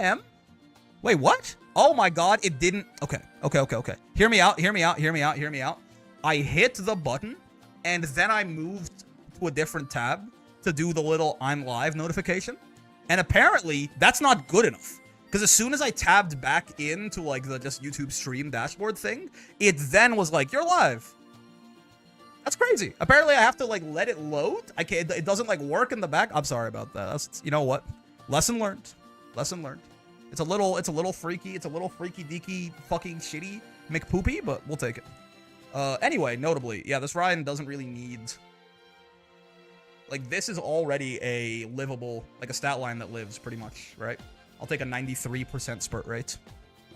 am. Wait, what? Oh my god, it didn't. Okay. Hear me out. I hit the button, and then I moved to a different tab to do the little I'm live notification. And apparently, that's not good enough. Because as soon as I tabbed back into, like, the just YouTube stream dashboard thing, it then was like, you're live. That's crazy. Apparently, I have to, like, let it load. I can't, it doesn't, like, work in the back. I'm sorry about that. That's, you know what? Lesson learned. Lesson learned. It's a little freaky. It's a little freaky deaky fucking shitty McPoopy, but we'll take it. Anyway, notably, yeah, this Ryan doesn't really need... Like, this is already a livable, like, a stat line that lives, pretty much, right? I'll take a 93% spurt rate.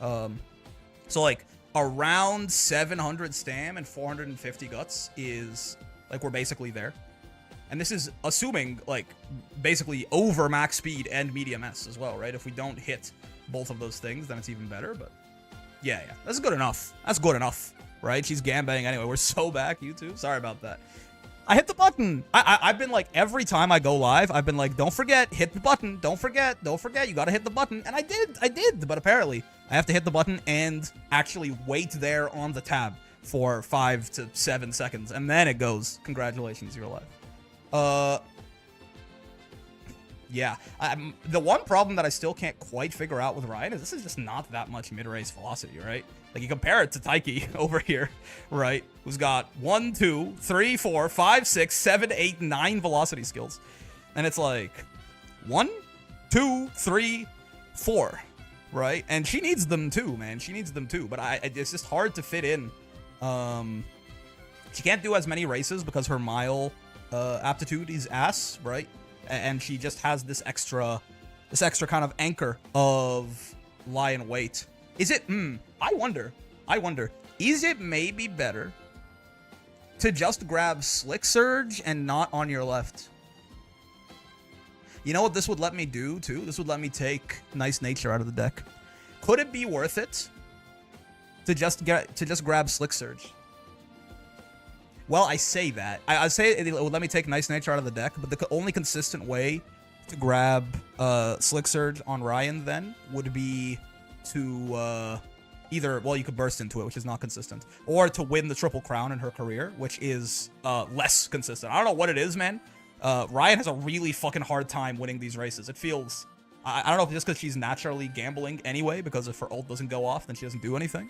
So, like, around 700 stam and 450 guts is, like, we're basically there. And this is assuming, like, basically over max speed and medium S as well, right? If we don't hit both of those things, then it's even better, but... Yeah, that's good enough. That's good enough, right? She's gambang anyway. We're so back, YouTube. Sorry about that. I hit the button. I've been like, every time I go live, I've been like, don't forget, hit the button. Don't forget, you gotta hit the button. And I did. But apparently, I have to hit the button and actually wait there on the tab for 5 to 7 seconds. And then it goes, congratulations, you're live. Yeah. The one problem that I still can't quite figure out with Ryan is this is just not that much mid-race velocity, right? Like, you compare it to Taiki over here, right? Who's got 1, 2, 3, 4, 5, 6, 7, 8, 9 velocity skills. And it's like 1, 2, 3, 4, right? And she needs them too, man. She needs them too. But it's just hard to fit in. She can't do as many races because her mile aptitude is ass, right? And she just has this extra kind of anchor of lie in wait. Is it, I wonder, is it maybe better to just grab Slick Surge and not on your left? You know what this would let me do, too? This would let me take Nice Nature out of the deck. Could it be worth it to just grab Slick Surge? Well, I say that. I say it would let me take Nice Nature out of the deck, but the only consistent way to grab Slick Surge on Ryan then would be to either, well, you could burst into it, which is not consistent, or to win the Triple Crown in her career, which is less consistent. I don't know what it is, man. Ryan has a really fucking hard time winning these races. It feels... I don't know if it's just because she's naturally gambling anyway, because if her ult doesn't go off, then she doesn't do anything.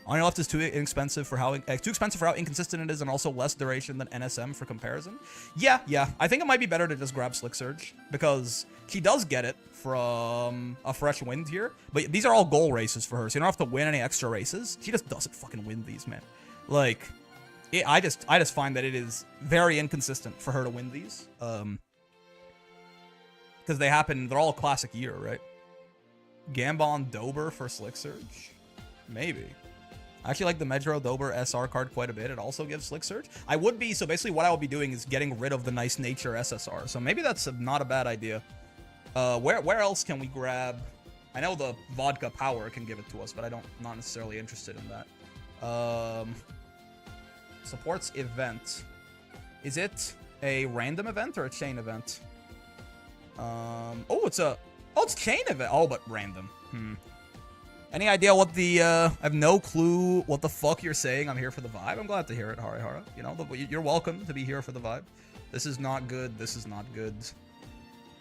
On your left is too expensive for how inconsistent it is, and also less duration than NSM for comparison. Yeah. I think it might be better to just grab Slick Surge, because she does get it from a fresh wind here. But these are all goal races for her, so you don't have to win any extra races. She just doesn't fucking win these, man. Like, I just find that it is very inconsistent for her to win these. Because they're all classic year, right? Gambon Dober for Slick Surge? Maybe. I actually like the Medro Dober SR card quite a bit. It also gives Slick Surge. So basically what I will be doing is getting rid of the Nice Nature SSR. So maybe that's not a bad idea. Where else can we grab? I know the Vodka Power can give it to us, but I'm not necessarily interested in that. Supports event. Is it a random event or a chain event? It's chain event. Oh, but random. Any idea what the, I have no clue what the fuck you're saying. I'm here for the vibe. I'm glad to hear it, Harihara. You know, you're welcome to be here for the vibe. This is not good. This is not good.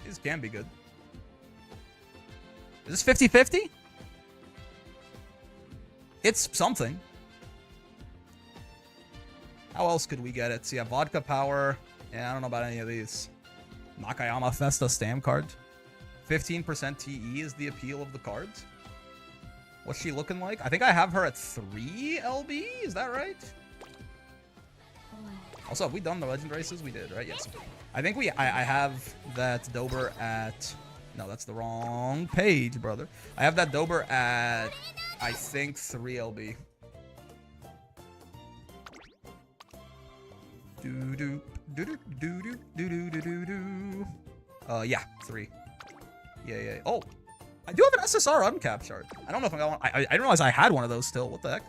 This can be good. Is this 50-50? It's something. How else could we get it? So yeah, Vodka Power. Yeah, I don't know about any of these. Nakayama Festa Stam card. 15% TE is the appeal of the cards. What's she looking like? I think I have her at 3 LB. Is that right? Also, have we done the legend races? We did, right? Yes. I think I have that Dober at... No, that's the wrong page, brother. I have that Dober at, I think, 3 LB. Yeah, 3. Yeah. Oh, I do have an SSR uncap chart. I don't know if I didn't realize I had one of those still. What the heck?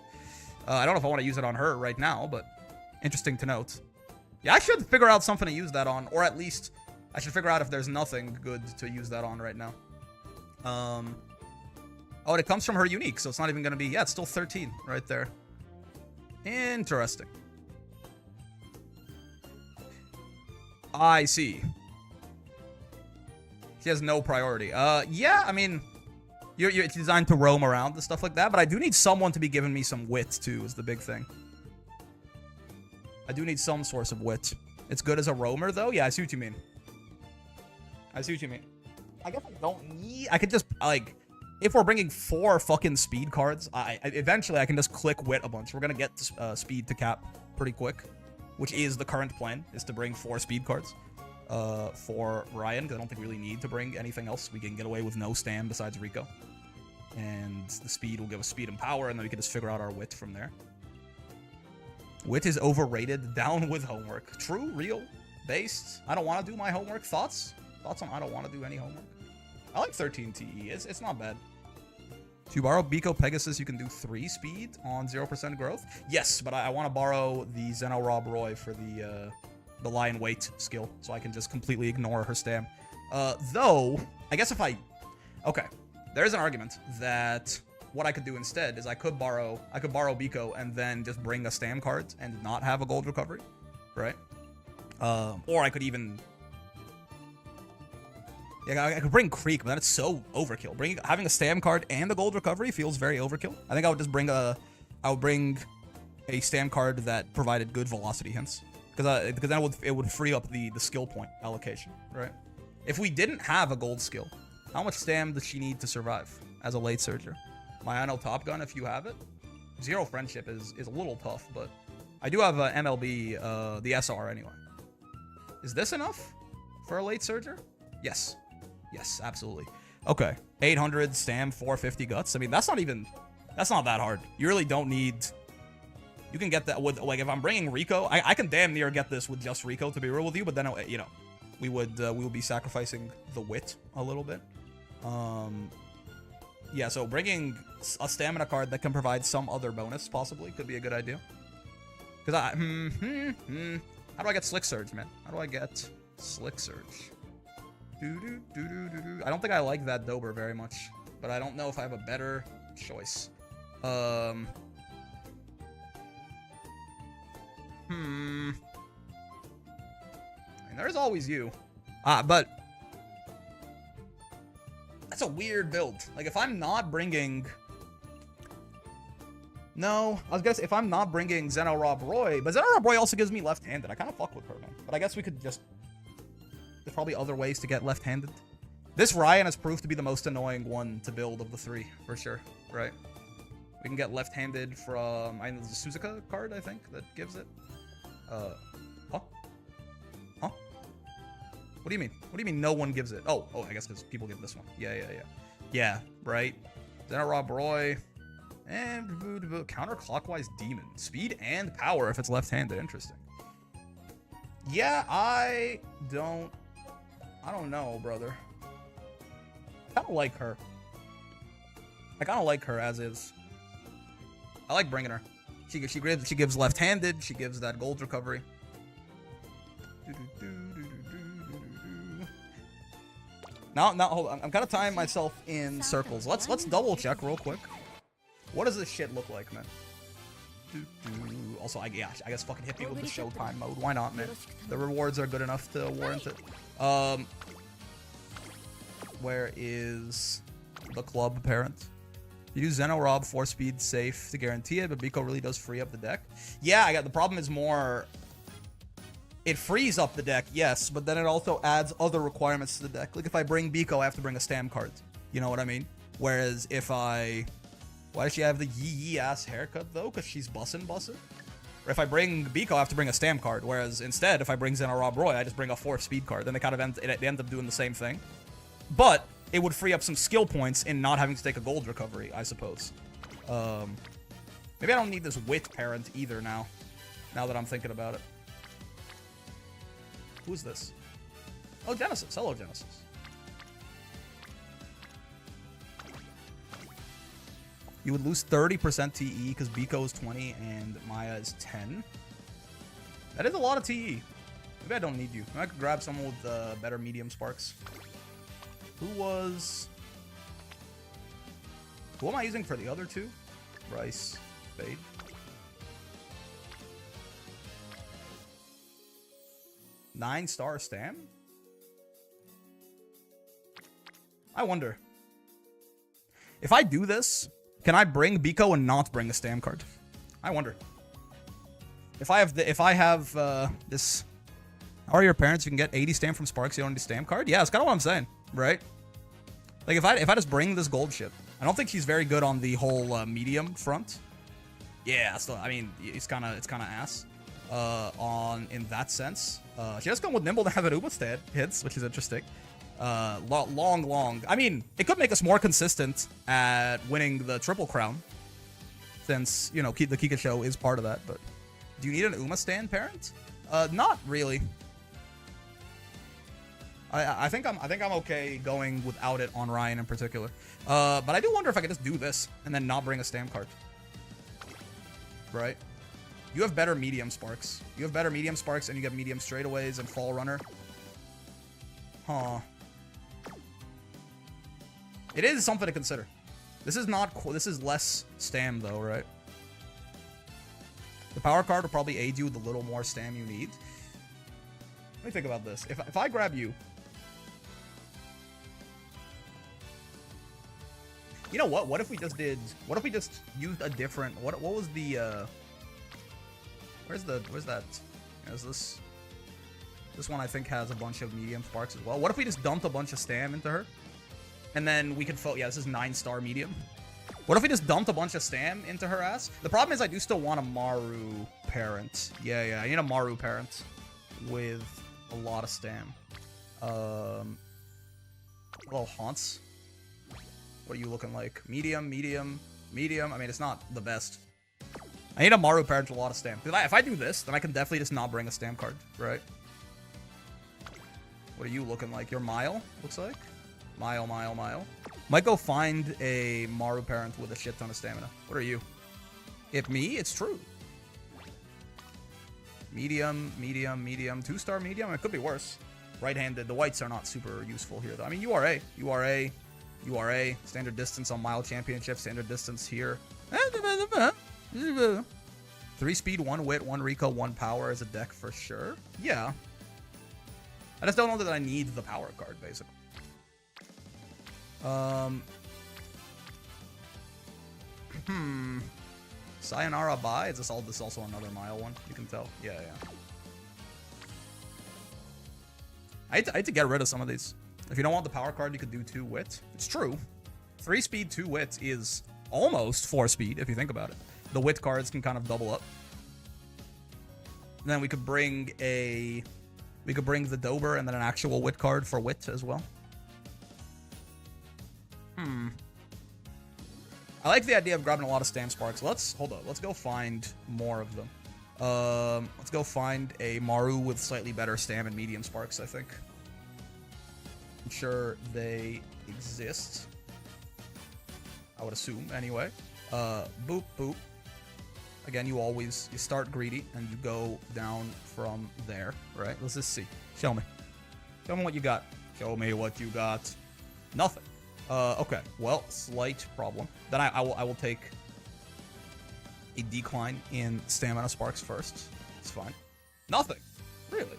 I don't know if I want to use it on her right now, but interesting to note. Yeah, I should figure out something to use that on, or at least I should figure out if there's nothing good to use that on right now. Oh, and it comes from her unique, so it's not even going to be... Yeah, it's still 13 right there. Interesting. I see. She has no priority. Yeah, I mean... It's designed to roam around and stuff like that, but I do need someone to be giving me some wit, too, is the big thing. I do need some source of wit. It's good as a roamer, though? Yeah, I see what you mean. I see what you mean. I guess I don't need... I could just, like... If we're bringing 4 fucking speed cards, eventually I can just click wit a bunch. We're gonna get speed to cap pretty quick, which is the current plan, is to bring 4 speed cards for Ryan, because I don't think we really need to bring anything else. We can get away with no stam besides Rico. And the speed will give us speed and power, and then we can just figure out our wit from there. Wit is overrated. Down with homework. True? Real? Based? I don't want to do my homework. Thoughts? Thoughts on I don't want to do any homework? I like 13 TE. It's not bad. To borrow Biko Pegasus, you can do 3 speed on 0% growth. Yes, but I want to borrow the Zeno Rob Roy for the Lion Weight skill, so I can just completely ignore her stam. Though, I guess if I... Okay, there's an argument that what I could do instead is I could borrow Biko and then just bring a stam card and not have a gold recovery, right? Or I could even... Yeah, I could bring Creek, but then it's so overkill. Having a stam card and a gold recovery feels very overkill. I think I would just bring a stam card that provided good velocity hints, because then it would free up the skill point allocation, right? If we didn't have a gold skill, how much stam does she need to survive as a late surger? Myano Top Gun, if you have it. 0 friendship is a little tough, but I do have a MLB, the SR anyway. Is this enough for a late surger? Yes. Yes, absolutely. Okay. 800 stam, 450 guts. I mean, that's not that hard. You really don't need... You can get that with, like, if I'm bringing Rico, I can damn near get this with just Rico, to be real with you, but then, you know, we would be sacrificing the wit a little bit. Yeah, so bringing a stamina card that can provide some other bonus, possibly, could be a good idea. Because how do I get Slick Surge, man? How do I get Slick Surge? I don't think I like that Dober very much, but I don't know if I have a better choice. I mean, there's always you. But that's a weird build. Like, if I'm not bringing... No, I was gonna say, if I'm not bringing Zeno Rob Roy, but Zeno Rob Roy also gives me left-handed. I kind of fuck with her, man. But I guess we could just... There's probably other ways to get left-handed. This Ryan has proved to be the most annoying one to build of the 3, for sure, right? We can get left-handed from... I know there's a Suzuka card, I think, that gives it. Huh? Huh? What do you mean? What do you mean no one gives it? Oh, I guess because people give this one. Yeah. Yeah, right? Zeno Rob Roy. And counterclockwise demon. Speed and power if it's left-handed. Interesting. Yeah, I don't know, brother. I kind of like her. I kind of like her as is. I like bringing her. She gives left-handed. She gives that gold recovery. Now, hold on. I'm kind of tying myself in circles. Let's double check real quick. What does this shit look like, man? Also, I guess fucking hit people with the Showtime mode. Why not, man? The rewards are good enough to warrant it. Where is the club parent? You do Zeno Rob 4-speed safe to guarantee it, but Biko really does free up the deck. Yeah, the problem is more... It frees up the deck, yes, but then it also adds other requirements to the deck. Like, if I bring Biko, I have to bring a stam card. You know what I mean? Whereas if I... Why does she have the yee-ass haircut, though? Because she's bussin'? Or if I bring Biko, I have to bring a stam card. Whereas instead, if I bring Zeno Rob Roy, I just bring a 4-speed card. Then they kind of end up doing the same thing. But it would free up some skill points in not having to take a gold recovery, I suppose. Maybe I don't need this wit parent either now that I'm thinking about it. Who is this? Oh, Genesis. Hello, Genesis. You would lose 30% TE because Biko is 20 and Maya is 10. That is a lot of TE. Maybe I don't need you. Maybe I could grab someone with better medium sparks. Who was... Who am I using for the other two? Rice, Fade. Nine-star Stam? I wonder. If I do this, can I bring Biko and not bring a Stam card? I wonder. If I have this... How are your parents? You can get 80 Stam from Sparks, you don't need a Stam card? Yeah, that's kind of what I'm saying, right? Like, if I just bring this gold shit, I don't think he's very good on the whole medium front. Yeah, still, I mean, it's kind of ass in that sense. She does come with Nimble to have an Uma stand hits, which is interesting. Long. I mean, it could make us more consistent at winning the Triple Crown, since, you know, the Kika Show is part of that. But do you need an Uma stand, parent? Not really. I think I'm okay going without it on Ryan in particular. But I do wonder if I could just do this and then not bring a Stam card. Right? You have better medium Sparks. You have better medium Sparks and you get medium straightaways and Fall Runner. Huh. It is something to consider. This is not... This is less Stam though, right? The power card will probably aid you with a little more Stam you need. Let me think about this. If I grab you... You know what? What if we just did... What if we just used a different... What was the... Where's that? Is this... This one I think has a bunch of medium Sparks as well. What if we just dumped a bunch of Stam into her? And then we could... Yeah, this is 9-star medium. What if we just dumped a bunch of Stam into her ass? The problem is I do still want a Maru parent. Yeah, I need a Maru parent with a lot of Stam. Hello, Haunts. What are you looking like? Medium. I mean, it's not the best. I need a Maru parent with a lot of Stam. If I do this, then I can definitely just not bring a Stam card, right? What are you looking like? You're Mile, looks like? Mile. Might go find a Maru parent with a shit ton of stamina. What are you? If me, it's true. Medium. 2-star medium? It could be worse. Right-handed. The whites are not super useful here, though. I mean, URA. Standard distance on Mile Championship. Standard distance here. 3 speed, 1 wit, 1 Rico, 1 power as a deck for sure. Yeah. I just don't know that I need the power card, basically. Sayonara Bye? Is this also another Mile one? You can tell. Yeah. I hate to get rid of some of these. If you don't want the power card, you could do 2 wit. It's true. 3 speed, 2 wit is almost 4 speed, if you think about it. The wit cards can kind of double up. And then we could bring the Dober and then an actual wit card for wit as well. I like the idea of grabbing a lot of Stam Sparks. Let's go find more of them. Let's go find a Maru with slightly better Stam and medium Sparks, I think. I'm sure they exist. I would assume, anyway. Boop. Again, you start greedy and you go down from there, right? Let's just see. Show me what you got. Show me what you got. Nothing. Okay. Well, slight problem. Then I will take a decline in stamina Sparks first. It's fine. Nothing. Really.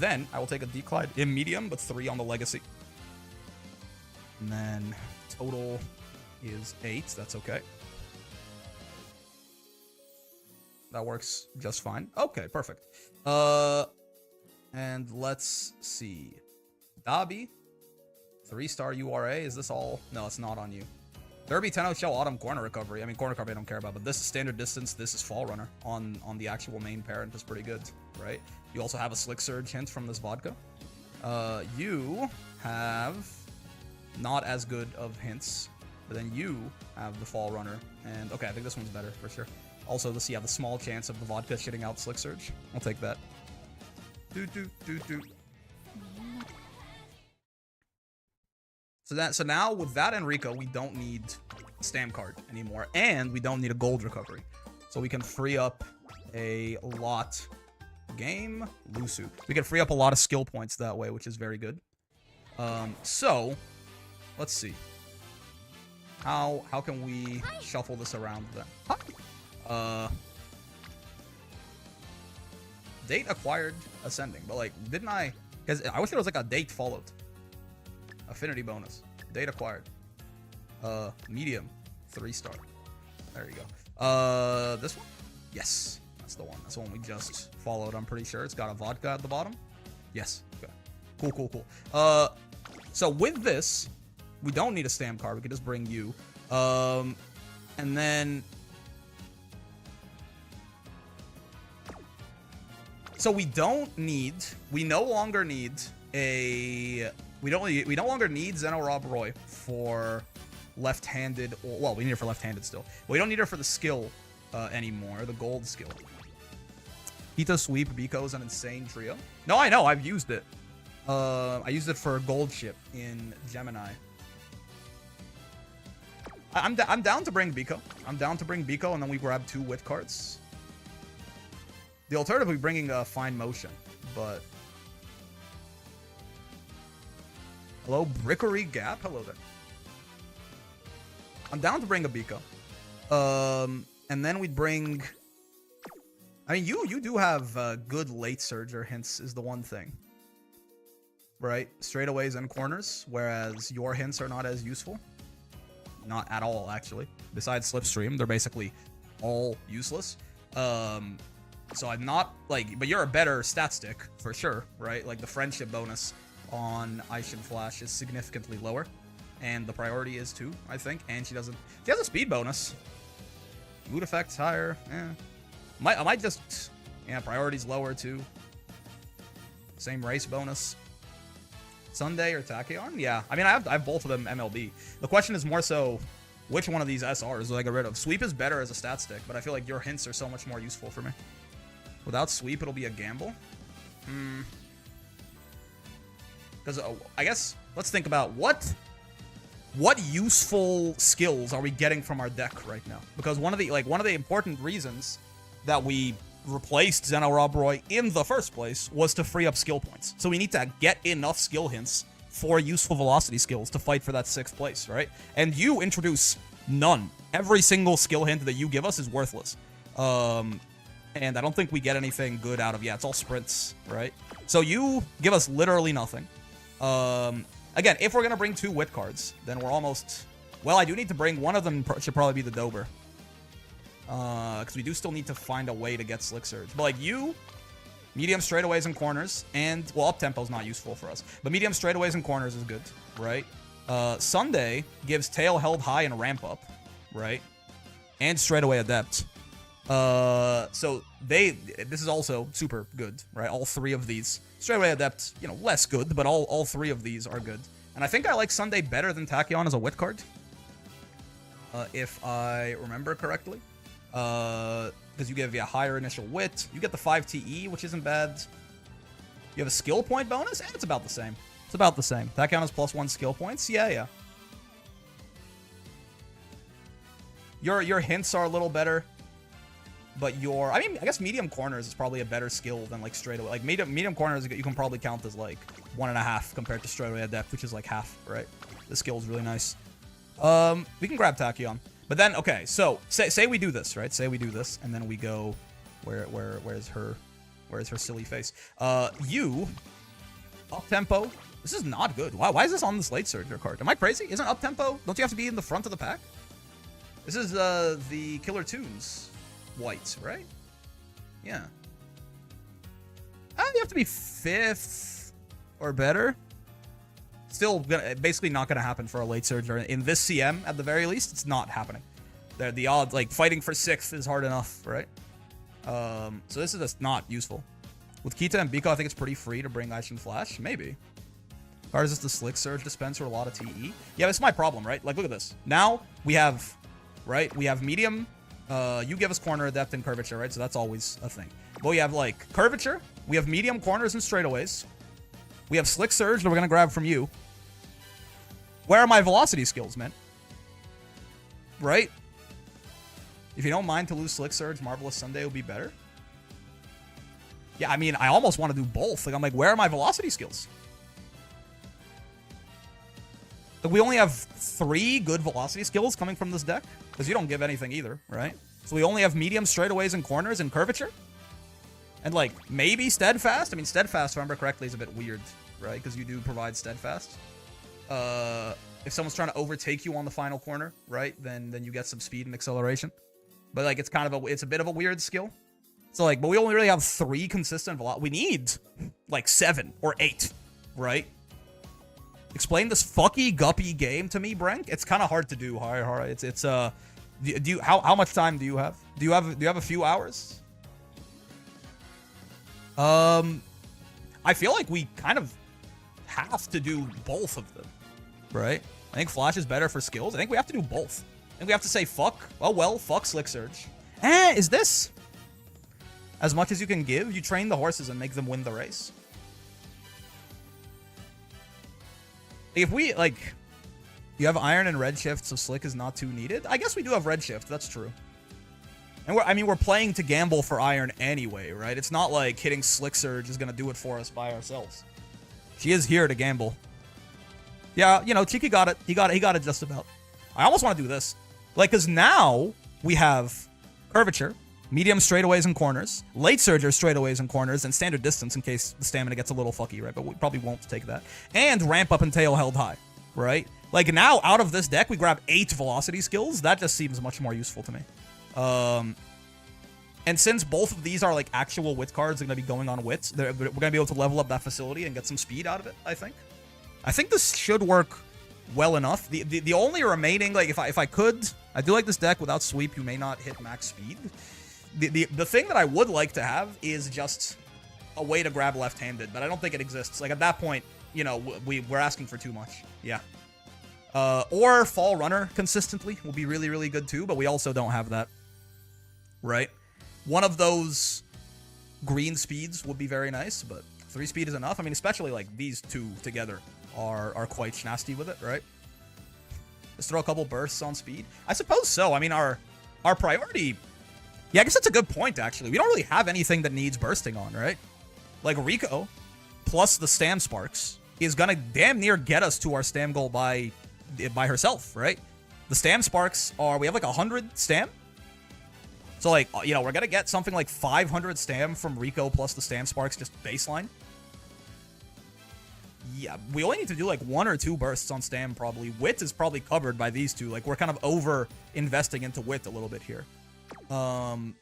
Then I will take a decline in medium, but 3 on the legacy. And then total is 8. That's okay. That works just fine. Okay, perfect. And let's see. Dabi. 3-star URA. Is this all? No, it's not on you. Derby 10-0 Shell Autumn Corner Recovery. I mean, Corner Recovery I don't care about, but this is standard distance. This is Fall Runner on the actual main parent is pretty good, right? You also have a Slick Surge hint from this vodka. You have not as good of hints, but then you have the Fall Runner. And okay, I think this one's better for sure. Also, the small chance of the vodka shitting out Slick Surge. I'll take that. So now with that Enrico, we don't need a Stam card anymore, and we don't need a gold recovery. So we can free up a lot. Game Lusu. We can free up a lot of skill points that way, which is very good. So let's see. How can we shuffle this around then? Date acquired ascending, but like, didn't I? Because I wish it was like a date followed. Affinity bonus. Date acquired. Medium. 3-star. There you go. This one? Yes. That's the one. That's the one we just followed, I'm pretty sure. It's got a vodka at the bottom. Yes. Okay. Cool. So with this, we don't need a stamp card. We can just bring you. And then... So we no longer need a... We no longer need Zeno Rob Roy for left-handed... Well, we need her for left-handed still. But we don't need her for the skill anymore, the gold skill. Hito Sweep Biko is an insane trio. No, I know. I've used it. I used it for gold ship in Gemini. I'm down to bring Biko. I'm down to bring Biko, and then we grab 2 wit cards. The alternative would be bringing a Fine Motion, but... Hello, Brickery Gap? Hello there. I'm down to bring a Biko. And then we'd bring... I mean, you do have good late surger hints is the one thing. Right? Straightaways and corners, whereas your hints are not as useful. Not at all, actually. Besides Slipstream, they're basically all useless. So I'm not, like... But you're a better stat stick, for sure, right? Like, the friendship bonus on Aishin Flash is significantly lower. And the priority is too, I think. And she doesn't... She has a speed bonus. Mood effects higher. I might just... Yeah, priority's lower too. Same race bonus. Sunday or Tachyon? Yeah. I mean, I have both of them MLB. The question is more so, which one of these SRs do I get rid of? Sweep is better as a stat stick, but I feel like your hints are so much more useful for me. Without Sweep, it'll be a gamble. Because I guess let's think about what useful skills are we getting from our deck right now? Because one of the important reasons that we replaced Zeno Rob Roy in the first place was to free up skill points. So we need to get enough skill hints for useful velocity skills to fight for that 6th place, right? And you introduce none. Every single skill hint that you give us is worthless. And I don't think we get anything good out of... Yeah, it's all sprints, right? So you give us literally nothing. Again, if we're going to bring 2 wit cards, then we're almost... Well, I do need to bring... One of them should probably be the Dober. Because we do still need to find a way to get Slick Surge. But, like, you... Medium straightaways and corners, and... Well, up-tempo's not useful for us. But medium straightaways and corners is good, right? Sunday gives tail held high and ramp up, right? And straightaway adept. So this is also super good, right? All 3 of these. Straightaway adept, you know, less good, but all 3 of these are good. And I think I like Sunday better than Tachyon as a wit card. If I remember correctly. Because you give a higher initial wit. You get the 5 TE, which isn't bad. You have a skill point bonus, and it's about the same. It's about the same. Tachyon has +1 skill points. Yeah. Your hints are a little better. But I mean, I guess medium corners is probably a better skill than like straightaway. Like medium corners, you can probably count as like 1.5 compared to straightaway adept, which is like half, right? The skill is really nice. We can grab Tachyon, but then okay. So say we do this, right? Say we do this, and then we go. Where's her silly face? You up tempo. This is not good. Why is this on this late surger card? Am I crazy? Isn't up tempo? Don't you have to be in the front of the pack? This is the Killer Tunes. Whites, right? Yeah. You have to be 5th or better. Still, basically not going to happen for a late surger. In this CM, at the very least, it's not happening. The odds, like, fighting for 6th is hard enough, right? So this is just not useful. With Kita and Biko, I think it's pretty free to bring Aishin Flash. Maybe. Card is just the Slick Surge dispenser, a lot of TE. Yeah, that's my problem, right? Like, look at this. Now, we have, right? We have medium... you give us corner, depth, and curvature, right? So that's always a thing. But we have, like, curvature. We have medium corners and straightaways. We have Slick Surge that we're going to grab from you. Where are my velocity skills, man? Right? If you don't mind to lose Slick Surge, Marvelous Sunday would be better. Yeah, I mean, I almost want to do both. Like, I'm like, where are my velocity skills? Like, we only have 3 good velocity skills coming from this deck, because you don't give anything either, right? So we only have medium straightaways and corners and curvature. And, like, maybe steadfast. I mean, steadfast, if I remember correctly, is a bit weird, right? Because you do provide steadfast. If someone's trying to overtake you on the final corner, right, then you get some speed and acceleration. But, like, it's kind of it's a bit of a weird skill. So, like, but we only really have 3 consistent velocity. We need, like, 7 or 8, right? Explain this fucky guppy game to me, Brenk. It's kind of hard to do. How much time do you have? Do you have a few hours? I feel like we kind of have to do both of them, right? I think Flash is better for skills. I think we have to do both. I think we have to say fuck. Oh well, fuck Slick Surge. Is this as much as you can give? You train the horses and make them win the race. If we, like, you have Iron and Redshift, so Slick is not too needed. I guess we do have Redshift. That's true. And we're playing to gamble for Iron anyway, right? It's not like hitting Slick Surge is going to do it for us by ourselves. She is here to gamble. Yeah, you know, Cheeky got it. He got it just about. I almost want to do this. Like, because now we have curvature, medium straightaways and corners, late surger straightaways and corners, and standard distance in case the stamina gets a little fucky, right? But we probably won't take that. And ramp up and tail held high, right? Like, now, out of this deck, we grab 8 velocity skills. That just seems much more useful to me. And since both of these are, like, actual wit cards are going to be going on wits, we're going to be able to level up that facility and get some speed out of it, I think. I think this should work well enough. The only remaining, like, if I could, I do like this deck without sweep. You may not hit max speed. The thing that I would like to have is just a way to grab left-handed, but I don't think it exists. Like, at that point, you know, we're asking for too much. Yeah. Or Fall Runner consistently will be really, really good too, but we also don't have that. Right? One of those green speeds would be very nice, but 3 speed is enough. I mean, especially, like, these 2 together are quite schnasty with it, right? Let's throw a couple bursts on speed. I suppose so. I mean, our priority... Yeah, I guess that's a good point, actually. We don't really have anything that needs bursting on, right? Like, Rico, plus the Stam Sparks, is gonna damn near get us to our Stam goal by herself, right? The Stam Sparks are... We have, like, 100 Stam? So, like, you know, we're gonna get something like 500 Stam from Rico plus the Stam Sparks, just baseline. Yeah, we only need to do, like, 1 or 2 bursts on Stam, probably. Wit is probably covered by these 2. Like, we're kind of over-investing into Wit a little bit here. The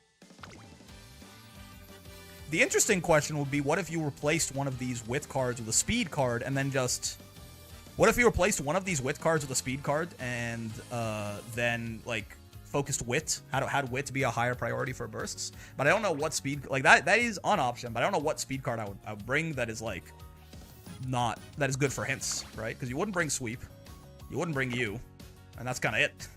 interesting question would be, what if you replaced one of these Wit cards with a Speed card, and then just... What if you replaced one of these Wit cards with a Speed card, and then, like, focused Wit? Had Wit be a higher priority for bursts? But I don't know what speed... Like, that is an option, but I don't know what speed card I would bring that is, like, not... That is good for hints, right? Because you wouldn't bring Sweep. You wouldn't bring you. And that's kind of it.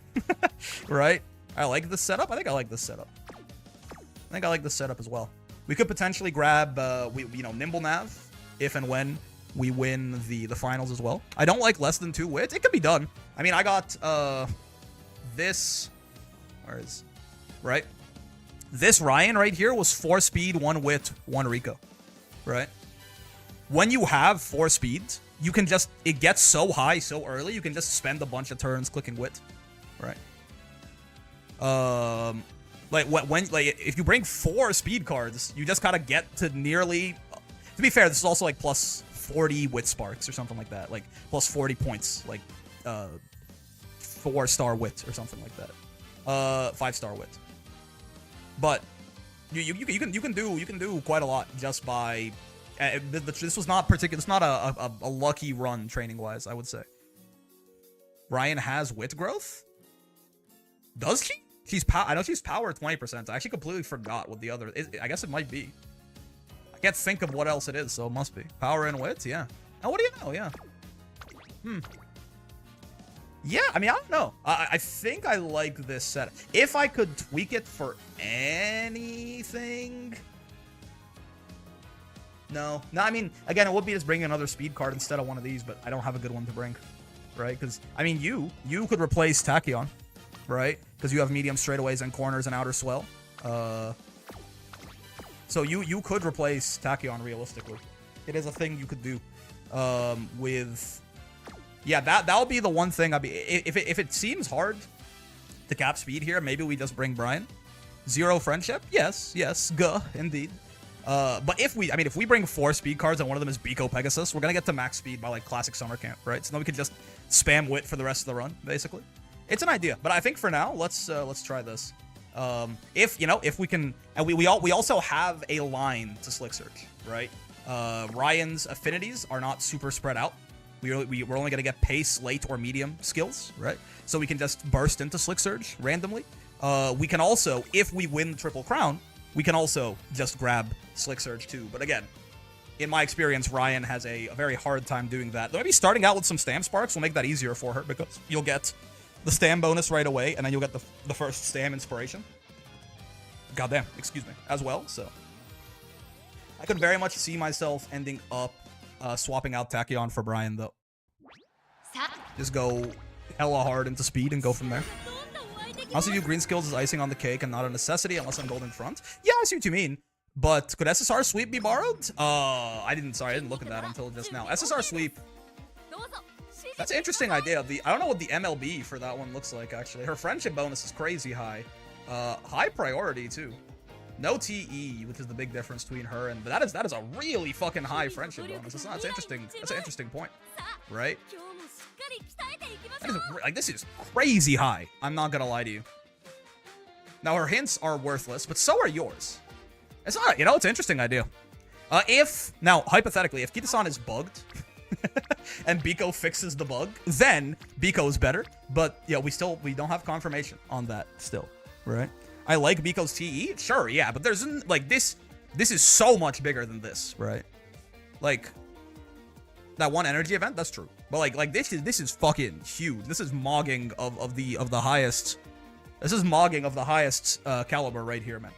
Right? I like this setup. I think I like this setup. I think I like this setup as well. We could potentially grab, you know, Nimble Nav if and when we win the finals as well. I don't like less than 2 wits. It could be done. I mean, I got this. Where is, right? This Ryan right here was 4 speed, 1 wit, 1 Rico, right? When you have 4 speed, you can just, it gets so high so early, you can just spend a bunch of turns clicking wit, right? Like if you bring 4 speed cards, you just gotta get to nearly. To be fair, this is also like plus 40 wit sparks or something like that, like plus 40 points, like 4-star wit or something like that, 5-star wit. But you can do quite a lot just by. This was not particular. It's not a lucky run training wise, I would say. Ryan has wit growth. Does she? I know she's power 20%. I actually completely forgot what the other is. I guess it might be. I can't think of what else it is, so it must be. Power and wit, yeah. Oh, what do you know? Yeah. Yeah, I mean, I don't know. I think I like this set. If I could tweak it for anything... No, I mean, again, it would be just bringing another speed card instead of one of these, but I don't have a good one to bring, right? Because, I mean, you could replace Tachyon, right? Because you have medium straightaways and corners and outer swell. So you could replace Tachyon realistically. It is a thing you could do with Yeah, that'll be the one thing I'll be... If it seems hard to cap speed here, maybe we just bring Brian. 0 friendship? Yes, indeed. But if we bring 4 speed cards and one of them is Biko Pegasus, we're gonna get to max speed by like classic summer camp, right? So then we can just spam wit for the rest of the run, basically. It's an idea, but I think for now, let's try this. If we can, and we also have a line to Slick Surge, right? Ryan's affinities are not super spread out. We're only gonna get pace, late, or medium skills, right? So we can just burst into Slick Surge randomly. We can also, if we win the Triple Crown, we can also just grab Slick Surge too. But again, in my experience, Ryan has a very hard time doing that. Maybe starting out with some Stam Sparks will make that easier for her, because you'll get the Stam bonus right away, and then you'll get the first Stam inspiration. Goddamn, excuse me, as well. So I could very much see myself ending up swapping out Tachyon for Brian, though. Just go hella hard into speed and go from there. I also view green skills as icing on the cake and not a necessity unless I'm golden front. Yeah, I see what you mean. But could SSR sweep be borrowed? I didn't look at that until just now. SSR sweep. That's an interesting idea. I don't know what the MLB for that one looks like, actually. Her friendship bonus is crazy high. High priority, too. No TE, which is the big difference between her and... But that is a really fucking high friendship bonus. That's interesting. That's an interesting point. Right? This is crazy high. I'm not gonna lie to you. Now, her hints are worthless, but so are yours. It's not... it's an interesting idea. Now, hypothetically, if Kita-san is bugged... and Biko fixes the bug, then Biko is better. But yeah, we don't have confirmation on that still, right? I like Biko's TE, sure, yeah, but there's like this is so much bigger than this, right? Like that one energy event, that's true. But like this is fucking huge. This is mogging of the highest. This is mogging of the highest caliber right here, man.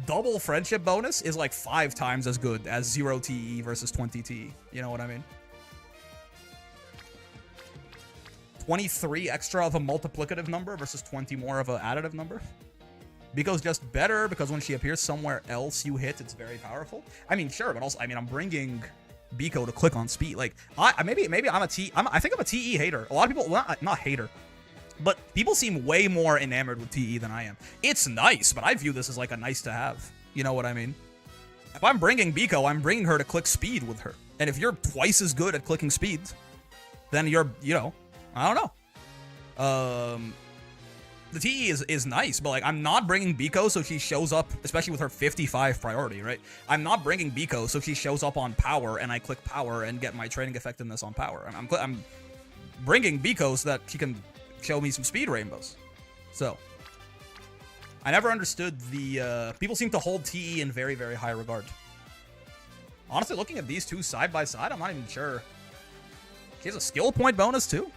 Double friendship bonus is like 5 times as good as 0 TE versus 20 TE. You know what I mean? 23 extra of a multiplicative number versus 20 more of an additive number. Biko's just better because when she appears somewhere else you hit, it's very powerful. I mean, sure, but also, I mean, I'm bringing Biko to click on speed. Like, maybe I'm a T. I think I'm a TE hater. A lot of people, well, not hater, but people seem way more enamored with TE than I am. It's nice, but I view this as like a nice to have. You know what I mean? If I'm bringing Biko, I'm bringing her to click speed with her. And if you're twice as good at clicking speed, then you're, I don't know. The TE is nice, but like I'm not bringing Biko so she shows up, especially with her 55 priority, right? I'm not bringing Biko so she shows up on power and I click power and get my training effectiveness on power. I'm bringing Biko so that she can show me some speed rainbows. So I never understood the people seem to hold TE in very, very high regard. Honestly, looking at these two side by side, I'm not even sure. She has a skill point bonus too.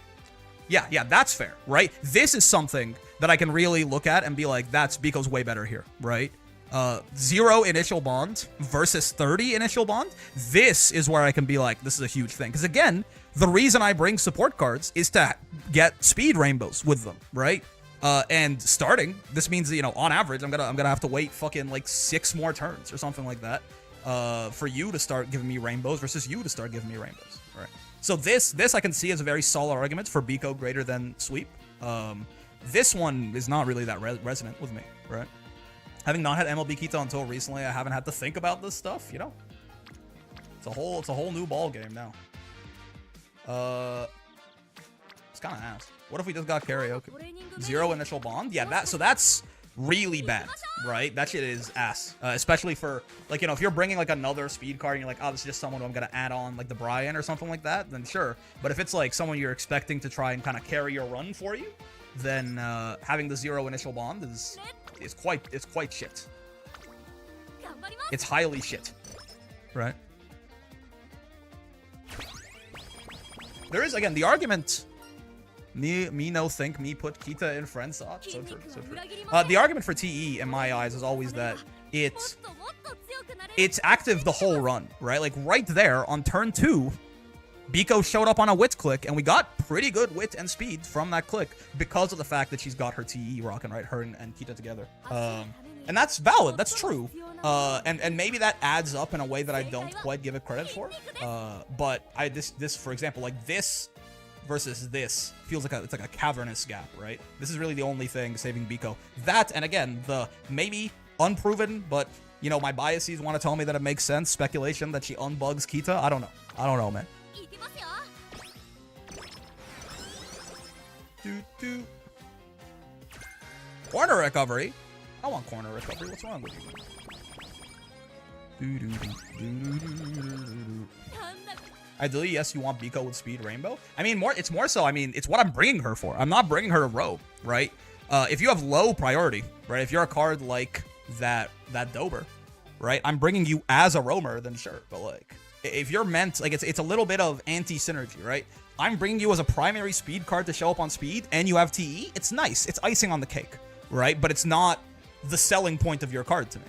Yeah, that's fair, right? This is something that I can really look at and be like, that's Biko's way better here, right? 0 initial bond versus 30 initial bond. This is where I can be like, this is a huge thing. Because again, the reason I bring support cards is to get speed rainbows with them, right? And starting, this means that, on average, I'm gonna have to wait fucking like 6 more turns or something like that for you to start giving me rainbows versus you to start giving me rainbows, right? So this I can see as a very solid argument for Biko greater than sweep. This one is not really that resonant with me, right? Having not had MLB Kita until recently, I haven't had to think about this stuff, It's a whole new ball game now. It's kind of ass. What if we just got karaoke? 0 initial bond? Yeah, that's really bad, right? That shit is ass. Especially for, like, if you're bringing, like, another speed card and you're like, oh, this is just someone who I'm going to add on, like, the Brian or something like that, then sure. But if it's, like, someone you're expecting to try and kind of carry your run for you, then having the 0 initial bond is quite shit. It's highly shit, right? There is, again, the argument... Me no think, me put Kita in friend slot. So true, so true. The argument for TE, in my eyes, is always that it's active the whole run, right? Like, right there, on turn 2, Biko showed up on a wit click, and we got pretty good wit and speed from that click because of the fact that she's got her TE rocking, right? Her and Kita together. And that's valid, that's true. And maybe that adds up in a way that I don't quite give it credit for. But this, for example, like this versus this feels like it's like a cavernous gap, right? This is really the only thing saving Biko. That, and again, the maybe unproven, but you know, my biases want to tell me that it makes sense. Speculation that she unbugs Kita. I don't know. I don't know, man. Corner recovery. I want corner recovery. What's wrong with you? Ideally, yes, you want Biko with speed rainbow. I mean, it's more so. I mean, it's what I'm bringing her for. I'm not bringing her to row, right? If you have low priority, right? If you're a card like that Dober, right? I'm bringing you as a roamer, then sure. But like, if you're meant, like, it's a little bit of anti-synergy, right? I'm bringing you as a primary speed card to show up on speed, and you have TE. It's nice. It's icing on the cake, right? But it's not the selling point of your card to me.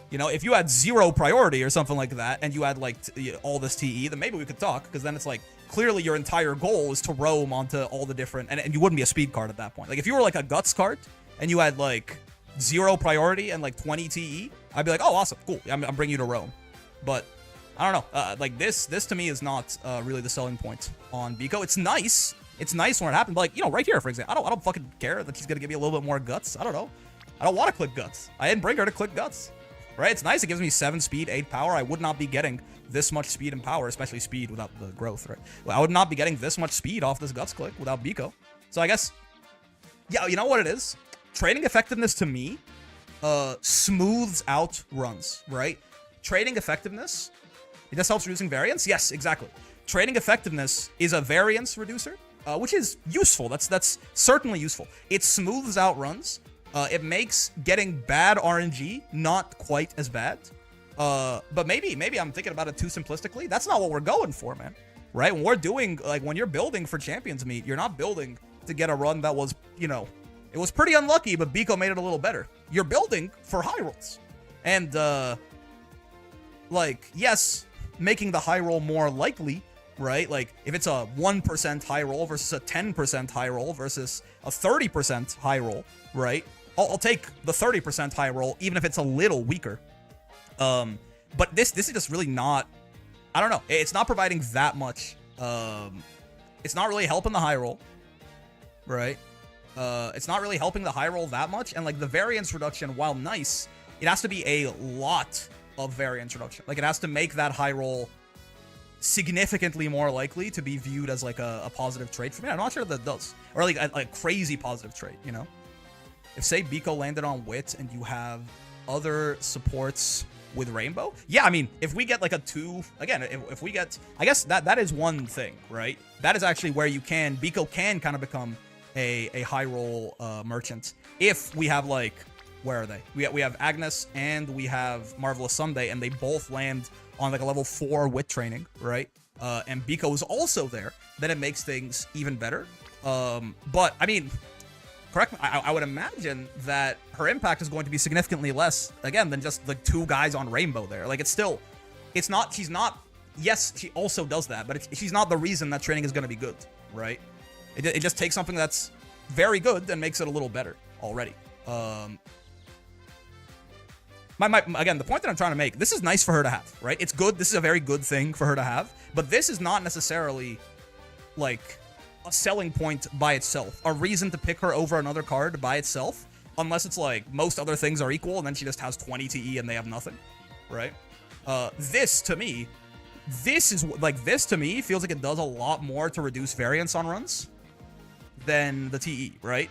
You know, if you had 0 priority or something like that, and you had like all this TE, then maybe we could talk, because then it's like, clearly your entire goal is to roam onto all the different, and you wouldn't be a speed card at that point. Like, if you were like a Guts card, and you had like 0 priority and like 20 TE, I'd be like, oh, awesome, cool, I'm bringing you to roam. But I don't know, like this to me is not really the selling point on Biko. It's nice when it happens, but like, you know, right here, for example, I don't fucking care that she's gonna give me a little bit more guts. I don't know, I don't want to click guts. I didn't bring her to click guts, right? It's nice, it gives me 7 speed, 8 power. I would not be getting this much speed and power, especially speed without the growth, right? Well, I would not be getting this much speed off this guts click without Biko. So I guess, yeah, you know what it is? Trading effectiveness to me smooths out runs, right? Trading effectiveness, it just helps reducing variance. Yes, exactly. Trading effectiveness is a variance reducer, which is useful. That's certainly useful. It smooths out runs. It makes getting bad RNG not quite as bad. But maybe I'm thinking about it too simplistically. That's not what we're going for, man. Right? When we're doing, like, when you're building for Champions Meet, you're not building to get a run that was, you know, it was pretty unlucky, but Biko made it a little better. You're building for high rolls. And, like, yes, making the high roll more likely, right? Like, if it's a 1% high roll versus a 10% high roll versus a 30% high roll, right? I'll take the 30% high roll, even if it's a little weaker. But this is just really not, I don't know. It's not providing that much. It's not really helping the high roll, right? It's not really helping the high roll that much. And like the variance reduction, while nice, it has to be a lot of variance reduction. Like, it has to make that high roll significantly more likely to be viewed as like a positive trait for me. I'm not sure that does, or like a crazy positive trait, you know? If, say, Biko landed on Wit and you have other supports with Rainbow, yeah, I mean, if we get like a 2, again, if we get, I guess that is one thing, right? That is actually where Biko can kind of become a high roll merchant if we have, like, where are they? We have Agnes and we have Marvelous Sunday, and they both land on like a level 4 Wit training, right? And Biko is also there, then it makes things even better. But I mean, correct me, I would imagine that her impact is going to be significantly less, again, than just the 2 guys on Rainbow there. Like, she's not, yes, she also does that, but she's not the reason that training is going to be good, right? It just takes something that's very good and makes it a little better already. Again, the point that I'm trying to make, this is nice for her to have, right? It's good. This is a very good thing for her to have, but this is not necessarily like a selling point by itself, a reason to pick her over another card by itself, unless it's like most other things are equal and then she just has 20 TE and they have nothing, right? This to me feels like it does a lot more to reduce variance on runs than the TE, right?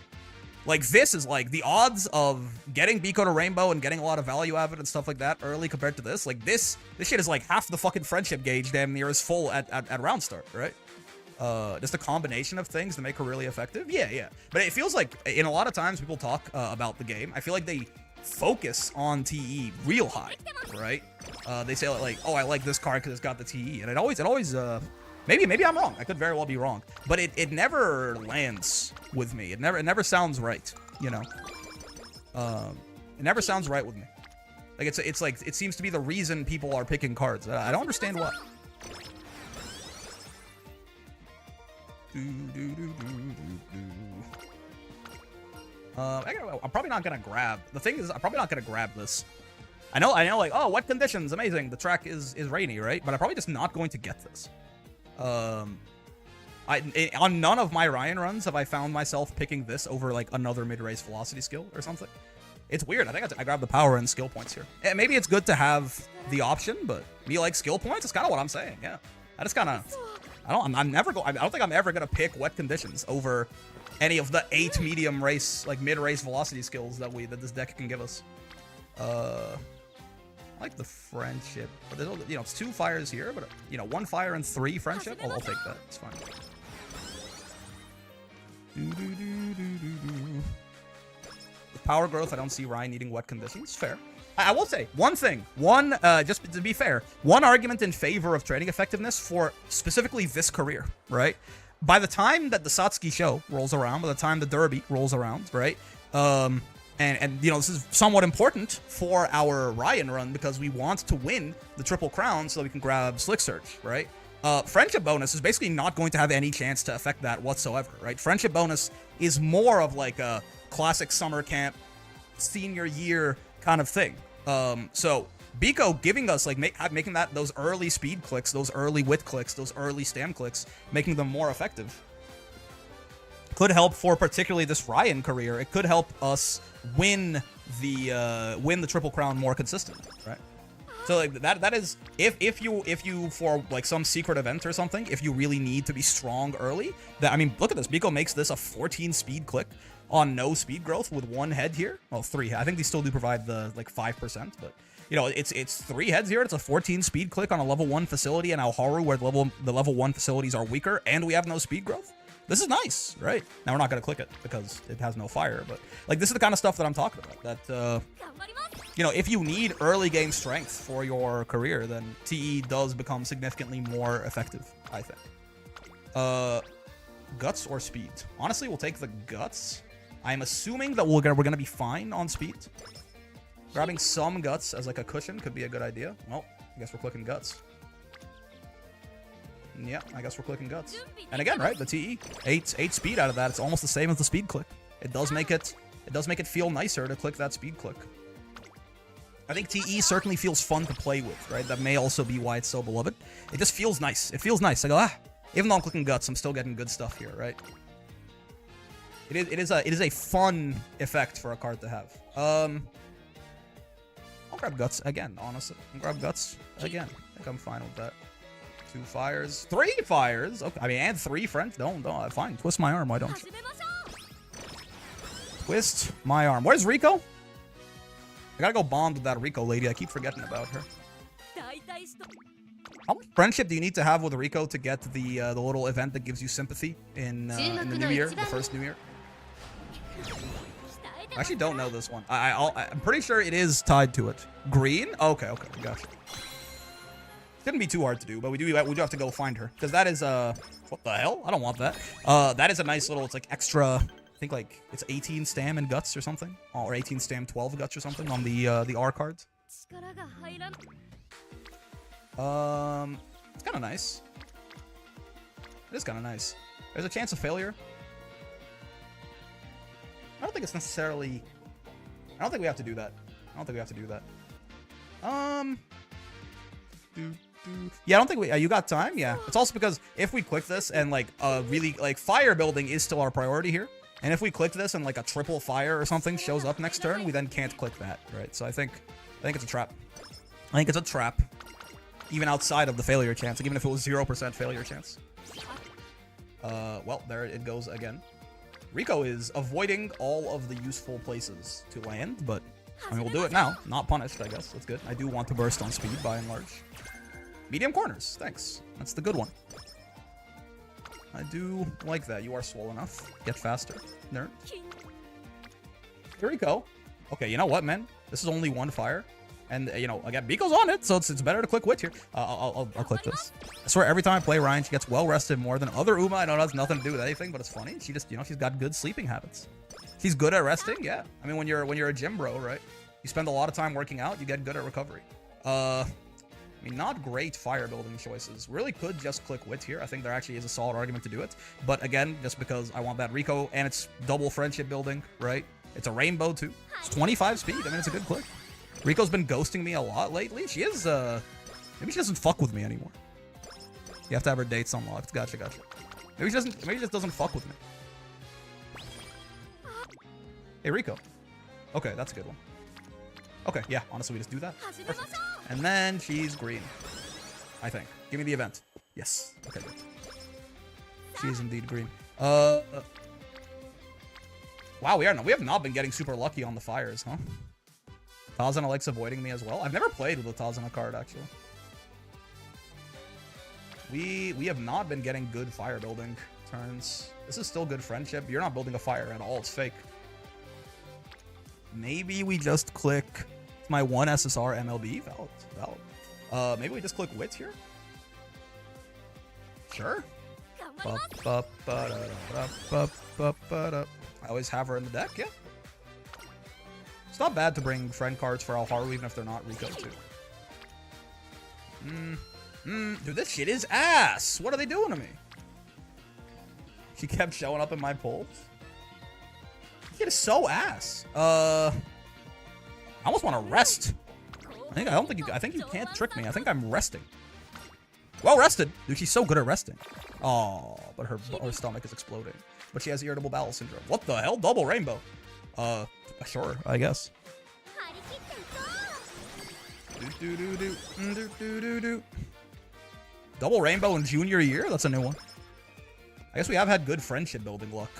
Like, this is like the odds of getting Biko to Rainbow and getting a lot of value out of it and stuff like that early compared to this. Like, this shit is like half the fucking friendship gauge damn near is full at round start, right? Just a combination of things to make her really effective. Yeah. But it feels like, in a lot of times people talk about the game, I feel like they focus on TE real high, right? They say like, oh, I like this card because it's got the TE, and it always maybe I'm wrong. I could very well be wrong, but it never lands with me. It never sounds right, you know. It never sounds right with me. Like, it's like, it seems to be the reason people are picking cards. I don't understand why. I'm probably not gonna grab. The thing is, I'm probably not gonna grab this. I know. Like, oh, wet conditions, amazing. The track is rainy, right? But I'm probably just not going to get this. On none of my Ryan runs have I found myself picking this over like another mid-race velocity skill or something. It's weird. I think I grabbed the power and skill points here. And maybe it's good to have the option, but me like skill points is kind of what I'm saying. Yeah, I just kind of, I don't think I'm ever gonna pick wet conditions over any of the 8 medium race, like mid-race velocity skills that this deck can give us. I like the friendship. But there's, you know, it's 2 fires here, but you know, 1 fire and 3 friendship. I'll take that. It's fine. With power growth, I don't see Ryan needing wet conditions. Fair. I will say one thing. Just to be fair, one argument in favor of training effectiveness for specifically this career, right? By the time that the Satsuki show rolls around, by the time the Derby rolls around, right? And you know, this is somewhat important for our Ryan run because we want to win the Triple Crown so that we can grab Slick Surge, right? Friendship bonus is basically not going to have any chance to affect that whatsoever, right? Friendship bonus is more of like a classic summer camp, senior year kind of thing. So Biko giving us like making those early speed clicks, those early wit clicks, those early stam clicks, making them more effective could help for particularly this Ryan career. It could help us win the Triple Crown more consistent, right? So like that is if you for like some secret event or something, if you really need to be strong early, that I mean, look at this. Biko makes this a 14 speed click on no speed growth with 1 head here. Well, 3. I think they still do provide the like 5%, but you know, it's 3 heads here. It's a 14 speed click on a level 1 facility in Aoharu where the level 1 facilities are weaker and we have no speed growth. This is nice, right? Now we're not gonna click it because it has no fire, but like this is the kind of stuff that I'm talking about. That you know, if you need early game strength for your career, then TE does become significantly more effective, I think. Guts or speed? Honestly, we'll take the guts. I'm assuming that we're gonna be fine on speed. Grabbing some guts as like a cushion could be a good idea. Well, I guess we're clicking guts. Yeah, I guess we're clicking guts. And again, right, the TE, 8 speed out of that. It's almost the same as the speed click. It does make it feel nicer to click that speed click. I think TE certainly feels fun to play with, right? That may also be why it's so beloved. It just feels nice. It feels nice. I go, even though I'm clicking guts, I'm still getting good stuff here, right? It is a fun effect for a card to have. I'll grab guts again, honestly. I'll grab guts again. I think I'm fine with that. 2 fires. 3 fires! Okay. I mean, and 3 friends. Don't. Fine. Twist my arm. Why don't you? Twist my arm. Where's Rico? I gotta go bond with that Rico lady. I keep forgetting about her. How much friendship do you need to have with Rico to get the little event that gives you sympathy in the new year, the first new year? I actually don't know this one. I'm pretty sure it is tied to it. Green? Okay, gotcha. Shouldn't be too hard to do, but we do have to go find her because that is what the hell? I don't want that. That is a nice little. It's like extra. I think like it's 18 stam and guts or something, or 18 stam 12 guts or something on the R cards. It's kind of nice. It is kind of nice. There's a chance of failure. I don't think it's necessarily. I don't think we have to do that. Yeah, I don't think we. You got time? Yeah. It's also because if we click this and like really like fire building is still our priority here, and if we click this and like a triple fire or something shows up next turn, we then can't click that, right? So I think it's a trap. I think it's a trap, even outside of the failure chance, like even if it was 0% failure chance. Well, there it goes again. Rico is avoiding all of the useful places to land, but I mean, we'll do it now. Not punished, I guess. That's good. I do want to burst on speed by and large. Medium corners. Thanks. That's the good one. I do like that. You are swole enough. Get faster. Nerd. Here we go. Okay, you know what, man? This is only 1 fire. And, you know, again, Biko's on it, so it's better to click wit here. I'll click this. I swear, every time I play Ryan, she gets well-rested more than other Uma. I know it has nothing to do with anything, but it's funny. She just, you know, she's got good sleeping habits. She's good at resting, yeah. I mean, when you're a gym bro, right? You spend a lot of time working out, you get good at recovery. I mean, not great fire building choices. Really could just click wit here. I think there actually is a solid argument to do it. But again, just because I want that Rico, and it's double friendship building, right? It's a rainbow too. It's 25 speed. I mean, it's a good click. Rico's been ghosting me a lot lately. She is, maybe she doesn't fuck with me anymore. You have to have her dates unlocked. Gotcha. Maybe he just doesn't fuck with me. Hey, Rico. Okay, that's a good one. Okay, yeah, honestly, we just do that. Perfect. And then she's green. I think. Give me the event. Yes. Okay, good. She is indeed green. Wow, we have not been getting super lucky on the fires, huh? Tazana likes avoiding me as well. I've never played with a Tazana card, actually. We have not been getting good fire building turns. This is still good friendship. You're not building a fire at all. It's fake. Maybe we just click my 1 SSR MLB. Valid. Maybe we just click wits here? Sure. I always have her in the deck, yeah. It's not bad to bring friend cards for Alharu, even if they're not Rico, too. Dude, this shit is ass. What are they doing to me? She kept showing up in my polls. It is so ass. I almost want to rest. I think you can't trick me. I think I'm resting. Well rested. Dude, she's so good at resting. Oh, but her stomach is exploding. But she has irritable bowel syndrome. What the hell? Double rainbow. Sure, I guess. Double rainbow in junior year? That's a new one. I guess we have had good friendship building luck.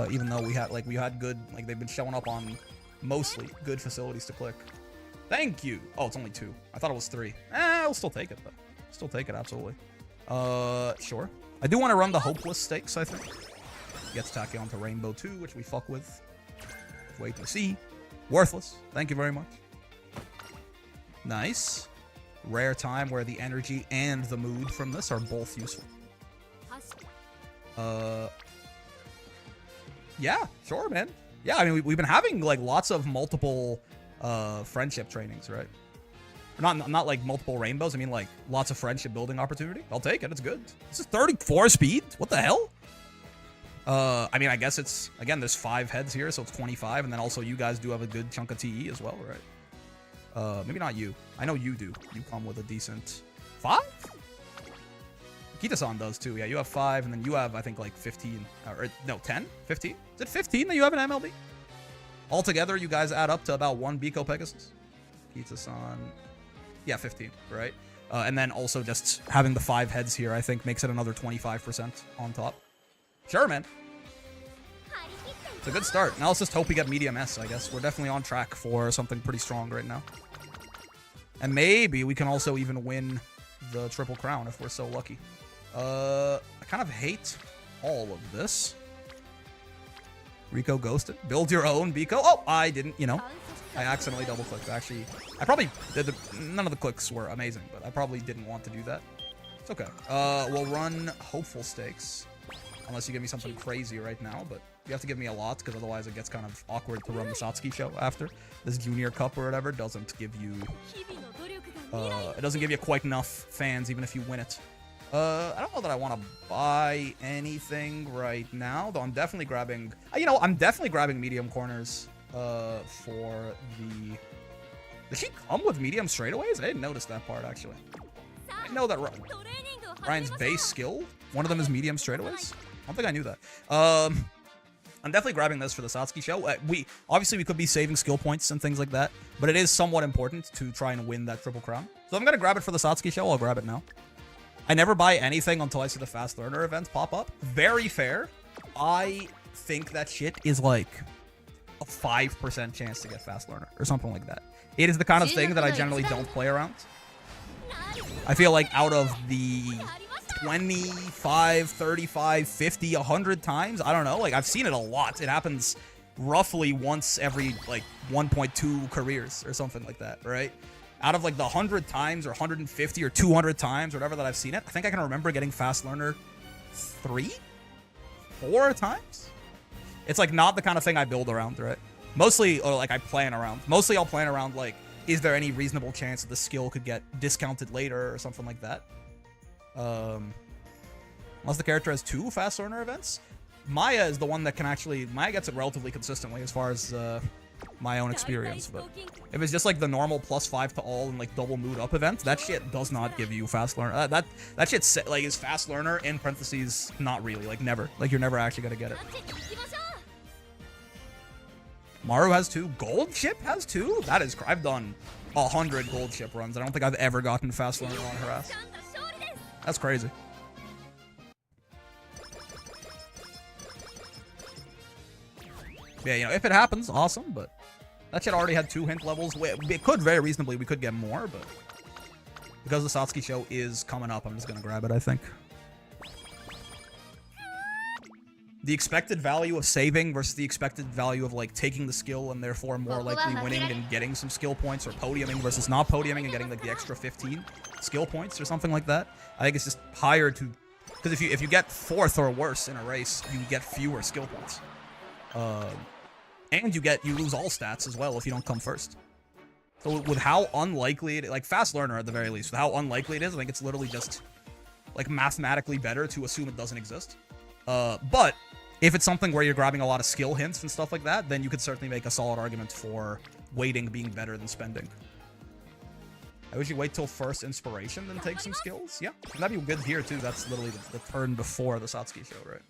Even though we had good, like, they've been showing up on mostly good facilities to click. Thank you. Oh, it's only 2. I thought it was 3. I'll still take it, though. Still take it, absolutely. Sure. I do want to run the hopeless stakes, I think. Gets Tachyon to rainbow 2, which we fuck with. Wait to see. Worthless. Thank you very much. Nice. Rare time where the energy and the mood from this are both useful. Yeah, sure, man. Yeah, I mean, we've been having, like, lots of multiple friendship trainings, right? Not like multiple rainbows. I mean, like, lots of friendship building opportunity. I'll take it. It's good. This is 34 speed? What the hell? I mean, I guess it's, again, there's 5 heads here, so it's 25, and then also you guys do have a good chunk of TE as well, right? Maybe not you. I know you do. You come with a decent 5? Kita-san does too. Yeah, you have 5, and then you have, I think, like 15. Or no, 10? 15? Is it 15 that you have in MLB? Altogether, you guys add up to about 1 Biko Pegasus. Kita-san. Yeah, 15, right? And then also just having the 5 heads here, I think, makes it another 25% on top. Sure, man. It's a good start. Now let's just hope we get medium S, I guess. We're definitely on track for something pretty strong right now. And maybe we can also even win the Triple Crown if we're so lucky. I kind of hate all of this. Rico ghosted. Build your own Biko. Oh, I didn't, you know. I accidentally double-clicked. Actually, I probably did none of the clicks were amazing, but I probably didn't want to do that. It's okay. We'll run hopeful stakes. Unless you give me something crazy right now, but you have to give me a lot, because otherwise it gets kind of awkward to run the Satsuki show after. This Junior Cup or whatever doesn't give you... it doesn't give you quite enough fans, even if you win it. I don't know that I want to buy anything right now, though I'm definitely grabbing... you know, I'm definitely grabbing medium corners for the... Did she come with medium straightaways? I didn't notice that part, actually. I didn't know that Ryan's base skill, one of them is medium straightaways. I don't think I knew that. I'm definitely grabbing this for the Satsuki show. Obviously we could be saving skill points and things like that, but it is somewhat important to try and win that Triple Crown. So I'm gonna grab it for the Satsuki show. I'll grab it now. I never buy anything until I see the Fast Learner events pop up. Very fair. I think that shit is like a 5% chance to get Fast Learner or something like that. It is the kind of thing that I generally don't play around. I feel like out of the 25, 35, 50, 100 times, I don't know, like I've seen it a lot. It happens roughly once every like 1.2 careers or something like that, right? Out of like the 100 times or 150 or 200 times or whatever that I've seen it, I think I can remember getting Fast Learner 3, 4 times. It's like not the kind of thing I build around, right? Mostly, or like I plan around. Mostly I'll plan around like, is there any reasonable chance that the skill could get discounted later or something like that? Unless the character has 2 Fast Learner events. Maya is the one that can actually... Maya gets it relatively consistently as far as my own experience, but if it's just like the normal +5 to all and like double mood up event, that shit does not give you fast learner. That shit like is fast learner in parentheses, not really, like never. Like you're never actually gonna get it. Maru has 2. Gold Chip has 2? That is, I've done 100 gold chip runs. I don't think I've ever gotten fast learner on her ass. That's crazy. Yeah, you know, if it happens, awesome, but that shit already had 2 hint levels. It could very reasonably, we could get more, but because the Satsuki show is coming up, I'm just gonna grab it, I think. The expected value of saving versus the expected value of, like, taking the skill and therefore more likely winning and getting some skill points, or podiuming versus not podiuming and getting, like, the extra 15 skill points or something like that. I think it's just higher to... Because if you get 4th or worse in a race, you get fewer skill points. And you lose all stats as well if you don't come first. So with how unlikely it... Like, fast learner at the very least, with how unlikely it is, I think it's literally just, like, mathematically better to assume it doesn't exist. But... If it's something where you're grabbing a lot of skill hints and stuff like that, then you could certainly make a solid argument for waiting being better than spending. I wish you wait till first inspiration, then take some skills. Yeah, that'd be good here too. That's literally the turn before the Satsuki show, right?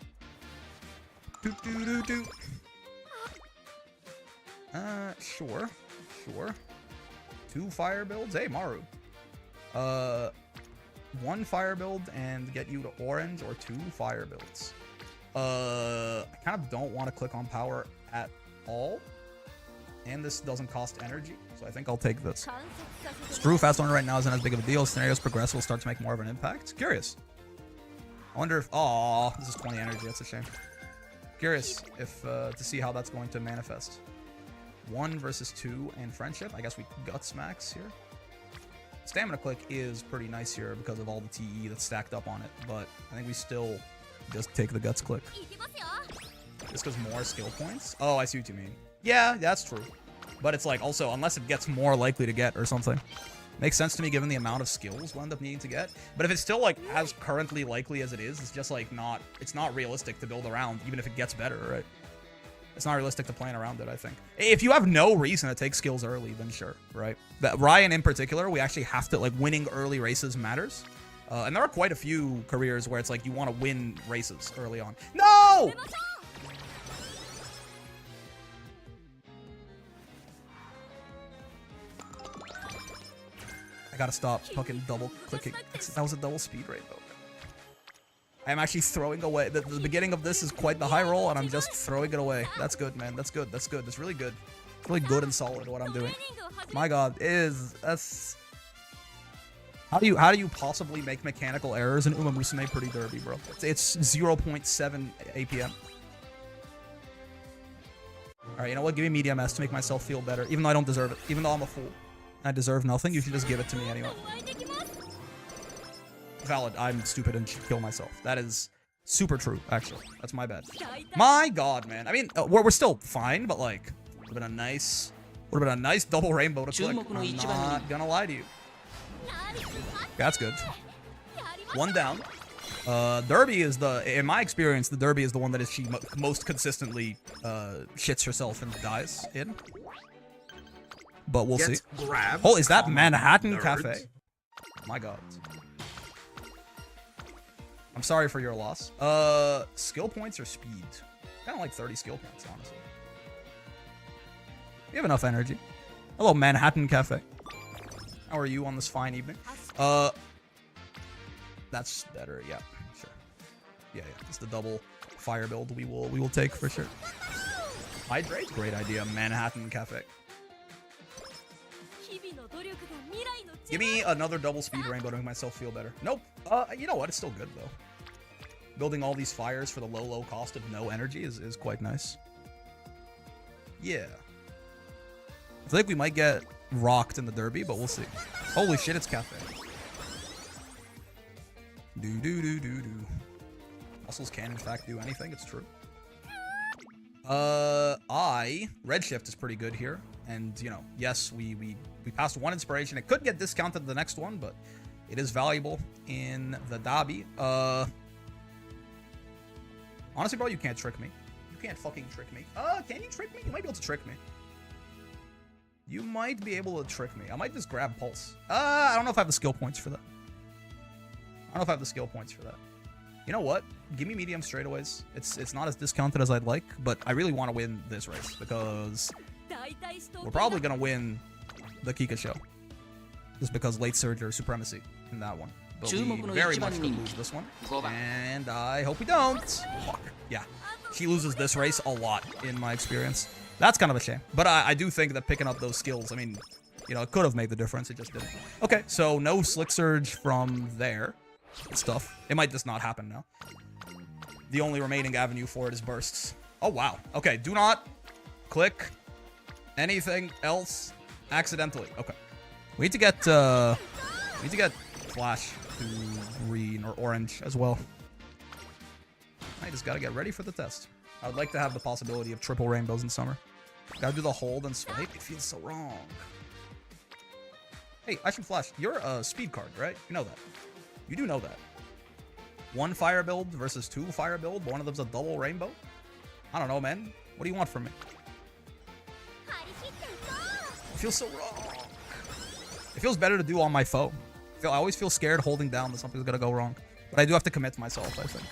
Sure. 2 fire builds. Hey, Maru. 1 fire build and get you to orange, or 2 fire builds. I kind of don't want to click on power at all. And this doesn't cost energy, so I think I'll take this. It's true, fast learner right now isn't as big of a deal. As scenarios progress, will start to make more of an impact. Curious. I wonder if... Aw, this is 20 energy. That's a shame. Curious if to see how that's going to manifest. 1 versus 2 and friendship. I guess we guts max here. Stamina click is pretty nice here because of all the TE that's stacked up on it, but I think we still... just take the guts click. Just because more skill points? Oh, I see what you mean. Yeah, that's true. But it's like, also, unless it gets more likely to get or something. Makes sense to me given the amount of skills we'll end up needing to get. But if it's still, like, as currently likely as it is, it's just, like, not... It's not realistic to build around, even if it gets better, right? It's not realistic to plan around it, I think. If you have no reason to take skills early, then sure, right? But Ryan in particular, we actually have to, like, winning early races matters. And there are quite a few careers where it's like you want to win races early on. No! I gotta stop fucking double clicking. That was a double speed rainbow. I'm actually throwing away. The beginning of this is quite the high roll, and I'm just throwing it away. That's good, man. That's good. That's good. That's really good. It's really good and solid what I'm doing. My God, that's... How do you possibly make mechanical errors in Uma Musume Pretty Derby, bro? It's 0.7 APM. Alright, you know what? Give me medium S to make myself feel better, even though I don't deserve it. Even though I'm a fool. I deserve nothing. You should just give it to me anyway. Valid. I'm stupid and should kill myself. That is super true, actually. That's my bad. My God, man. I mean, we're still fine, but like, would have been a nice double rainbow to click. I'm not gonna lie to you. That's good. 1 down. Derby is in my experience, the Derby is the one that she most consistently shits herself and dies in. But we'll see. Oh, is that Manhattan Cafe? Oh my God. I'm sorry for your loss. Skill points or speed? Kind of like 30 skill points, honestly. We have enough energy. Hello, Manhattan Cafe. How are you on this fine evening? That's better. Yeah, sure. Yeah. It's the double fire build we will take for sure. Hydrate, great idea. Manhattan Cafe. Give me another double speed rainbow to make myself feel better. Nope. You know what? It's still good though. Building all these fires for the low cost of no energy is quite nice. Yeah. I think we might get rocked in the Derby, but we'll see. Holy shit, it's Cafe. Muscles can in fact do anything, it's true. Redshift is pretty good here. And, you know, yes, we passed 1 inspiration. It could get discounted the next one, but it is valuable in the Dabi. Honestly, bro, you can't trick me. You can't fucking trick me. Can you trick me? You might be able to trick me. You might be able to trick me. I might just grab Pulse. I don't know if I have the skill points for that. You know what? Give me medium straightaways. It's not as discounted as I'd like, but I really want to win this race because we're probably going to win the Kika show. Just because late surge or supremacy in that one. But we very much could lose this one. And I hope we don't. Fuck. Yeah. She loses this race a lot in my experience. That's kind of a shame. But I do think that picking up those skills, I mean, you know, it could have made the difference. It just didn't. Okay, so no Slick Surge from there. Stuff. It might just not happen now. The only remaining avenue for it is bursts. Oh, wow. Okay, do not click anything else accidentally. Okay. We need to get Flash to green or orange as well. I just gotta get ready for the test. I would like to have the possibility of triple rainbows in summer. Gotta do the hold and swipe. It feels so wrong. Hey, I should Flash. You're a speed card, right? You know that. You do know that. 1 fire build versus 2 fire build. One of them's a double rainbow. I don't know, man. What do you want from me? It feels so wrong. It feels better to do on my foe. I always feel scared holding down that something's gonna go wrong. But I do have to commit to myself, I think.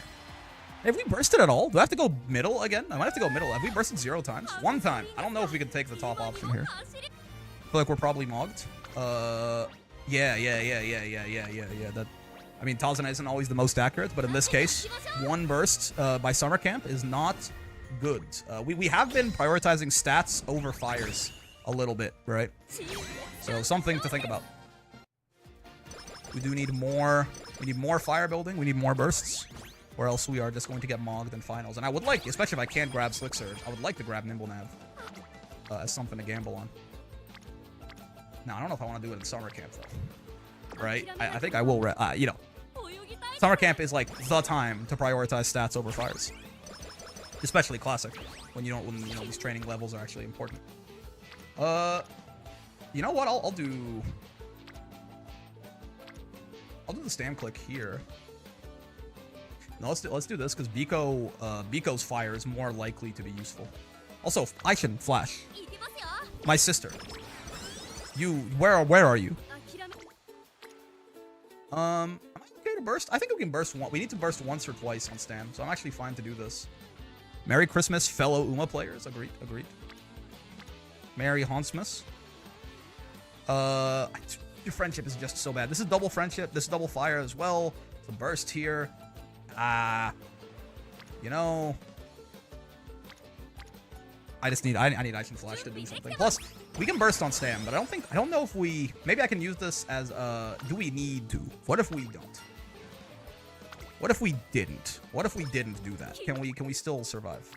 Have we bursted at all? Do I have to go middle again? I might have to go middle. Have we bursted 0 times? 1 time. I don't know if we can take the top option here. I feel like we're probably mogged. Yeah. That, I mean, Tazana isn't always the most accurate, but in this case, 1 burst by summer camp is not good. We have been prioritizing stats over fires a little bit, right? So something to think about. We do need more. We need more fire building. We need more bursts, or else we are just going to get mogged in finals. And I would like, especially if I can't grab Slick Surge, I would like to grab Nimble Nav as something to gamble on. Now, I don't know if I want to do it in summer camp though. Right? I think I will. You know, summer camp is like the time to prioritize stats over fires, especially classic when you know these training levels are actually important. You know what? I'll do the stam click here. No, let's do this because Biko's fire is more likely to be useful. Also, I shouldn't Flash. My sister. You, where are you? Am I okay to burst? I think we can burst one. We need to burst once or twice on Stam, so I'm actually fine to do this. Merry Christmas, fellow Uma players. Agreed. Merry Hansmas. Your friendship is just so bad. This is double friendship. This is double fire as well. The burst here. You know, I need Icing Flash to do something. Plus, we can burst on Stam, but I don't know if we, maybe I can use this as do we need to? What if we don't? What if we didn't? What if we didn't do that? Can we still survive?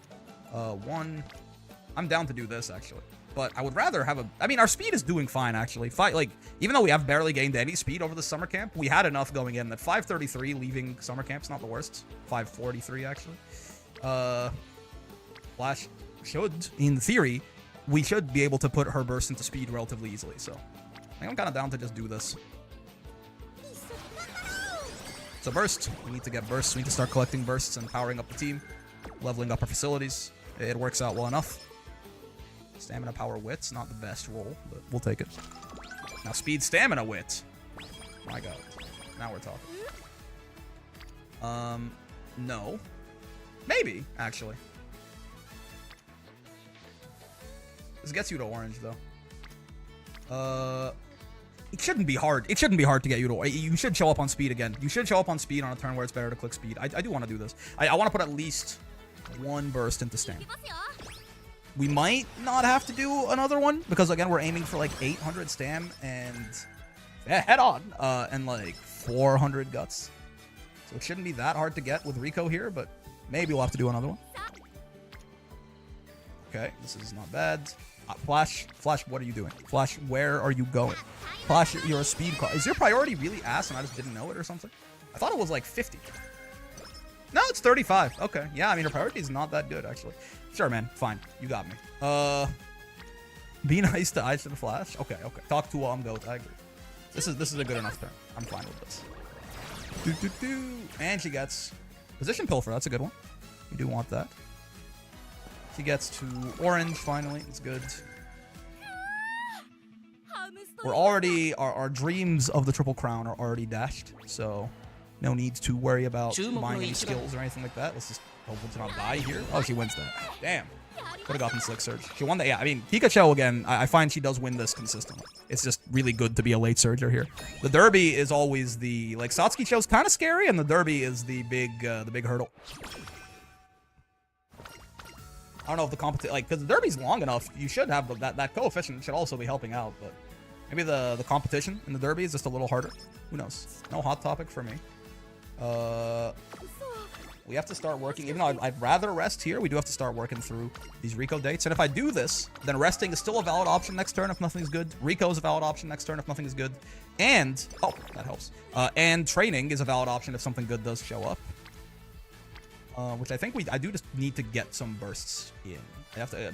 I'm down to do this actually. But I would rather have I mean, our speed is doing fine, actually. Like, even though we have barely gained any speed over the summer camp, we had enough going in that 533 leaving summer camp's not the worst. 543, actually. Flash should, in theory, we should be able to put her burst into speed relatively easily, so I think I'm kind of down to just do this. So burst. We need to get bursts. We need to start collecting bursts and powering up the team, leveling up our facilities. It works out well enough. Stamina, power, wit's not the best roll, but we'll take it. Now speed, stamina, wit. My god. Now we're talking. No. Maybe, actually. This gets you to orange, though. It shouldn't be hard. It shouldn't be hard to get you to... You should show up on speed again. You should show up on speed on a turn where it's better to click speed. I do want to do this. I want to put at least 1 burst into Stam. We might not have to do another one because, again, we're aiming for like 800 Stam and head on and like 400 guts. So it shouldn't be that hard to get with Rico here, but maybe we'll have to do another one. Okay, this is not bad. Flash, what are you doing? Flash, where are you going? Flash, you're a speed car. Is your priority really ass and I just didn't know it or something? I thought it was like 50. No, it's 35. Okay, yeah, I mean, her priority is not that good, actually. Sure, man. Fine. You got me. Be nice to Ice and Flash. Okay. Talk to Goat. I agree. This is a good enough turn. I'm fine with this. And she gets Position Pilfer. That's a good one. We do want that. She gets to orange, finally. It's good. we're already, our dreams of the Triple Crown are already dashed, so no need to worry about buying any skills or anything like that. Let's just hope to not die here. Oh, she wins that. Damn. Could have gotten Slick Surge. She won that. Yeah, I mean, Pikachu, again, I find she does win this consistently. It's just really good to be a late Surger here. The Derby is always the, like, Satsuki Cho's kind of scary, and the Derby is the big hurdle. I don't know if the competition, like, because the Derby's long enough, you should have that coefficient should also be helping out, but maybe the competition in the Derby is just a little harder. Who knows? No hot topic for me. We have to start working, even though I'd rather rest here, we do have to start working through these Rico dates. And if I do this, then resting is still a valid option next turn if nothing's good. Rico is a valid option next turn if nothing is good. And, oh, that helps. And training is a valid option if something good does show up. Which I think I do just need to get some bursts in. I have to,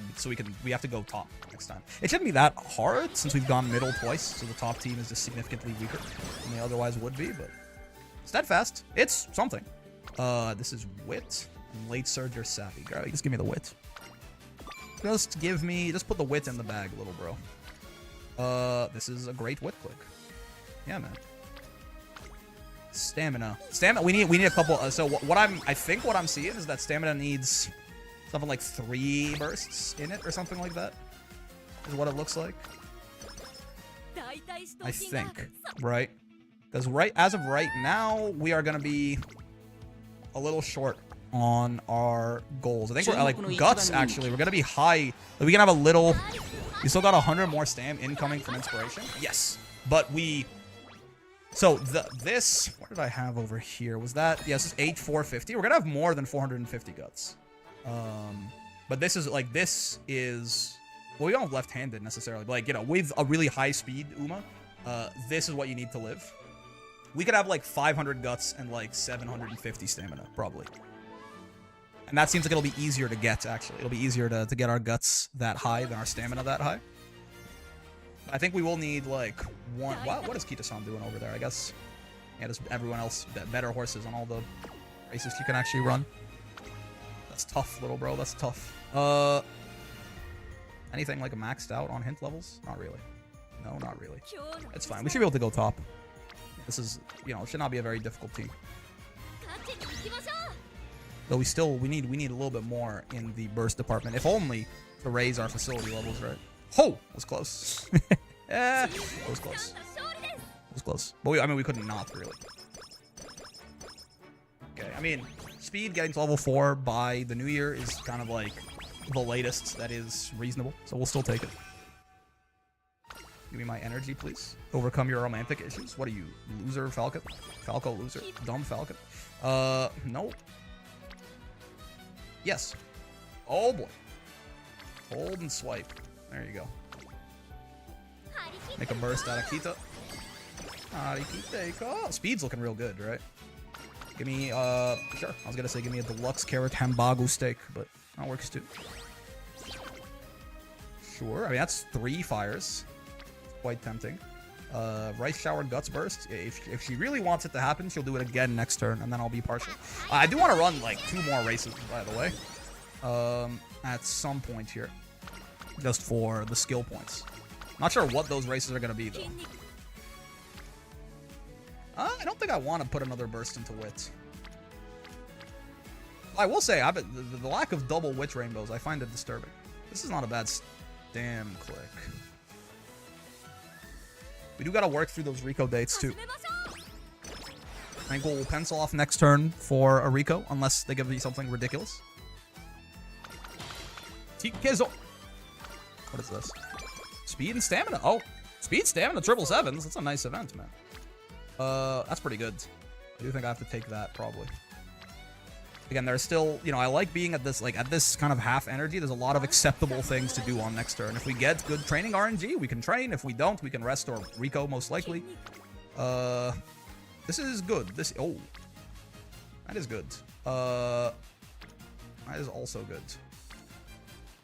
we have to go top next time. It shouldn't be that hard since we've gone middle twice, so the top team is just significantly weaker than they otherwise would be, but Steadfast, it's something. This is Wit. Late Surge or Savvy. Girl, just give me the Wit. Just put the Wit in the bag, little bro. This is a great Wit click. Yeah, man. Stamina. We need a couple, so I think what I'm seeing is that Stamina needs something like 3 bursts in it or something like that. Is what it looks like. I think, right? Because as of right now, we are going to be a little short on our goals. I think we're like Guts, actually. We're going to be high. We can have a little... We still got 100 more stam incoming from Inspiration. Yes. But we... So this... What did I have over here? Was that... Yes, it's 8450. We're going to have more than 450 Guts. But this is like... This is... Well, we don't have left-handed necessarily. But like, you know, with a really high speed Uma, this is what you need to live. We could have like 500 Guts and like 750 stamina, probably. And that seems like it'll be easier to get, actually. It'll be easier to get our Guts that high than our stamina that high. I think we will need like one... What is Kita-san doing over there? I guess... Yeah, just everyone else, better horses on all the races you can actually run. That's tough, little bro. That's tough. Anything like maxed out on hint levels? Not really. No, not really. It's fine. We should be able to go top. This is, you know, it should not be a very difficult team. Though we need a little bit more in the burst department, if only to raise our facility levels, right? Oh, was close. Yeah, it was close. It was close. But I mean, we couldn't not really. Okay, I mean, speed getting to level 4 by the new year is kind of like the latest that is reasonable, so we'll still take it. Give me my energy, please. Overcome your romantic issues. What are you, loser Falcon? Falco loser. Dumb Falcon. Nope. Yes. Oh boy. Hold and swipe. There you go. Make a burst out of Kita. Oh, speed's looking real good, right? Give me, sure. I was gonna say give me a deluxe carrot hambagu steak, but that works too. Sure. I mean, that's 3 fires. Quite tempting. Rice Shower Guts Burst. If she really wants it to happen, she'll do it again next turn, and then I'll be partial. I do want to run like 2 more races, by the way. At some point here. Just for the skill points. Not sure what those races are going to be, though. I don't think I want to put another burst into Wit. I will say, the lack of double Witch Rainbows, I find it disturbing. This is not a bad stam click. We do got to work through those Rico dates, too. I think we'll pencil off next turn for a Rico, unless they give me something ridiculous. Tikezo. What is this? Speed and stamina. Oh, speed, stamina, 777s. That's a nice event, man. That's pretty good. I do think I have to take that, probably. Again, there's still, you know, I like being at this, like, at this kind of half energy. There's a lot of acceptable things to do on next turn. If we get good training RNG, we can train. If we don't, we can rest or Rico, most likely. This is good. Oh. That is good. That is also good.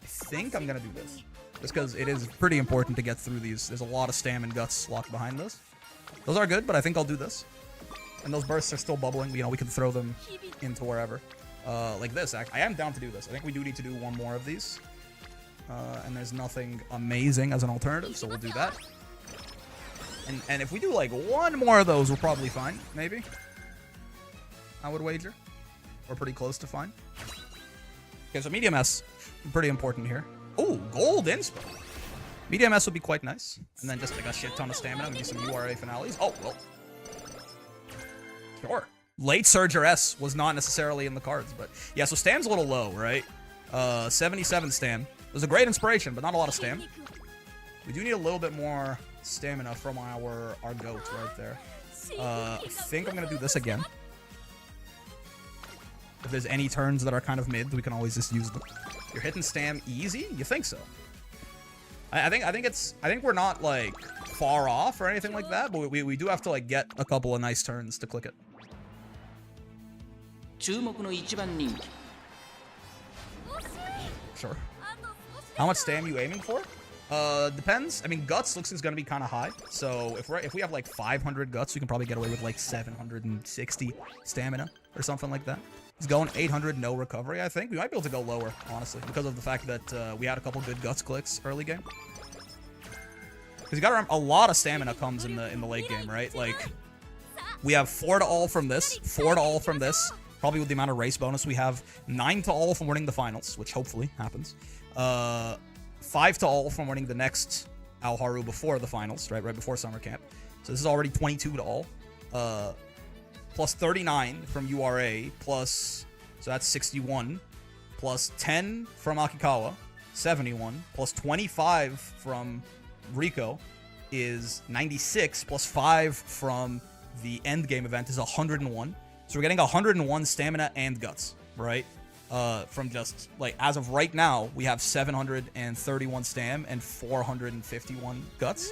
I think I'm gonna do this. Just because it is pretty important to get through these. There's a lot of stam and guts locked behind this. Those are good, but I think I'll do this. And those bursts are still bubbling. You know, we can throw them into wherever. Like this, I am down to do this. I think we do need to do 1 more of these. And there's nothing amazing as an alternative, so we'll do that. And if we do like one more of those, we're probably fine. Maybe. I would wager. We're pretty close to fine. Okay, so medium S, pretty important here. Oh, gold inspo. Medium S would be quite nice. And then just like a shit ton of stamina, maybe some URA finales. Oh, well. Sure. Late Surger S was not necessarily in the cards, but yeah, so Stam's a little low, right? 77 Stam. It was a great inspiration, but not a lot of Stam. We do need a little bit more stamina from our goat right there. I think I'm going to do this again. If there's any turns that are kind of mid, we can always just use them. You're hitting Stam easy? You think so? I think we're not like far off or anything like that, but we do have to like get a couple of nice turns to click it. Sure. How much Stam you aiming for? Depends. I mean, Guts looks is gonna be kind of high. So if we have like 500 Guts, we can probably get away with like 760 stamina or something like that. He's going 800 no recovery, I think. We might be able to go lower, honestly, because of the fact that we had a couple good Guts clicks early game. Because you gotta remember, a lot of stamina comes in the late game, right? Like, we have 4 to all from this, 4 to all from this. Probably with the amount of race bonus we have, 9 to all from winning the finals, which hopefully happens. 5 to all from winning the next Alharu before the finals, right before summer camp. So this is already 22 to all. Plus 39 from URA, plus, so that's 61, plus 10 from Akikawa, 71, plus 25 from Rico is 96, plus 5 from the end game event is 101. So we're getting 101 stamina and guts, right? From just, like, as of right now, we have 731 stam and 451 guts.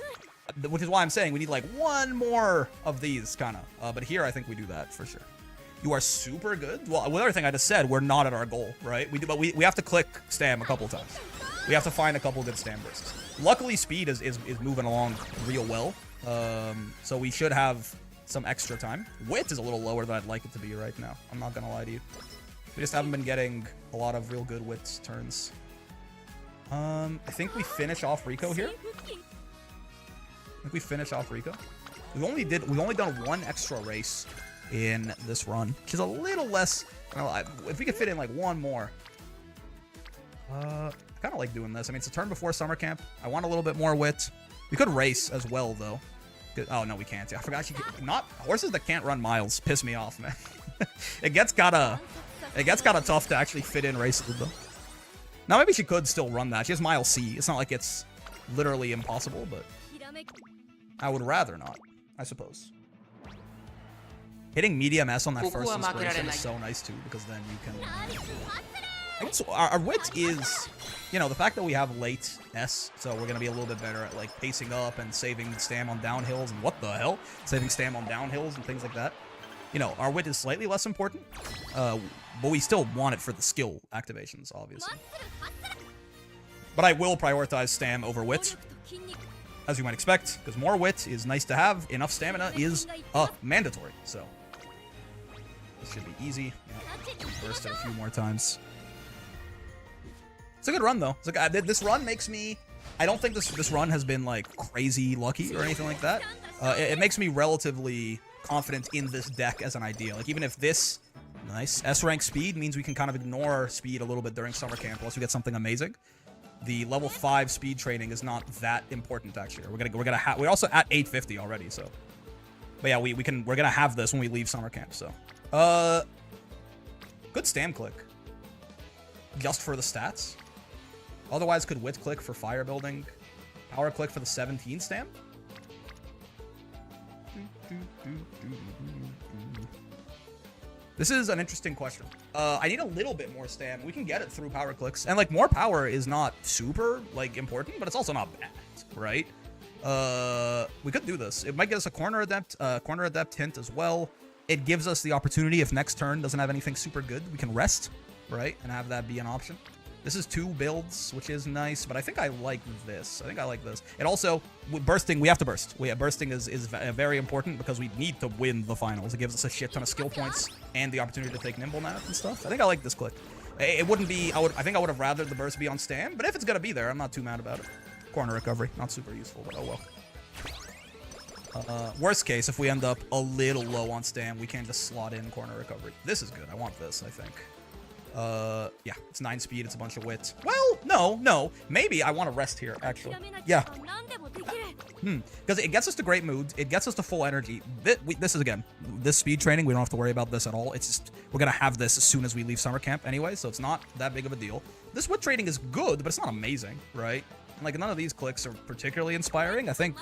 Which is why I'm saying we need, like, one more of these, kind of. But here, I think we do that, for sure. You are super good? Well, with everything I just said, we're not at our goal, right? But we have to click stam a couple times. We have to find a couple good stam bursts. Luckily, speed is moving along real well. So we should have some extra time. Wit is a little lower than I'd like it to be right now. I'm not gonna lie to you. We just haven't been getting a lot of real good wit turns. I think we finish off Rico here. We've only done one extra race in this run, which is a little less. If we could fit in like one more. I kind of like doing this. I mean, it's a turn before summer camp. I want a little bit more wit. We could race as well, though. Oh no, we can't. I forgot you can not horses that can't run miles piss me off, man. It gets kinda tough to actually fit in races with them. Now maybe she could still run that. She has mile C. It's not like it's literally impossible, but I would rather not, I suppose. Hitting medium S on that first inspiration is so nice too, because then you can. I guess our wit is, you know, the fact that we have late S, so we're gonna be a little bit better at like pacing up and saving stam on downhills and what the hell, saving stam on downhills and things like that. You know, our wit is slightly less important, but we still want it for the skill activations, obviously. But I will prioritize stam over wit, as you might expect, because more wit is nice to have. Enough stamina is mandatory. So this should be easy. Yeah, burst it a few more times. It's a good run though. It's like, this run makes me. I don't think this run has been like crazy lucky or anything like that. It makes me relatively confident in this deck as an idea. Like even if this nice S rank speed means we can kind of ignore speed a little bit during summer camp unless we get something amazing. The level 5 speed training is not that important actually. We're also at 850 already, so. But yeah, we're gonna have this when we leave summer camp. So, good stam click. Just for the stats. Otherwise, could wit click for fire building, power click for the 17 stam. This is an interesting question. I need a little bit more stam. We can get it through power clicks. And, like, more power is not super, like, important, but it's also not bad, right? We could do this. It might get us a corner adept hint as well. It gives us the opportunity, if next turn doesn't have anything super good, we can rest, right? And have that be an option. This is 2 builds, which is nice, but I think I like this. It also, with bursting, we have to burst. Bursting is very important because we need to win the finals. It gives us a shit ton of skill points and the opportunity to take nimble math and stuff. I think I like this click. It wouldn't be, I think I would have rather the burst be on stam, but if it's gonna be there, I'm not too mad about it. Corner recovery, not super useful, but oh well. Worst case, if we end up a little low on stam, we can just slot in corner recovery. This is good. I want this, I think. Yeah, it's 9 speed. It's a bunch of wit. Well, no. Maybe I want to rest here, actually. Yeah. Because it gets us to great mood. It gets us to full energy. This is, again, this speed training. We don't have to worry about this at all. It's just, we're going to have this as soon as we leave summer camp anyway, so it's not that big of a deal. This wit training is good, but it's not amazing, right? Like, none of these clicks are particularly inspiring. I think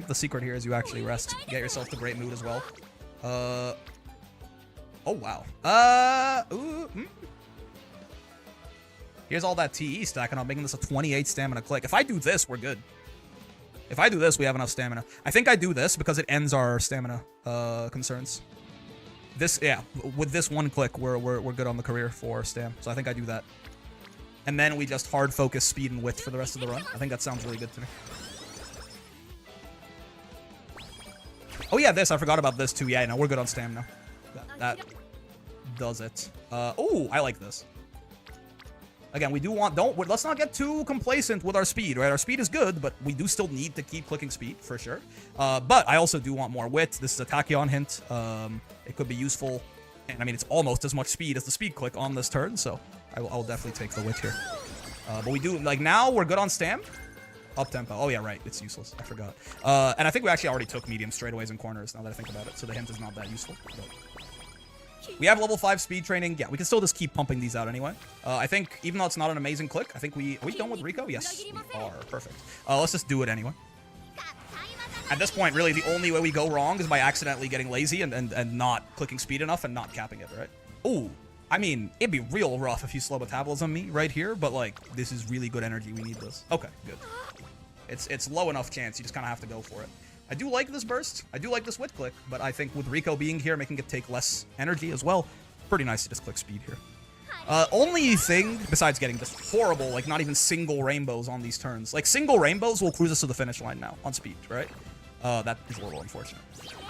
the secret here is you actually rest. Get yourself to great mood as well. Oh, wow. Here's all that TE stacking up, making this a 28 stamina click. If I do this, we're good. If I do this, we have enough stamina. I think I do this because it ends our stamina concerns. This, yeah, with this one click, we're good on the career for stam. So I think I do that. And then we just hard focus speed and width for the rest of the run. I think that sounds really good to me. Oh yeah, this, I forgot about this too. Yeah, no, we're good on stam now. That does it. Oh, I like this. Again, we do want, let's not get too complacent with our speed, right? Our speed is good, but we do still need to keep clicking speed, for sure. But I also do want more wit. This is a Tachyon hint. It could be useful. And I mean, it's almost as much speed as the speed click on this turn, so I'll definitely take the wit here. But we do, like, now we're good on stam. Up tempo. Oh, yeah, right. It's useless. I forgot. And I think we actually already took medium straightaways and corners, now that I think about it, so the hint is not that useful. But we have level 5 speed training. Yeah, we can still just keep pumping these out anyway. I think, even though it's not an amazing click, I think are we done with Rico? Yes, we are. Perfect. Let's just do it anyway. At this point, really, the only way we go wrong is by accidentally getting lazy and not clicking speed enough and not capping it, right? Ooh, I mean, it'd be real rough if you slow metabolism me right here, but, like, this is really good energy. We need this. Okay, good. It's low enough chance. You just kind of have to go for it. I do like this burst. I do like this wit click, but I think with Rico being here, making it take less energy as well, pretty nice to just click speed here. Only thing, besides getting just horrible, like, not even single rainbows on these turns. Like, single rainbows will cruise us to the finish line now on speed, right? That is a little unfortunate.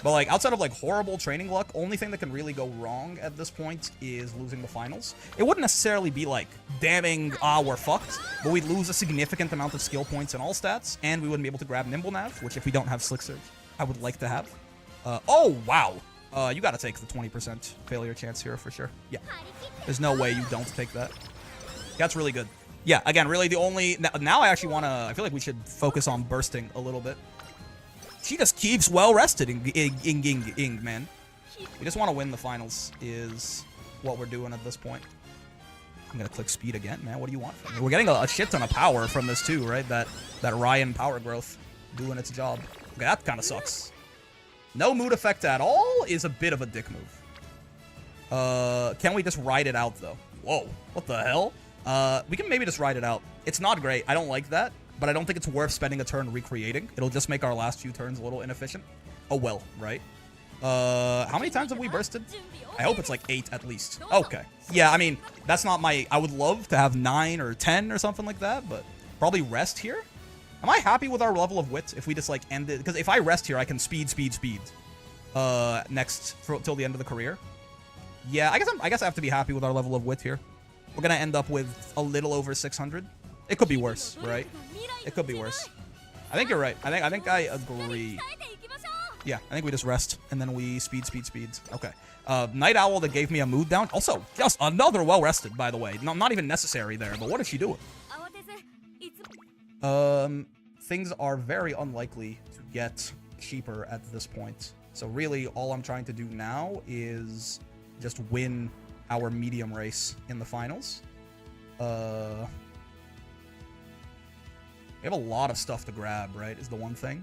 But, like, outside of, like, horrible training luck, only thing that can really go wrong at this point is losing the finals. It wouldn't necessarily be, like, damning, we're fucked, but we'd lose a significant amount of skill points in all stats, and we wouldn't be able to grab Nimble Nav, which, if we don't have Slick Surge, I would like to have. Oh, wow. You gotta take the 20% failure chance here for sure. Yeah. There's no way you don't take that. That's really good. Yeah, again, really the only... Now I actually want to... I feel like we should focus on bursting a little bit. She just keeps well rested, Ing, man. We just want to win the finals is what we're doing at this point. I'm going to click speed again, man. What do you want from me? We're getting a shit ton of power from this too, right? That Ryan power growth doing its job. Okay, that kind of sucks. No mood effect at all is a bit of a dick move. Can we just ride it out, though? Whoa, what the hell? We can maybe just ride it out. It's not great. I don't like that. But I don't think it's worth spending a turn recreating. It'll just make our last few turns a little inefficient. Oh, well, right? How many times have we bursted? I hope it's like 8 at least. Okay. Yeah, I mean, that's not my... I would love to have 9 or 10 or something like that, but probably rest here. Am I happy with our level of wit if we just, like, end it? Because if I rest here, I can speed. Next, till the end of the career. Yeah, I guess I have to be happy with our level of wit here. We're going to end up with a little over 600. It could be worse, right? It could be worse. I think you're right. I think I agree. Yeah, I think we just rest, and then we speed. Okay. Night Owl that gave me a mood down. Also, just another well-rested, by the way. Not even necessary there, but what is she doing? Things are very unlikely to get cheaper at this point. So really, all I'm trying to do now is just win our medium race in the finals. We have a lot of stuff to grab, right, is the one thing.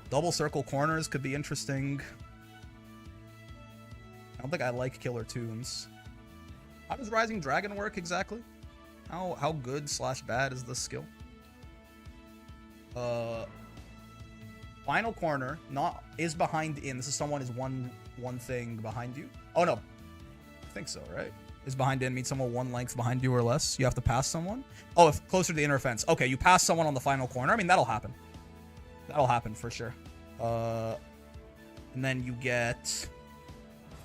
Double circle corners could be interesting. I don't think I like killer tunes. How does Rising Dragon work exactly? How good / bad is this skill? Final corner is behind in. This is someone is one thing behind you. Oh no. I think so, right? Is behind in means someone one length behind you or less. You have to pass someone. Oh, if closer to the inner fence. Okay, you pass someone on the final corner. I mean, that'll happen. That'll happen for sure. And then you get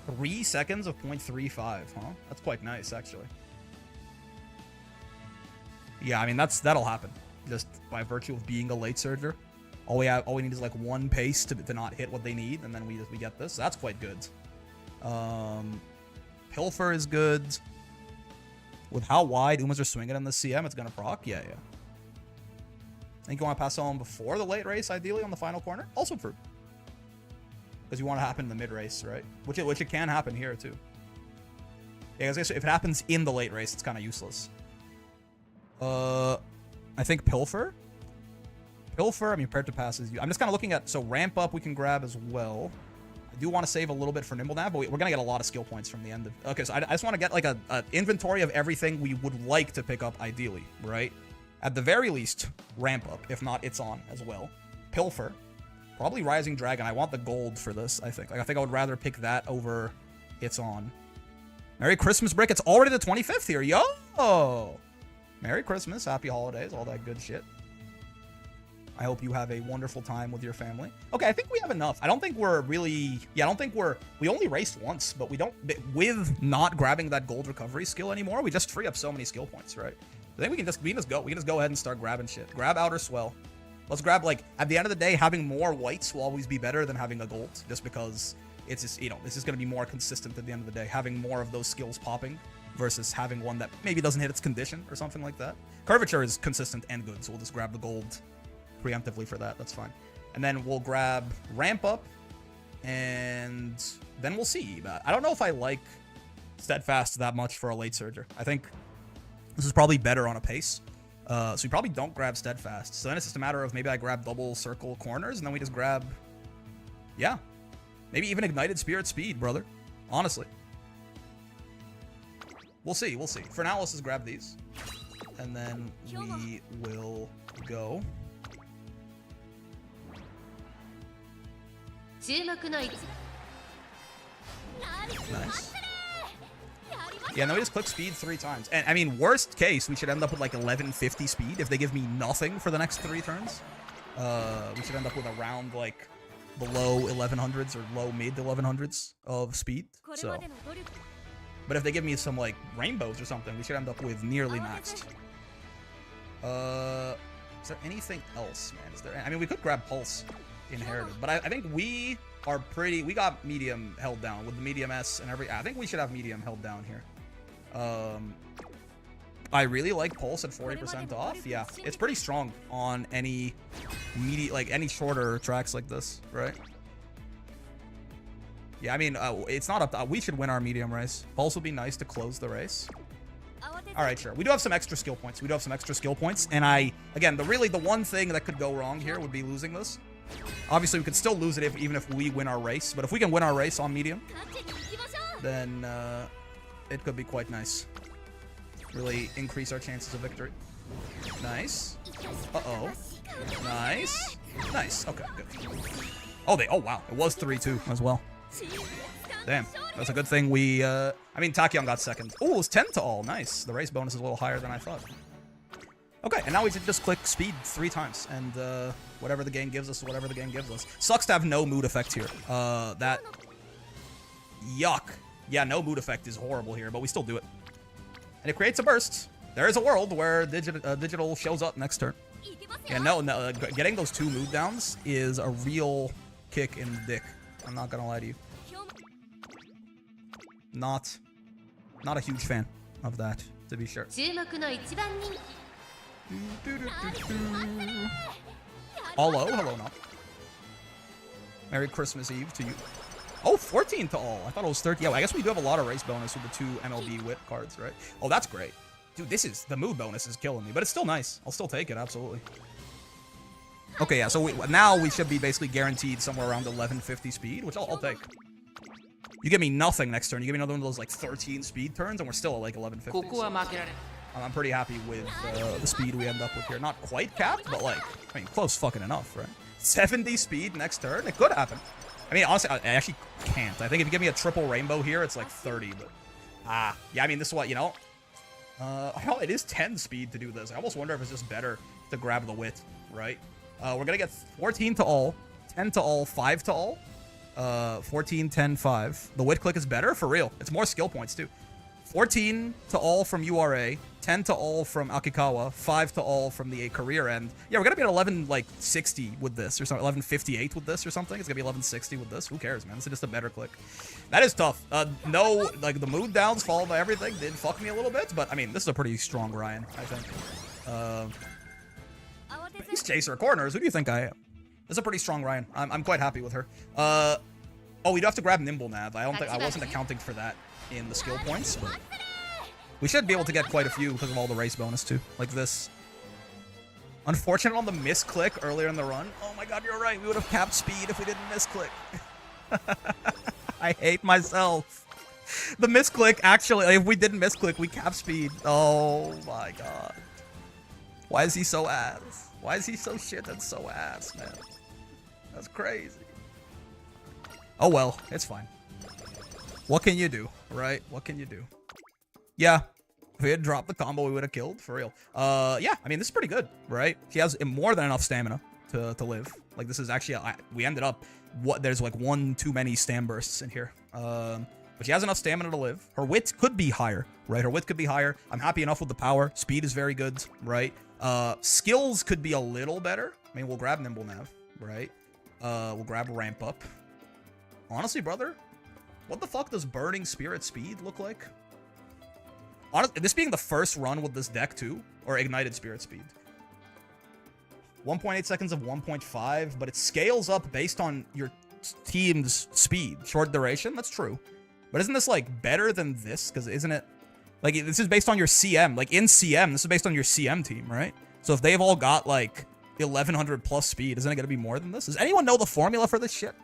3 seconds of 0.35, huh? That's quite nice, actually. Yeah, I mean, that'll happen. Just by virtue of being a late surger. All we need is like one pace to not hit what they need, and then we get this. So that's quite good. Pilfer is good. With how wide Umas are swinging in the CM, it's gonna proc. Yeah. I think you want to pass on before the late race, ideally on the final corner. Also true, because you want to happen in the mid race, right? Which it can happen here too. Yeah, if it happens in the late race, it's kind of useless. I think Pilfer. I mean, prepared to pass is. I'm just kind of looking at, so ramp up we can grab as well. I do want to save a little bit for Nimble Nav, but we're gonna get a lot of skill points from the end of. Okay, so I just want to get like a inventory of everything we would like to pick up ideally, right? At the very least, ramp up. If not, it's on as well. Pilfer, probably Rising Dragon. I want the gold for this. I think. Like, I think I would rather pick that over it's on. Merry Christmas break. It's already the 25th here. Yo! Merry Christmas, happy holidays, all that good shit. I hope you have a wonderful time with your family. Okay, I think we have enough. I don't think we're really... Yeah, I don't think we're... We only raced once, but we don't... With not grabbing that gold recovery skill anymore, we just free up so many skill points, right? I think we can just go. We can just go ahead and start grabbing shit. Grab Outer Swell. Let's grab, like, at the end of the day, having more whites will always be better than having a gold, just because it's just, you know, this is going to be more consistent at the end of the day, having more of those skills popping versus having one that maybe doesn't hit its condition or something like that. Curvature is consistent and good, so we'll just grab the gold preemptively for that. That's fine. And then we'll grab Ramp Up, and then we'll see. But I don't know if I like Steadfast that much for a late surger. I think this is probably better on a pace. So we probably don't grab Steadfast. So then it's just a matter of maybe I grab double circle corners, and then we just grab, yeah, maybe even Ignited Spirit Speed, brother. Honestly. We'll see. We'll see. For now, let's just grab these. And then we will go. Nice. Yeah, no, we just click speed 3 times. And I mean, worst case, we should end up with like 1150 speed if they give me nothing for the next 3 turns. We should end up with around like the low 1100s or low mid 1100s of speed. So, but if they give me some like rainbows or something, we should end up with nearly maxed. Is there anything else, man? Is there? I mean, we could grab Pulse Inherited, but I think we are pretty. We got medium held down with the medium S and every. I think we should have medium held down here. I really like Pulse at 40% off. Yeah, it's pretty strong on any any shorter tracks like this, right? Yeah, I mean, it's not up. We should win our medium race. Pulse would be nice to close the race. All right, sure. We do have some extra skill points. And again, the one thing that could go wrong here would be losing this. Obviously, we could still lose it even if we win our race. But if we can win our race on medium, then it could be quite nice. Really increase our chances of victory. Nice. Uh-oh. Nice. Nice. Okay, good. Oh, wow. It was 3-2 as well. Damn. That's a good thing we, I mean, Tachyon got second. Oh, it was 10 to all. Nice. The race bonus is a little higher than I thought. Okay, and now we just click speed 3 times, and whatever the game gives us, whatever the game gives us. Sucks to have no mood effect here. That... Yuck. Yeah, no mood effect is horrible here, but we still do it. And it creates a burst. There is a world where digital shows up next turn. Yeah, no, getting those 2 mood downs is a real kick in the dick. I'm not gonna lie to you. Not a huge fan of that, to be sure. Hello, not. Merry Christmas Eve to you. Oh, 14 to all. I thought it was 30. Yeah, I guess we do have a lot of race bonus with the 2 MLB whip cards, right? Oh, that's great. Dude, the mood bonus is killing me, but it's still nice. I'll still take it, absolutely. Okay, yeah, so now we should be basically guaranteed somewhere around 1150 speed, which I'll take. You give me nothing next turn. You give me another one of those like 13 speed turns, and we're still at like 1150. So I'm pretty happy with the speed we end up with here. Not quite capped, but like, I mean, close fucking enough, right? 70 speed next turn. It could happen. I mean, honestly, I actually can't. I think if you give me a triple rainbow here, it's like 30, but... yeah, I mean, this is what, you know? Hell, it is 10 speed to do this. I almost wonder if it's just better to grab the wit, right? We're gonna get 14 to all, 10 to all, 5 to all. 14, 10, 5. The wit click is better? For real. It's more skill points, too. 14 to all from URA, 10 to all from Akikawa, 5 to all from the career end. Yeah, we're gonna be at 1160 with this or something, 1158 with this or something. It's gonna be 1160 with this. Who cares, man? This is just a better click. That is tough. No, like the mood downs followed by everything did fuck me a little bit, but I mean, this is a pretty strong Ryan, I think. He's chaser corners. Who do you think I am? This is a pretty strong Ryan. I'm quite happy with her. Oh, we do have to grab Nimble Nav. I wasn't accounting for that in the skill points, but we should be able to get quite a few because of all the race bonus too, like this. Unfortunate on the misclick earlier in the run. Oh my god, you're right. We would have capped speed if we didn't misclick. I hate myself. The misclick, actually, if we didn't misclick, we cap speed. Oh my god. Why is he so ass? Why is he so shit and so ass, man? That's crazy. Oh well, it's fine. What can you do, right? What can you do? Yeah, if we had dropped the combo, we would have killed, for real. Yeah, I mean, this is pretty good, right? She has more than enough stamina to live. Like, this is actually, we ended up, there's like one too many stam bursts in here. But she has enough stamina to live. Her wit could be higher, right? Her wit could be higher. I'm happy enough with the power. Speed is very good, right? Skills could be a little better. I mean, we'll grab Nimble Nav, right? We'll grab Ramp Up. Honestly, brother, what the fuck does Burning Spirit Speed look like? Honestly, this being the first run with this deck too, or Ignited Spirit Speed. 1.8 seconds of 1.5, but it scales up based on your team's speed. Short duration, that's true. But isn't this like better than this? Because isn't it, like, this is based on your CM. Like in CM, this is based on your CM team, right? So if they've all got like 1100 plus speed, isn't it going to be more than this? Does anyone know the formula for this shit?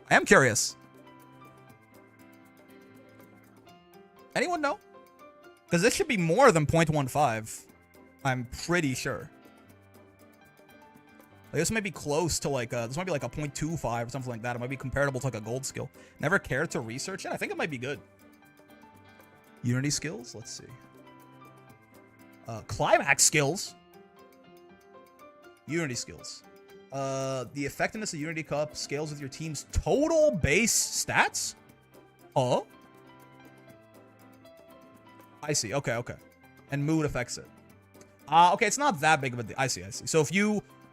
I am curious. Anyone know? Because this should be more than 0.15. I'm pretty sure. Like, this might be close to like this might be like a 0.25 or something like that. It might be comparable to like a gold skill. Never cared to research it. I think it might be good. Unity skills. Let's see. Climax skills. Unity skills. The effectiveness of Unity Cup scales with your team's total base stats. Oh. I see. Okay, okay. And mood affects it. Okay, it's not that big of a deal. I see, I see. So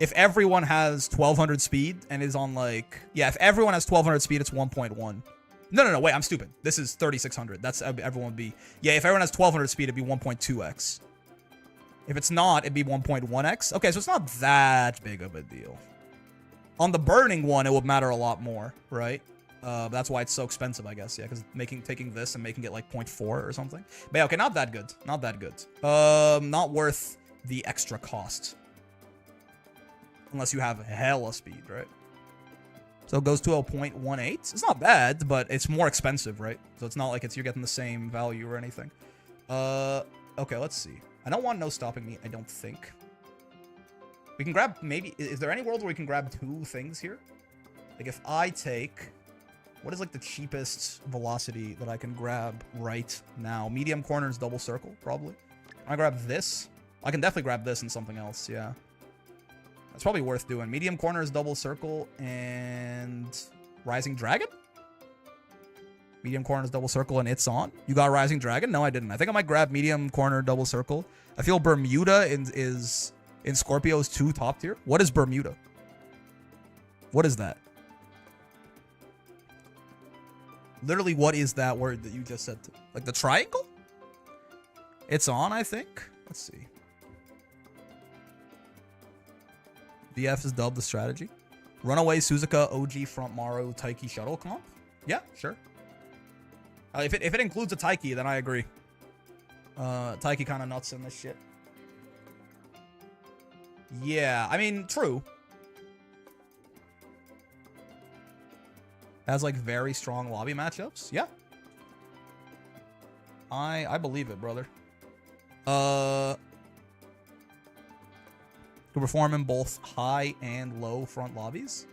if everyone has 1200 speed and is on like, yeah, if everyone has 1200 speed, it's 1.1. No, wait, I'm stupid. This is 3600. That's everyone would be. Yeah, if everyone has 1200 speed, it'd be 1.2x. If it's not, it'd be 1.1x. Okay, so it's not that big of a deal. On the burning one, it would matter a lot more, right? That's why it's so expensive, I guess. Yeah, because taking this and making it like 0.4 or something. But yeah, okay, not that good. Not that good. Not worth the extra cost. Unless you have hella speed, right? So it goes to a 0.18. It's not bad, but it's more expensive, right? So it's not like you're getting the same value or anything. Okay, let's see. I don't want no stopping me, I don't think. We can grab, maybe, is there any world where we can grab two things here? Like if I take, what is like the cheapest velocity that I can grab right now? Medium corners, double circle, probably. I grab this. I can definitely grab this and something else, yeah. That's probably worth doing. Medium corners, double circle, and Rising Dragon? Medium corners, double circle, and it's on. You got Rising Dragon? No, I didn't. I think I might grab medium corner, double circle. I feel Bermuda is in Scorpio's 2 top tier. What is Bermuda? What is that? Literally, what is that word that you just said? Like the triangle? It's on, I think. Let's see. VF is dubbed the strategy. Runaway Suzuka, OG Front Maru, Taiki Shuttle comp? Yeah, sure. If it includes a Taiki, then I agree. Taiki kind of nuts in this shit. Yeah, I mean, true. Has like very strong lobby matchups. Yeah. I believe it, brother. To perform in both high and low front lobbies.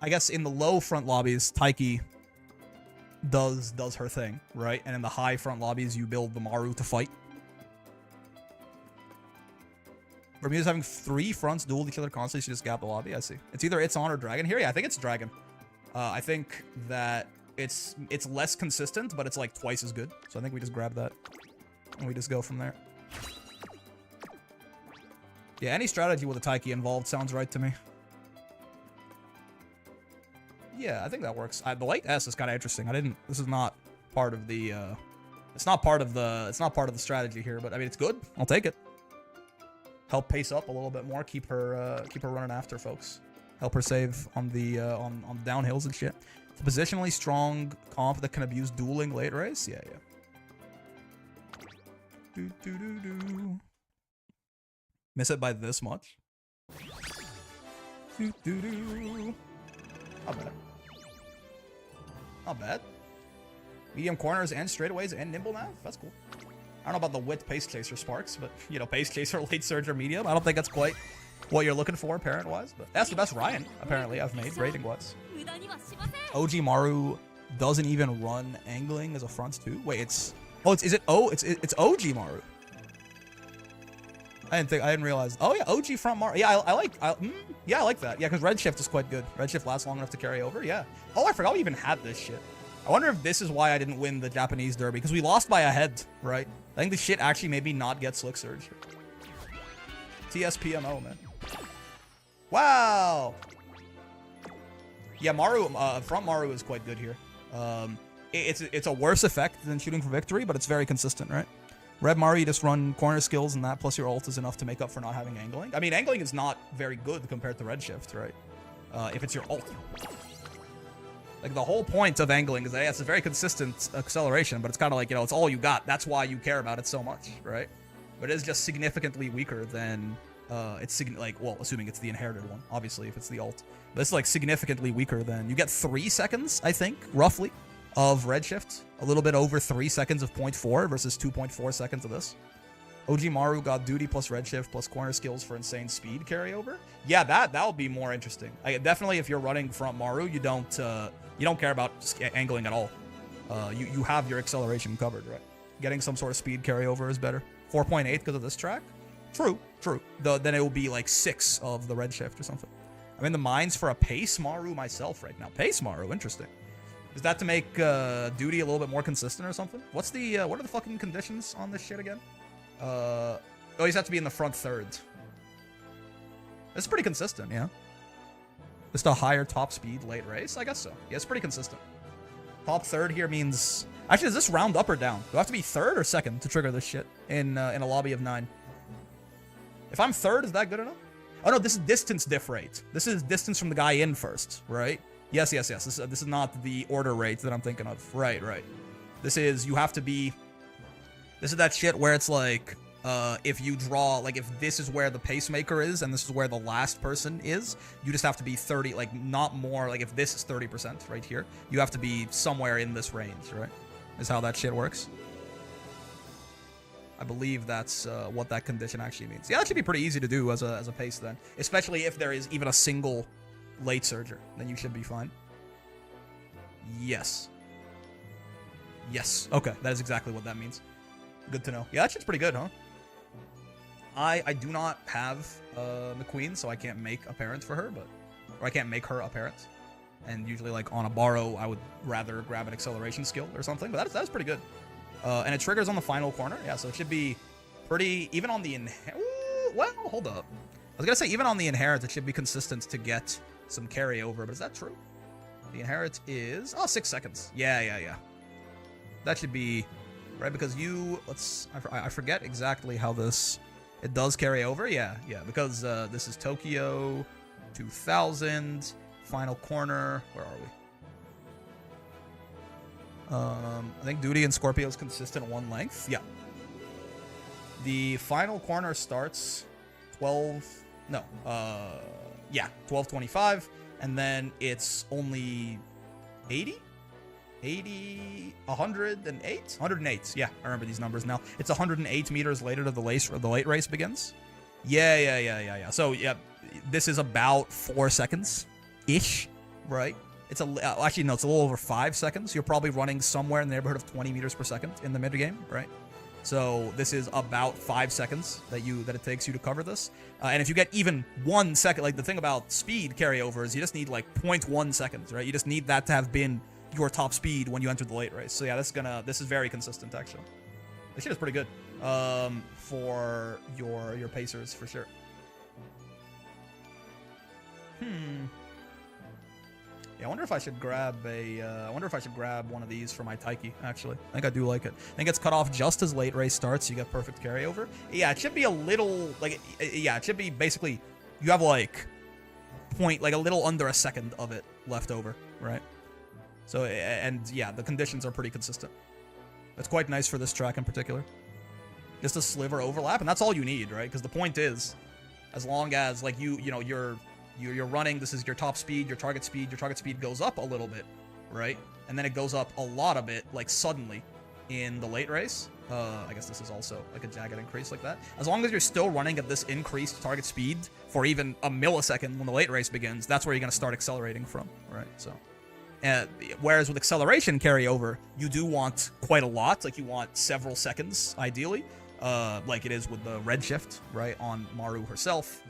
I guess in the low front lobbies, Taiki does her thing, right? And in the high front lobbies, you build the Maru to fight. Bermuda's having 3 fronts duel each other constantly. She just gap the lobby. I see. It's either it's on or dragon here. Yeah, I think it's dragon. I think that it's less consistent, but it's like twice as good. So I think we just grab that and we just go from there. Yeah, any strategy with a Taiki involved sounds right to me. Yeah, I think that works. The late S is kind of interesting. This is not part of the, it's not part of the strategy here, but I mean, it's good. I'll take it. Help pace up a little bit more. Keep her running after folks. Help her save on the downhills and shit. It's a positionally strong comp that can abuse dueling late race. Yeah. Miss it by this much. Not bad. Not bad. Medium corners and straightaways and nimble nav. That's cool. I don't know about the width pace chaser sparks, but you know, pace chaser, late surge, or medium. I don't think that's quite what you're looking for parent-wise, but that's the best Ryan apparently I've made rating-wise. OG Maru doesn't even run angling as a front two. Wait, it's OG Maru. I didn't realize. Oh yeah, OG front Maru. Yeah, I like that. Yeah, because Redshift is quite good. Redshift lasts long enough to carry over. Yeah. Oh, I forgot we even had this shit. I wonder if this is why I didn't win the Japanese derby, because we lost by a head, right? I think the shit actually made me not get Slick Surge. TSPMO, man. Wow. Yeah, Maru, front Maru is quite good here. It's a worse effect than shooting for victory, but it's very consistent, right? Red Maru, you just run corner skills, and that plus your ult is enough to make up for not having angling. I mean, angling is not very good compared to Redshift, right? If it's your ult. Like, the whole point of angling is that it's a very consistent acceleration, but it's kind of like, you know, it's all you got. That's why you care about it so much, right? But it is just significantly weaker than, well, assuming it's the inherited one, obviously, if it's the ult. But it's, like, significantly weaker than, you get 3 seconds, I think, roughly, of Redshift. A little bit over 3 seconds of 0.4 versus 2.4 seconds of this. OG Maru got duty plus Redshift plus corner skills for insane speed carryover. Yeah, that would be more interesting. Definitely, if you're running front Maru, you don't care about angling at all. You have your acceleration covered, right? Getting some sort of speed carryover is better. 4.8 because of this track. True. Then it will be like 6 of the Redshift or something. I'm in the mines for a pace Maru myself right now. Pace Maru, interesting. Is that to make duty a little bit more consistent or something? What are the fucking conditions on this shit again? Oh, you just have to be in the front third. It's pretty consistent, yeah. Just a higher top speed late race? I guess so. Yeah, it's pretty consistent. Top third here means... Actually, does this round up or down? Do I have to be third or second to trigger this shit in a lobby of 9? If I'm third, is that good enough? Oh, no, this is distance diff rate. This is distance from the guy in first, right? Yes. This is not the order rate that I'm thinking of. Right. This is, you have to be... This is that shit where it's like, if you draw, like, if this is where the pacemaker is and this is where the last person is, you just have to be 30, like, not more, like, if this is 30% right here, you have to be somewhere in this range, right? Is how that shit works. I believe that's what that condition actually means. Yeah, that should be pretty easy to do as a pace then. Especially if there is even a single late surger, then you should be fine. Yes. Okay, that is exactly what that means. Good to know. Yeah, that shit's pretty good, huh? I do not have McQueen, so I can't make a parent for her, or I can't make her a parent. And usually, like, on a borrow, I would rather grab an acceleration skill or something, but that's pretty good. And it triggers on the final corner. Yeah, so it should be pretty, even on the well, hold up. I was gonna say, even on the inherit, it should be consistent to get some carryover, but is that true? The inherit is, 6 seconds. Yeah. That should be... Right, because I forget exactly how it does carry over. Yeah, because this is Tokyo 2000, final corner. Where are we? I think duty and Scorpio is consistent one length. Yeah. The final corner starts 12:25, and then it's only 80? 108? Yeah, I remember these numbers now. It's 108 meters later to the late race begins. Yeah. So, yeah, this is about 4 seconds-ish, right? Actually, no, it's a little over 5 seconds. You're probably running somewhere in the neighborhood of 20 meters per second in the mid-game, right? So this is about 5 seconds that it takes you to cover this. And if you get even 1 second, like the thing about speed carryover is you just need like 0.1 seconds, right? You just need that to have been your top speed when you enter the late race. So yeah, this is very consistent actually. This shit is pretty good for your pacers for sure. Yeah, I wonder if I should grab one of these for my Taiki, actually. I think I do like it. I think it's cut off just as late race starts, so you get perfect carryover. Yeah, it should be a little, like, yeah, it should be basically, you have like, a little under a second of it left over, right? So, and yeah, the conditions are pretty consistent. That's quite nice for this track in particular. Just a sliver overlap, and that's all you need, right? Because the point is, as long as, like, you're running, this is your top speed, your target speed goes up a little bit, right? And then it goes up a lot of it, like, suddenly in the late race. I guess this is also, like, a jagged increase like that. As long as you're still running at this increased target speed for even a millisecond when the late race begins, that's where you're going to start accelerating from, right? So, whereas with acceleration carryover, you do want quite a lot. Like, you want several seconds, ideally, like it is with the redshift, right, on Maru herself.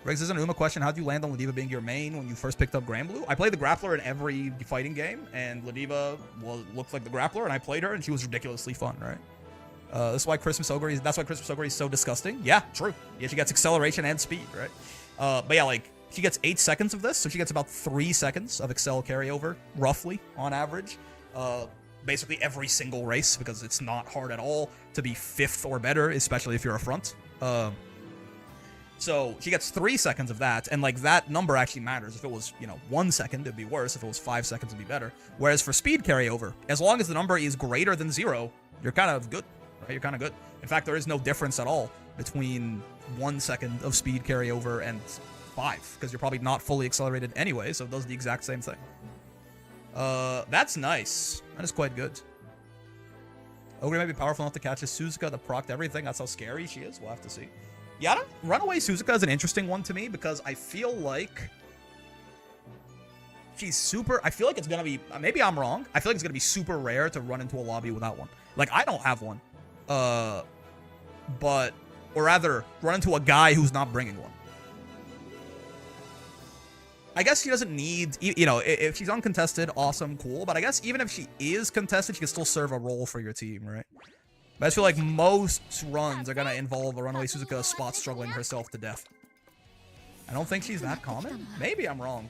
Riggs, this is an Uma question. How do you land on Ladiva being your main when you first picked up Granblue? I played the grappler in every fighting game, and Ladiva looked like the grappler, and I played her, and she was ridiculously fun, right? That's why Christmas Ogre is so disgusting. Yeah, true. Yeah, she gets acceleration and speed, right? But yeah, like, she gets 8 seconds of this, so she gets about 3 seconds of Excel carryover, roughly, on average. Basically every single race, because it's not hard at all to be 5th or better, especially if you're a front. So she gets 3 seconds of that, and like that number actually matters. If it was, 1 second, it'd be worse. If it was 5 seconds, it'd be better. Whereas for speed carryover, as long as the number is greater than 0, you're kind of good, right? You're kind of good. In fact, there is no difference at all between 1 second of speed carryover and 5, because you're probably not fully accelerated anyway, so it does the exact same thing. That's nice. That is quite good. Ogre may be powerful enough to catch a Suzuka that procced everything. That's how scary she is. We'll have to see. Yeah, Runaway Suzuka is an interesting one to me because I feel like she's super... I feel like it's going to be... Maybe I'm wrong. I feel like it's going to be super rare to run into a lobby without one. Like, I don't have one. But... Or rather, run into a guy who's not bringing one. I guess she doesn't need... if she's uncontested, awesome, cool. But I guess even if she is contested, she can still serve a role for your team, right? But I just feel like most runs are going to involve a Runaway Suzuka spot struggling herself to death. I don't think she's that common. Maybe I'm wrong.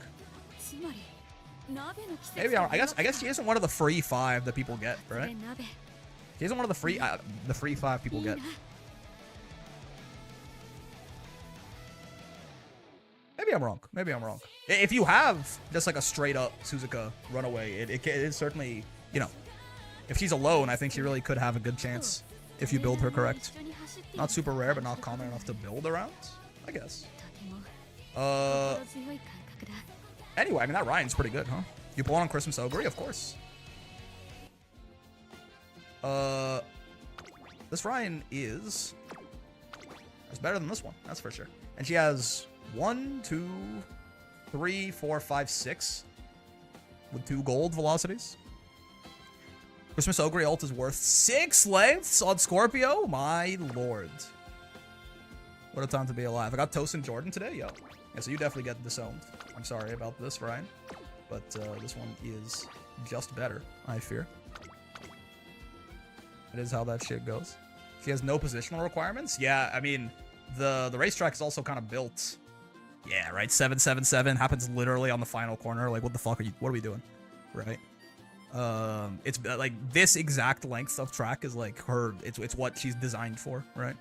Maybe I guess she isn't one of the free 5 that people get, right? She isn't one of the free 5 people get. Maybe I'm wrong. Maybe I'm wrong. If you have just like a straight up Suzuka Runaway, it is certainly, if she's alone, I think she really could have a good chance if you build her correct. Not super rare, but not common enough to build around, I guess. Anyway, I mean, that Ryan's pretty good, huh? You pull on Christmas Ogre, of course. This Ryan is better than this one, that's for sure. And she has 1, 2, 3, 4, 5, 6 with 2 gold velocities. Christmas Ogre ult is worth 6 lengths on Scorpio? My lord. What a time to be alive. I got Tosin Jordan today? Yo. Yeah, so you definitely get disowned. I'm sorry about this, Ryan. But this one is just better, I fear. It is how that shit goes. She has no positional requirements? Yeah, I mean, the racetrack is also kind of built. Yeah, right? 777 happens literally on the final corner. Like, what the fuck what are we doing? Right? It's like this exact length of track is like it's what she's designed for, right?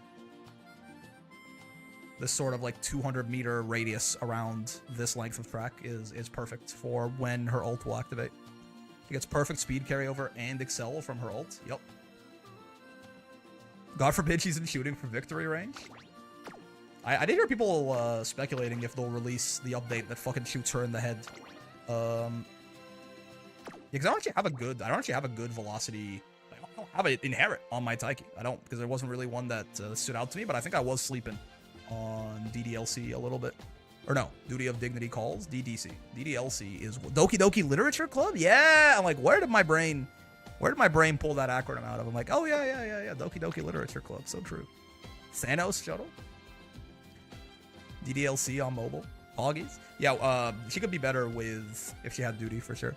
This sort of like 200-meter radius around this length of track is perfect for when her ult will activate. She gets perfect speed carryover and excel from her ult. Yep. God forbid she's in shooting for victory range. I did hear people speculating if they'll release the update that fucking shoots her in the head. Because I don't actually have a good velocity. I don't have it inherent on my Taiki. I don't, because there wasn't really one that stood out to me, but I think I was sleeping on DDLC a little bit. Or no, Duty of Dignity Calls, DDC. DDLC is Doki Doki Literature Club? Yeah! I'm like, where did my brain pull that acronym out of? I'm like, oh yeah, Doki Doki Literature Club, so true. Thanos Shuttle? DDLC on mobile. Hoggies? Yeah, she could be better with, if she had Duty, for sure.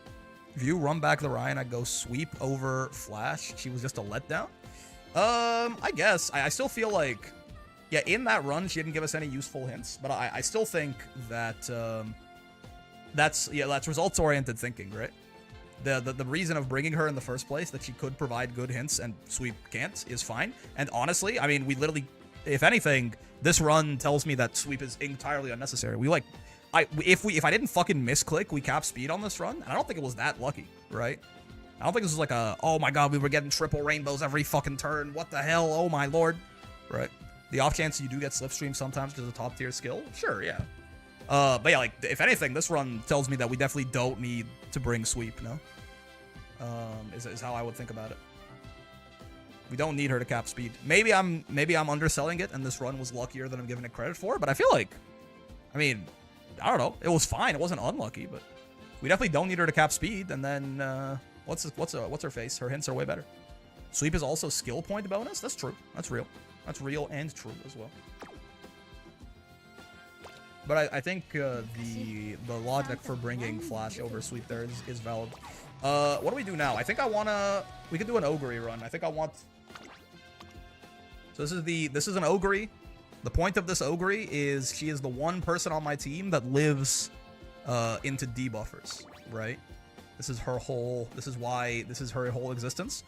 If you run back the Ryan, I go sweep over Flash. She was just a letdown. I guess. I still feel like, yeah, in that run, she didn't give us any useful hints, but I still think that that's results-oriented thinking, right? The reason of bringing her in the first place, that she could provide good hints and Sweep can't, is fine. And honestly, I mean, we literally, if anything, this run tells me that Sweep is entirely unnecessary. If I didn't fucking misclick, we cap speed on this run, and I don't think it was that lucky, right? I don't think this was like a, oh my god, we were getting triple rainbows every fucking turn, what the hell, oh my lord, right? The off chance you do get Slipstream sometimes because of a top tier skill, sure, yeah. But yeah, like, if anything, this run tells me that we definitely don't need to bring Sweep, no? Is how I would think about it. We don't need her to cap speed. Maybe I'm underselling it, and this run was luckier than I'm giving it credit for, but I feel like, I mean, I don't know. It was fine. It wasn't unlucky, but we definitely don't need her to cap speed. And then what's her face? Her hints are way better. Sweep is also skill point bonus. That's true. That's real. That's real and true as well. But I think the logic for bringing Flash over Sweep there is valid. What do we do now? I think we could do an Ogre run. I think I want. So this is an Ogre. The point of this Ogre is she is the one person on my team that lives into debuffers, right? This is her whole existence.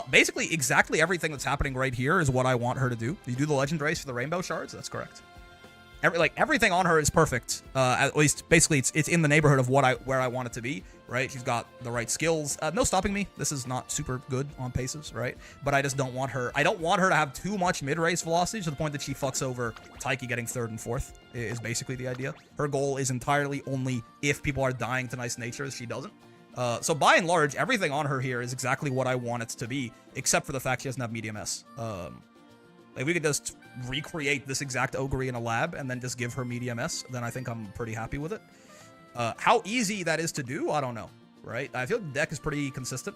Basically, exactly everything that's happening right here is what I want her to do. You do the legend race for the rainbow shards? That's correct. Everything on her is perfect. At least, basically, it's in the neighborhood of where I want it to be, right? She's got the right skills. No stopping me. This is not super good on paces, right? But I just don't want her. I don't want her to have too much mid-race velocity to the point that she fucks over Taiki getting 3rd and 4th. Is basically the idea. Her goal is entirely only if people are dying to nice natures, she doesn't. So by and large, everything on her here is exactly what I want it to be, except for the fact she doesn't have medium S. Like, we could just recreate this exact Ogre in a lab and then just give her medium S, then I think I'm pretty happy with it. How easy that is to do, I don't know, right? I feel the deck is pretty consistent.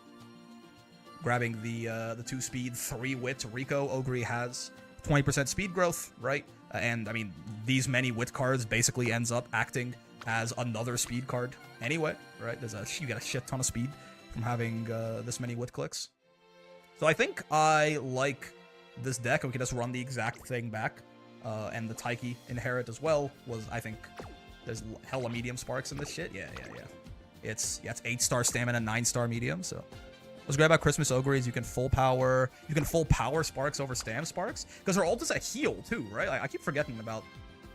Grabbing the 2-speed, 3-wit Rico, Ogre has 20% speed growth, right? And, I mean, these many wit cards basically ends up acting as another speed card anyway, right? You get a shit ton of speed from having this many wit clicks. So I think I like this deck, and we can just run the exact thing back. And the Taiki inherit as well was, I think, there's hella medium sparks in this shit. Yeah. It's 8-star stamina, 9-star medium, so. What's great about Christmas Ogre is you can full power sparks over stam sparks, because her ult is a heal too, right? I keep forgetting about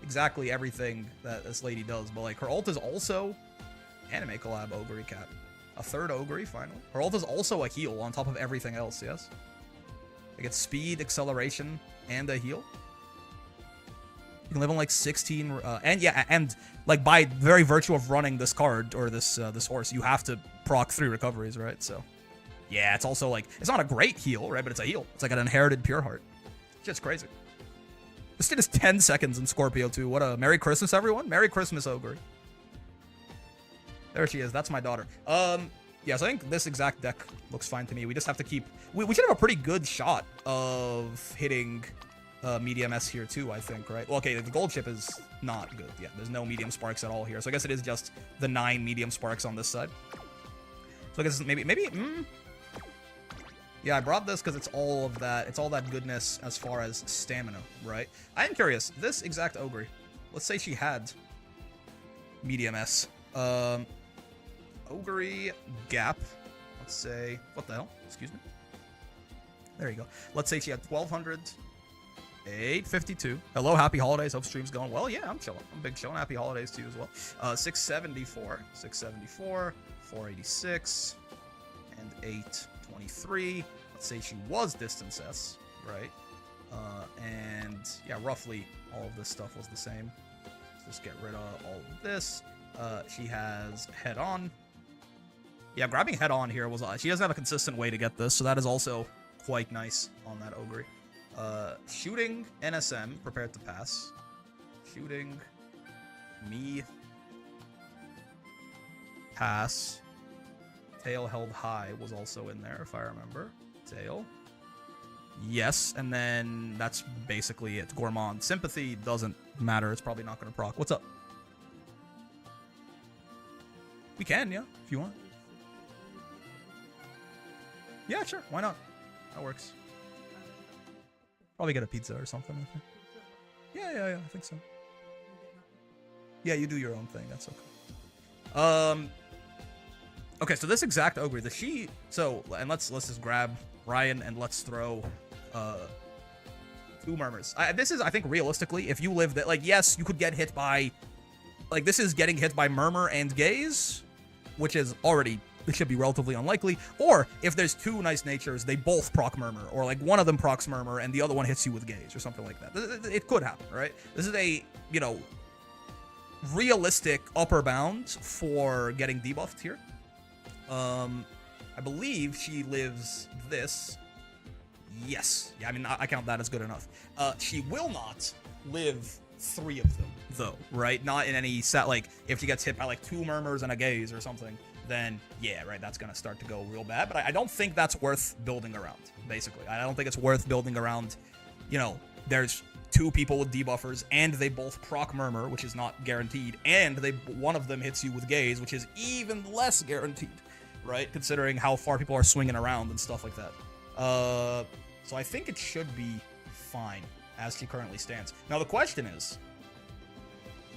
exactly everything that this lady does, but like her ult is also anime collab Ogre cap. A 3rd Ogre, finally. Her ult is also a heal on top of everything else, yes? It gets speed, acceleration, and a heal. You can live on like 16, and like by very virtue of running this card or this horse, you have to proc 3 recoveries, right? So, yeah, it's also like, it's not a great heal, right? But it's a heal. It's like an inherited pure heart. Shit's crazy. This shit is 10 seconds in Scorpio too. What a Merry Christmas, everyone. Merry Christmas, Ogre. There she is. That's my daughter. Yeah, so I think this exact deck looks fine to me. We just have to keep... We should have a pretty good shot of hitting medium S here too, I think, right? Well, okay, the gold chip is not good. Yeah, there's no medium sparks at all here. So I guess it is just the 9 medium sparks on this side. So I guess maybe... Yeah, I brought this because it's all that goodness as far as stamina, right? I am curious. This exact Ogre, let's say she had medium S. Ogre gap, let's say, what the hell? Excuse me. There you go. Let's say she had 1200, 852. Hello, happy holidays. Hope stream's going well. Yeah, I'm chilling. I'm big chilling. Happy holidays to you as well. 674, 486, and 823. Let's say she was distance S, right? And yeah, roughly all of this stuff was the same. Let's just get rid of all of this. She has head on. Yeah, grabbing head on here was... she doesn't have a consistent way to get this, so that is also quite nice on that Ogre. Shooting NSM, prepared to pass. Shooting me. Pass. Tail held high was also in there, if I remember. Tail. Yes, and then that's basically it. Gourmand. Sympathy doesn't matter. It's probably not going to proc. What's up? We can, yeah, if you want. Yeah, sure. Why not? That works. Probably get a pizza or something, I think. Yeah, I think so. Yeah, you do your own thing. That's okay. Okay, so this exact ogre, and let's just grab Ryan and let's throw 2 murmurs. This is, I think, realistically, if you live that, like, yes, you could get hit by, like, this is getting hit by murmur and gaze, which is already, it should be relatively unlikely. Or if there's 2 nice natures, they both proc murmur, or like one of them procs murmur and the other one hits you with gaze or something like that. It could happen, right? This is a, you know, realistic upper bound for getting debuffed here. I believe she lives this. Yes. Yeah, I mean, I count that as good enough. She will not live 3 of them, though, right? Not in any set, like, if she gets hit by, like, 2 murmurs and a gaze or something, then, yeah, right, that's gonna start to go real bad. But I don't think that's worth building around, basically. I don't think it's worth building around, you know, there's 2 people with debuffers, and they both proc murmur, which is not guaranteed, and one of them hits you with gaze, which is even less guaranteed, right? Considering how far people are swinging around and stuff like that. So I think it should be fine as she currently stands. Now the question is,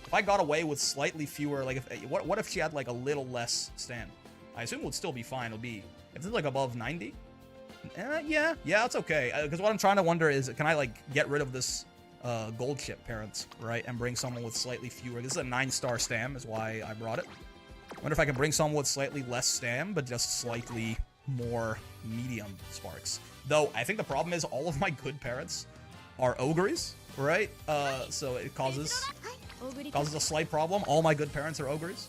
if I got away with slightly fewer, like, what if she had like a little less stand? I assume it would still be fine. It'll be, if it's like above 90, yeah, it's okay. Because what I'm trying to wonder is, can I like get rid of this gold chip parent, right, and bring someone with slightly fewer? This is a 9-star stam, is why I brought it. Wonder if I can bring someone with slightly less stam, but just slightly more medium sparks. Though, I think the problem is all of my good parents are ogres, right? So it causes a slight problem. All my good parents are ogres.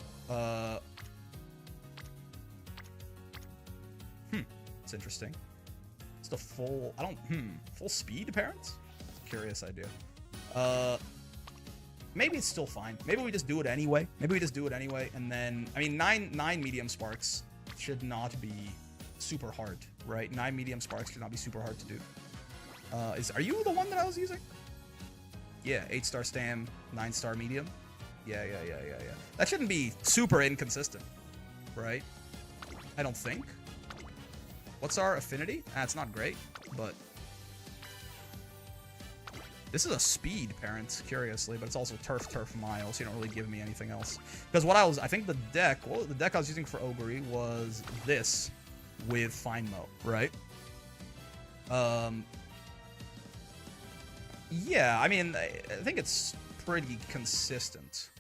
It's interesting. It's the full, full speed parents? Curious idea. Maybe it's still fine. Maybe we just do it anyway. And then, I mean, 9 medium sparks should not be super hard, right? 9 medium sparks should not be super hard to do. Are you the one that I was using? Yeah, 8-star stam, 9-star medium. Yeah. That shouldn't be super inconsistent, right? I don't think. What's our affinity? It's not great, but this is a speed parent, curiously, but it's also turf mile, so you don't really give me anything else. Because I think the deck I was using for Ogre was this with Fine Mo, right? Yeah, I mean, I think it's pretty consistent.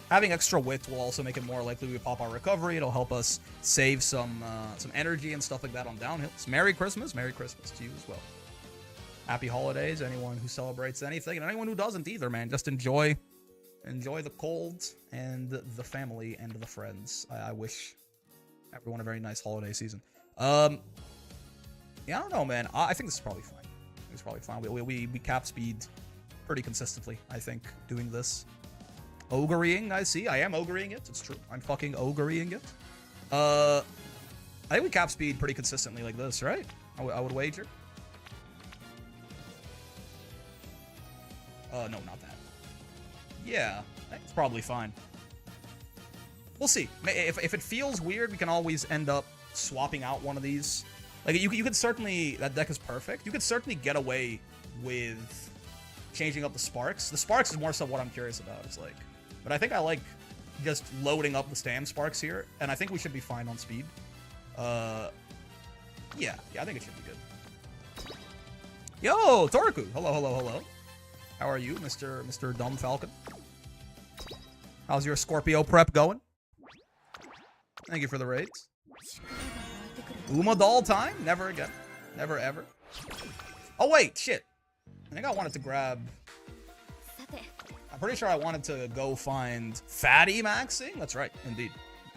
Having extra wit will also make it more likely we pop our recovery. It'll help us save some energy and stuff like that on downhills. Merry Christmas to you as well. Happy holidays, anyone who celebrates anything, and anyone who doesn't either, man. Just enjoy the cold and the family and the friends. I wish everyone a very nice holiday season. Yeah, I don't know, man. I think this is probably fine. It's probably fine. We cap speed pretty consistently, I think, doing this. Ogreing, I see. I am ogreing it. It's true. I'm fucking ogreing it. I think we cap speed pretty consistently like this, right? I would wager. No, not that. Yeah, it's probably fine. We'll see. If it feels weird, we can always end up swapping out one of these. Like, you could certainly... That deck is perfect. You could certainly get away with changing up the sparks. The sparks is more so what I'm curious about. It's like... But I think I like just loading up the stam sparks here, and I think we should be fine on speed. Yeah, I think it should be good. Yo, Toraku! Hello. How are you, Mr. Dumb Falcon? How's your Scorpio prep going? Thank you for the raids. Uma doll time? Never again. Never ever. Oh wait, shit. I think I wanted to grab... I'm pretty sure I wanted to go find Fatty maxing. That's right, indeed.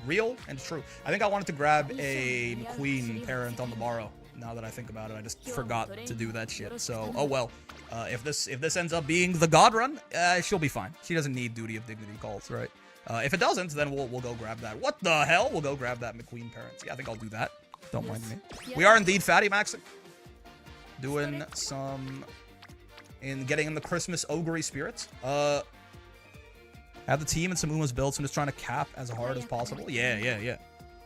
Real and true. I think I wanted to grab a McQueen parent on the borrow. Now that I think about it, I just forgot to do that shit. So, oh well. If this ends up being the God Run, she'll be fine. She doesn't need Duty of Dignity calls, right? If it doesn't, then we'll go grab that. What the hell? We'll go grab that McQueen parent. Yeah, I think I'll do that. Don't mind me. We are indeed Fatty maxing. Doing some... getting in the Christmas ogre spirit. Have the team and some Uma's built, so I'm just trying to cap as hard as possible. Yeah.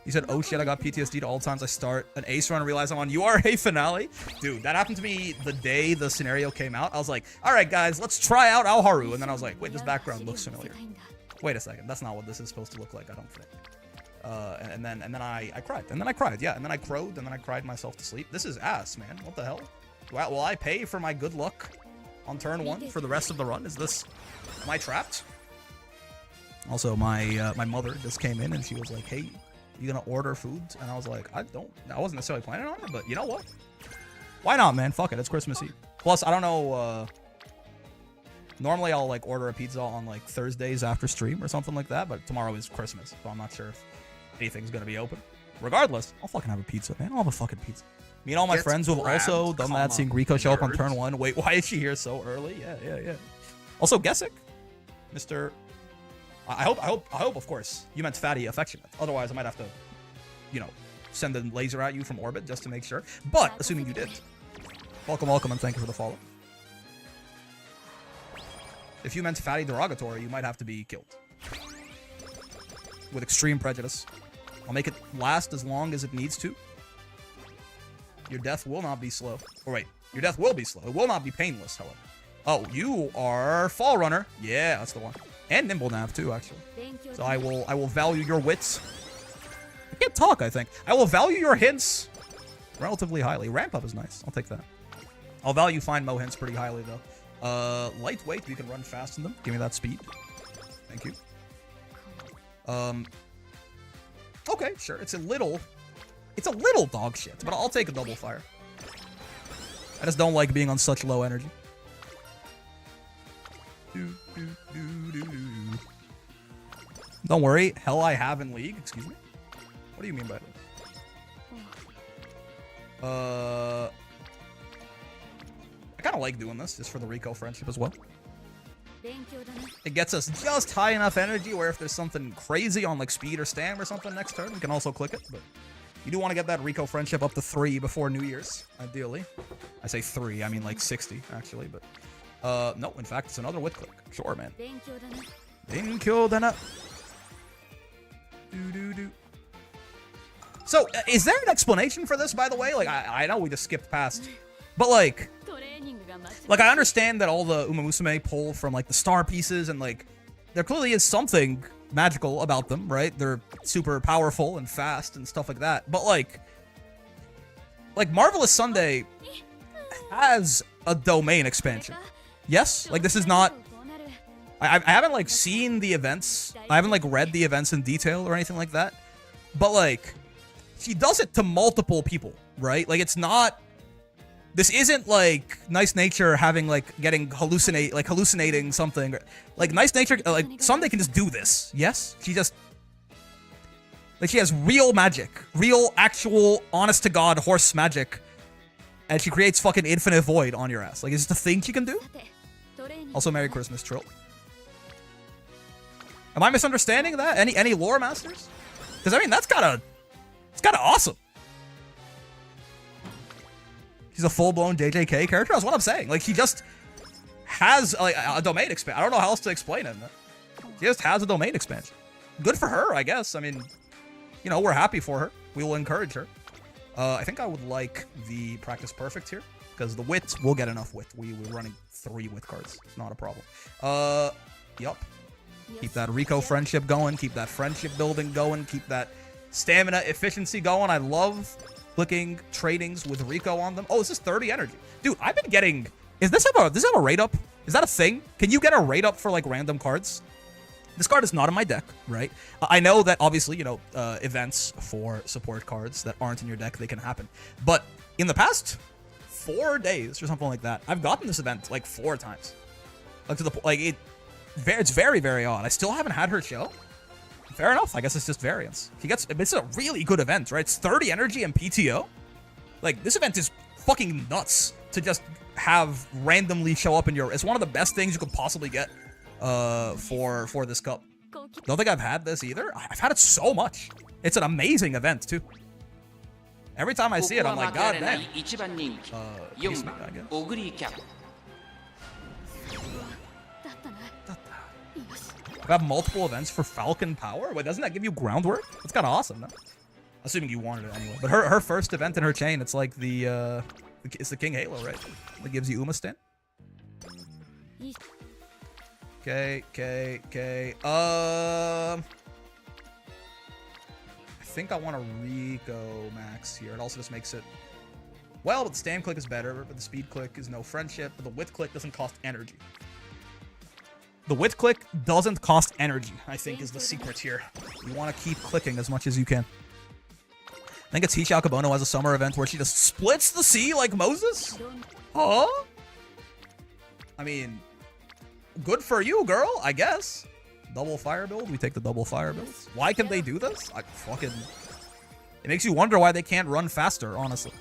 He said, oh shit, I got PTSD to all times I start an ace run and realize I'm on URA finale. Dude, that happened to me the day the scenario came out. I was like, all right, guys, let's try out Alharu. And then I was like, wait, this background looks familiar. Wait a second. That's not what this is supposed to look like, I don't think. And then I cried. And then I cried, yeah. And then I crowed, and then I cried myself to sleep. This is ass, man. What the hell? Will I pay for my good luck on turn 1 for the rest of the run? Am I trapped? Also, my mother just came in and she was like, hey, you gonna order food? And I was like, I wasn't necessarily planning on it, but you know what? Why not, man? Fuck it, it's Christmas Eve. Plus, I don't know, normally I'll like order a pizza on like Thursdays after stream or something like that, but tomorrow is Christmas, so I'm not sure if anything's gonna be open. Regardless, I'll fucking have a pizza, man. I'll have a fucking pizza. Me and all my friends who have also done that, seeing Rico show up on turn 1. Wait, why is she here so early? Yeah. Also, Gessick, Mr. I hope, of course, you meant fatty affectionate. Otherwise, I might have to, you know, send a laser at you from orbit just to make sure. But, assuming you did, welcome, and thank you for the follow. If you meant fatty derogatory, you might have to be killed. With extreme prejudice. I'll make it last as long as it needs to. Your death will not be slow. Or wait, your death will be slow. It will not be painless, however. Oh, you are Fall Runner. Yeah, that's the one. And Nimble Nav too, actually. So I will value your wits. I can't talk, I think. I will value your hints relatively highly. Ramp up is nice. I'll take that. I'll value Find Mo hints pretty highly, though. Lightweight, you can run fast in them. Give me that speed. Thank you. Okay, sure. It's a little dog shit, but I'll take a double fire. I just don't like being on such low energy. Don't worry, hell I have in League. Excuse me. What do you mean by that? I kind of like doing this just for the Rico friendship as well. It gets us just high enough energy where if there's something crazy on like speed or stam or something next turn, we can also click it. But you do want to get that Rico friendship up to 3 before New Year's, ideally. I say 3, I mean like 60 actually, but no, in fact, it's another wit click. Sure, man. Benkyo dana. So, is there an explanation for this, by the way? Like, I know we just skipped past, but like I understand that all the Uma Musume pull from like the star pieces, and like there clearly is something magical about them, right? They're super powerful and fast and stuff like that. But like Marvelous Sunday has a domain expansion. Yes, like this is not. I haven't like seen the events. I haven't like read the events in detail or anything like that. But like, she does it to multiple people, right? Like it's not. This isn't like Nice Nature having like hallucinating something. Like Nice Nature, like Sunday can just do this. Yes, she just like she has real magic, real actual honest to god horse magic, and she creates fucking infinite void on your ass. Like it's just a thing she can do. Also, Merry Christmas, Trill. Am I misunderstanding that? Any lore masters? Because I mean it's kind of awesome. She's a full-blown JJK character. That's what I'm saying. Like, she just has like a domain expansion. I don't know how else to explain it. She just has a domain expansion. Good for her, I guess. I mean, you know, we're happy for her. We will encourage her. I think I would like the Practice Perfect here, because the wit, we'll get enough wit. We're running 3 wit cards. It's not a problem. Yup. Keep that Rico friendship going. Keep that friendship building going. Keep that stamina efficiency going. I love clicking tradings with Rico on them. Oh, this is 30 energy. Dude, I've been getting... Does this have a rate up? Is that a thing? Can you get a rate up for, like, random cards? This card is not in my deck, right? I know that, obviously, you know, events for support cards that aren't in your deck, they can happen. But in the past 4 days or something like that, I've gotten this event, like, 4 times. Like, to the... Like, it's very, very odd. I still haven't had her show. Fair enough. I guess it's just variance. It's a really good event, right? It's 30 energy and PTO. Like, this event is fucking nuts to just have randomly show up in your... It's one of the best things you could possibly get for this cup. Don't think I've had this either. I've had it so much. It's an amazing event, too. Every time I see it, I'm like, God damn. Excuse me, I guess. We have multiple events for Falcon Power? Wait, doesn't that give you groundwork? That's kind of awesome, no? Assuming you wanted it anyway. But her first event in her chain, it's like it's the King Halo, right? That gives you Umastan. Okay. I think I want to Rico max here. It also just makes it... Well, but the stand click is better, but the speed click is no friendship, but the width click doesn't cost energy. The width click doesn't cost energy, I think, is the secret here. You want to keep clicking as much as you can. I think it's Hisha Akabono has a summer event where she just splits the sea like Moses? Huh? I mean, good for you, girl, I guess. Double fire build? We take the double fire build. Why can they do this? It makes you wonder why they can't run faster, honestly.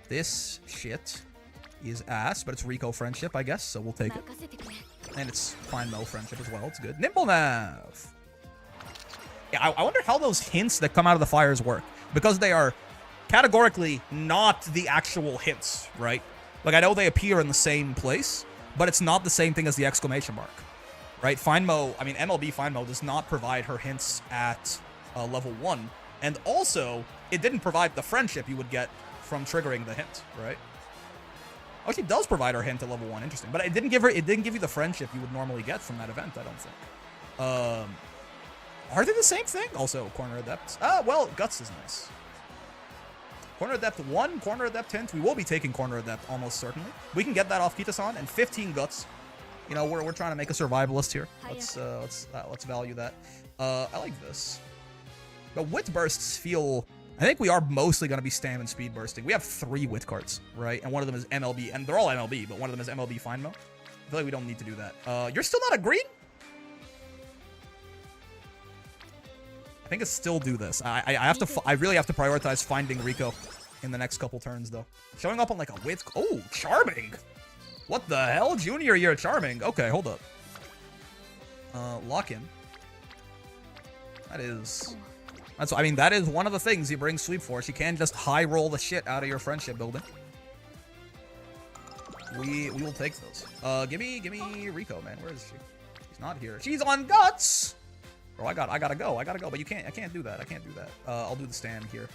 This shit is ass, but it's Rico friendship, I guess, so we'll take it. And it's fine Mo friendship as well. It's good. Nimble Nav. Yeah, I wonder how those hints that come out of the fires work. Because they are categorically not the actual hints, right? Like, I know they appear in the same place, but it's not the same thing as the exclamation mark, right? MLB Find Mo does not provide her hints at level 1. And also, it didn't provide the friendship you would get from triggering the hint, right? Oh, she does provide her hint at level 1. Interesting. But it didn't give you the friendship you would normally get from that event, I don't think. Are they the same thing? Also, Corner Adept. Well, Guts is nice. Corner Adept 1, Corner Adept hint. We will be taking Corner Adept almost certainly. We can get that off Kita-san, and 15 Guts. You know, we're trying to make a survivalist here. Let's value that. I like this. The wit bursts feel... I think we are mostly going to be stam and speed bursting. We have 3 wit cards, right? And one of them is MLB, and they're all MLB, but one of them is MLB Find Mo. I feel like we don't need to do that. You're still not agreeing? I think it's still do this. I really have to prioritize finding Rico in the next couple turns, though. Showing up on like a wit... Oh, Charming! What the hell? Junior year Charming. Okay, hold up. Lock in. That is one of the things you bring Sweep for. She can just high roll the shit out of your friendship building. We will take those. Give me Rico, man. Where is she? She's not here. She's on Guts! Bro, I gotta go. But I can't do that. I'll do the stand here.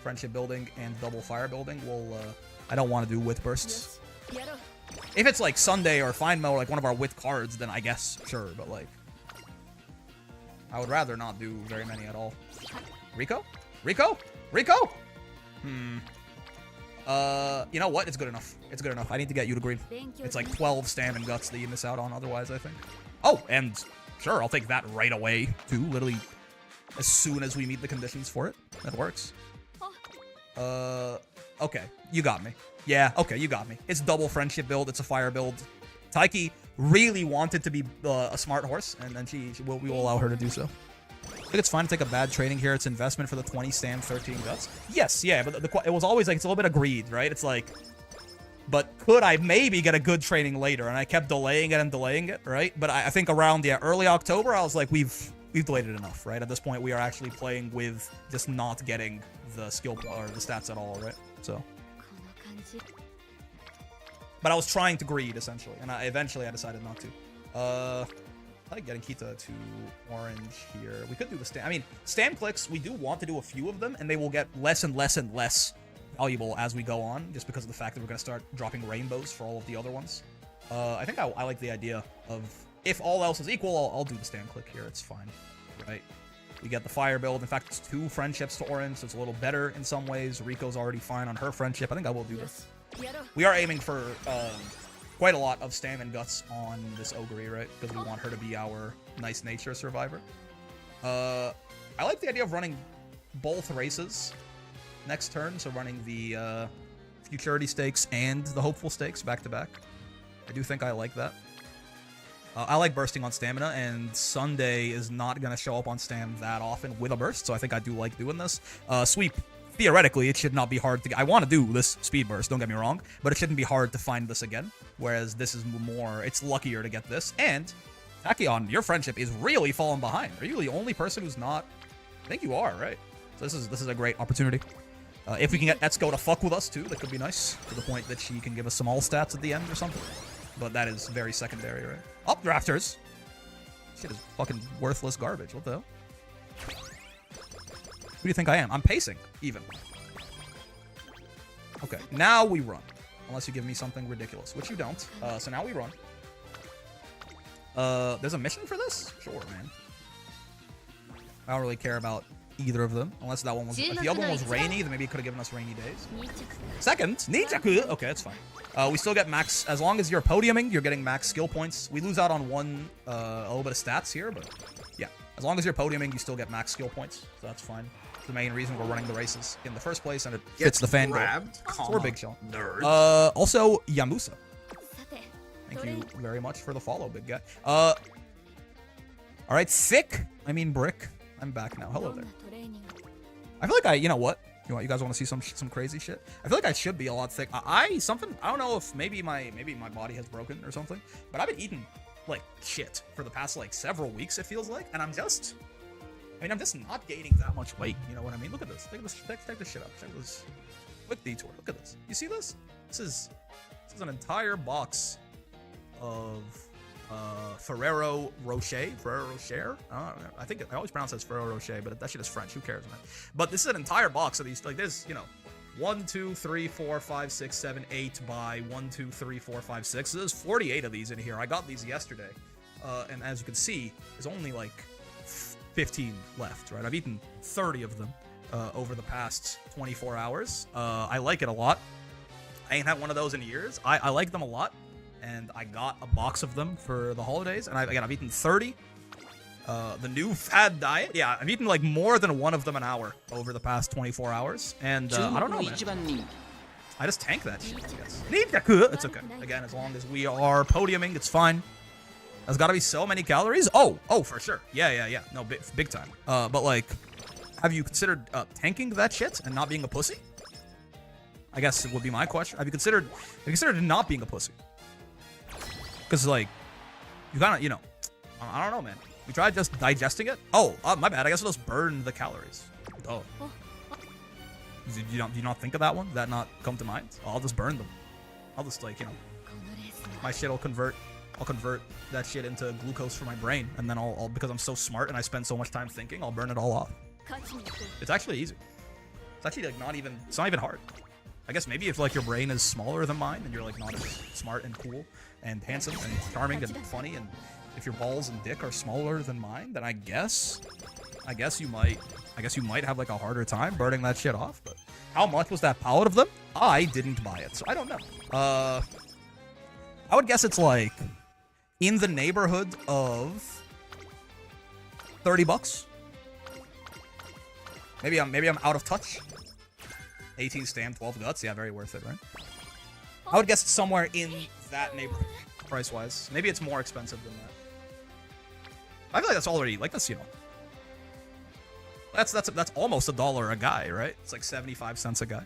Friendship building and double fire building. I don't want to do wit bursts. If it's like Sunday or Find Mo, like one of our wit cards, then I guess, sure. But like, I would rather not do very many at all. Rico? You know what? It's good enough. I need to get you to green. It's like 12 stand and guts that you miss out on otherwise, I think. Oh, and sure, I'll take that right away, too. Literally, as soon as we meet the conditions for it. That works. Okay. You got me. Yeah, okay, you got me. It's double friendship build. It's a fire build. Taiki really wanted to be a smart horse, and then we will allow her to do so. I think it's fine to take a bad training here. It's investment for the 20 stand, 13 guts. Yes, yeah, but it was always like, it's a little bit of greed, right? It's like, but could I maybe get a good training later? And I kept delaying it, right? But I think around, early October, I was like, we've delayed it enough, right? At this point, we are actually playing with just not getting the skill or the stats at all, right? So. But I was trying to greed, essentially, and eventually I decided not to. I like getting Kita to orange here. We could do the stand. I mean, stand clicks, we do want to do a few of them, and they will get less and less and less valuable as we go on, just because of the fact that we're going to start dropping rainbows for all of the other ones. I think I like the idea of, if all else is equal, I'll do the stand click here. It's fine, right? We get the fire build. In fact, it's 2 friendships to orange, so it's a little better in some ways. Rico's already fine on her friendship. I think I will do this. We are aiming for quite a lot of stam and guts on this Ogre, right? Because we want her to be our nice nature survivor. I like the idea of running both races next turn, so running the Futurity Stakes and the Hopeful Stakes back to back. I do think I like that. I like bursting on stamina, and Sunday is not going to show up on stam that often with a burst, so I think I do like doing this. Sweep, theoretically, it should not be hard to get. I want to do this speed burst, don't get me wrong, but it shouldn't be hard to find this again, whereas this is more, it's luckier to get this. And, Tachyon, your friendship is really falling behind. Are you the only person who's not? I think you are, right? So this is a great opportunity. If we can get Etsuko to fuck with us, too, that could be nice, to the point that she can give us some all stats at the end or something. But that is very secondary, right? Up drafters. Shit is fucking worthless garbage. What the hell? Who do you think I am? I'm pacing, even. Okay, now we run. Unless you give me something ridiculous, which you don't. So now we run. There's a mission for this? Sure, man. I don't really care about either of them. Unless that one was... If the other one was rainy, then maybe it could have given us rainy days. Second, Nijaku. Okay, that's fine. We still get max... As long as you're podiuming, you're getting max skill points. We lose out on one... a little bit of stats here, but... Yeah. As long as you're podiuming, you still get max skill points. So that's fine. The main reason we're running the races in the first place, and it fits the fan goal. So we're big shot. Also, Yamusa. Thank you very much for the follow, big guy. All right, Thick. I mean Brick. I'm back now. Hello there. I feel like you know what? You guys want to see some crazy shit? I feel like I should be a lot thick. I don't know if maybe my body has broken or something, but I've been eating like shit for the past like several weeks. It feels like, and I'm just not gaining that much weight. You know what I mean? Look at this. Check this shit out. Check this. Quick detour. Look at this. You see this? This is an entire box of Ferrero Rocher. I think I always pronounce it as Ferrero Rocher, but that shit is French. Who cares, man? But this is an entire box of these. Like there's 1, 2, 3, 4, 5, 6, 7, 8 by 1, 2, 3, 4, 5, 6. There's 48 of these in here. I got these yesterday, and as you can see, there's only like 15 left, right? I've eaten 30 of them over the past 24 hours. I like it a lot. I ain't had one of those in years. I like them a lot, and I got a box of them for the holidays, and I've eaten 30. The new fad diet, yeah, I've eaten like more than one of them an hour over the past 24 hours, and I don't know, man. I just tank that shit, I guess. It's okay. Again, as long as we are podiuming, it's fine. There's got to be so many calories. Oh, for sure. Yeah. No, big time. But like, have you considered tanking that shit and not being a pussy? I guess it would be my question. Have you considered not being a pussy? Because like, you gotta, I don't know, man. We tried just digesting it. Oh, my bad. I guess we'll just burn the calories. Oh. Do you not think of that one? Did that not come to mind? I'll just burn them. I'll just like, my shit will convert. I'll convert that shit into glucose for my brain, and then I'll because I'm so smart and I spend so much time thinking, I'll burn it all off. It's actually easy. It's actually like it's not even hard. I guess maybe if like your brain is smaller than mine and you're like not as smart and cool and handsome and charming and funny, and if your balls and dick are smaller than mine, then I guess you might have like a harder time burning that shit off. But how much was that pallet of them? I didn't buy it, so I don't know. I would guess it's like in the neighborhood of $30. Maybe I'm out of touch. 18 stam, 12 guts. Yeah, very worth it, right? I would guess it's somewhere in that neighborhood, price-wise. Maybe it's more expensive than that. I feel like that's already like that's that's almost $1 a guy, right? It's like 75 cents a guy.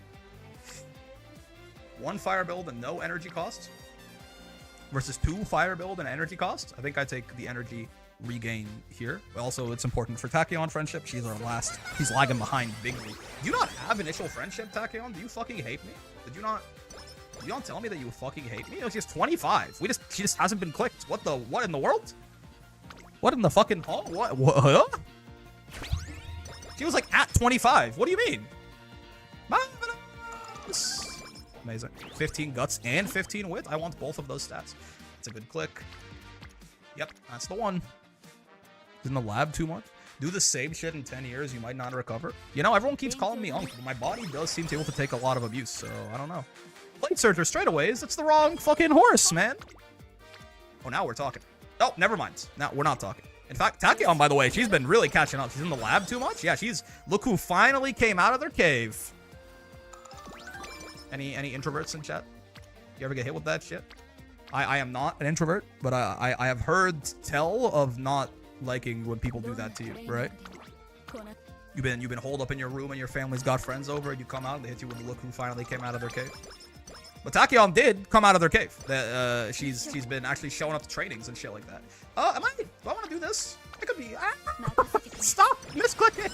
One fire build and no energy cost versus 2 fire build and energy cost. I think I take the energy regain here. Also, it's important for Tachyon friendship. She's our last. He's lagging behind bigly. Do you not have initial friendship, Tachyon? Do you fucking hate me? Did you not tell me that you fucking hate me? She's 25. She just hasn't been clicked. What in the world? What in the fucking hall? What? Huh? She was like at 25. What do you mean? Amazing. 15 guts and 15 wit. I want both of those stats. It's a good click. Yep, that's the one. In the lab too much. Do the same shit in 10 years, you might not recover. Everyone keeps calling me uncle. My body does seem to be able to take a lot of abuse, so I don't know. Blade Surger straightaways, it's the wrong fucking horse, man. Oh, now we're talking. Oh, never mind. Now we're not talking. In fact, Tachyon, by the way, she's been really catching up. She's in the lab too much. Yeah, look who finally came out of their cave. Any introverts in chat? You ever get hit with that shit? I am not an introvert, but I have heard tell of not liking when people do that to you, right? You've been holed up in your room and your family's got friends over, and you come out and they hit you with the look who finally came out of their cave. But Tachyon did come out of their cave. She's been actually showing up to trainings and shit like that. Do I want to do this? I could be. Stop misclicking.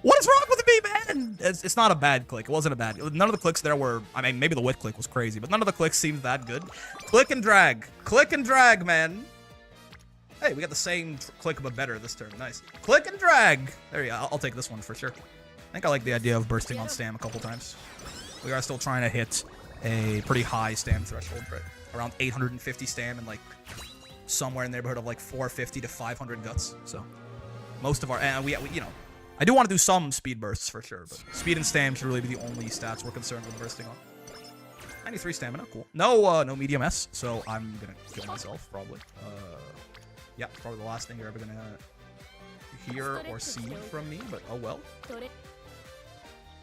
What is wrong with me, man? It's not a bad click. It wasn't a bad. None of the clicks there were. I mean, maybe the wit click was crazy, but none of the clicks seemed that good. Click and drag, man. Hey, we got the same click but better this turn. Nice. Click and drag. There you go. I'll take this one for sure. I think I like the idea of bursting on stam a couple times. We are still trying to hit a pretty high stam threshold, right? Around 850 stam and like somewhere in the neighborhood of like 450 to 500 guts. So most of our, and we you know, I do want to do some speed bursts for sure, but speed and stam should really be the only stats we're concerned with bursting on. 93 stamina, cool. No, no medium S, so I'm gonna kill myself probably. Yeah, probably the last thing you're ever gonna hear or see from me, but oh well.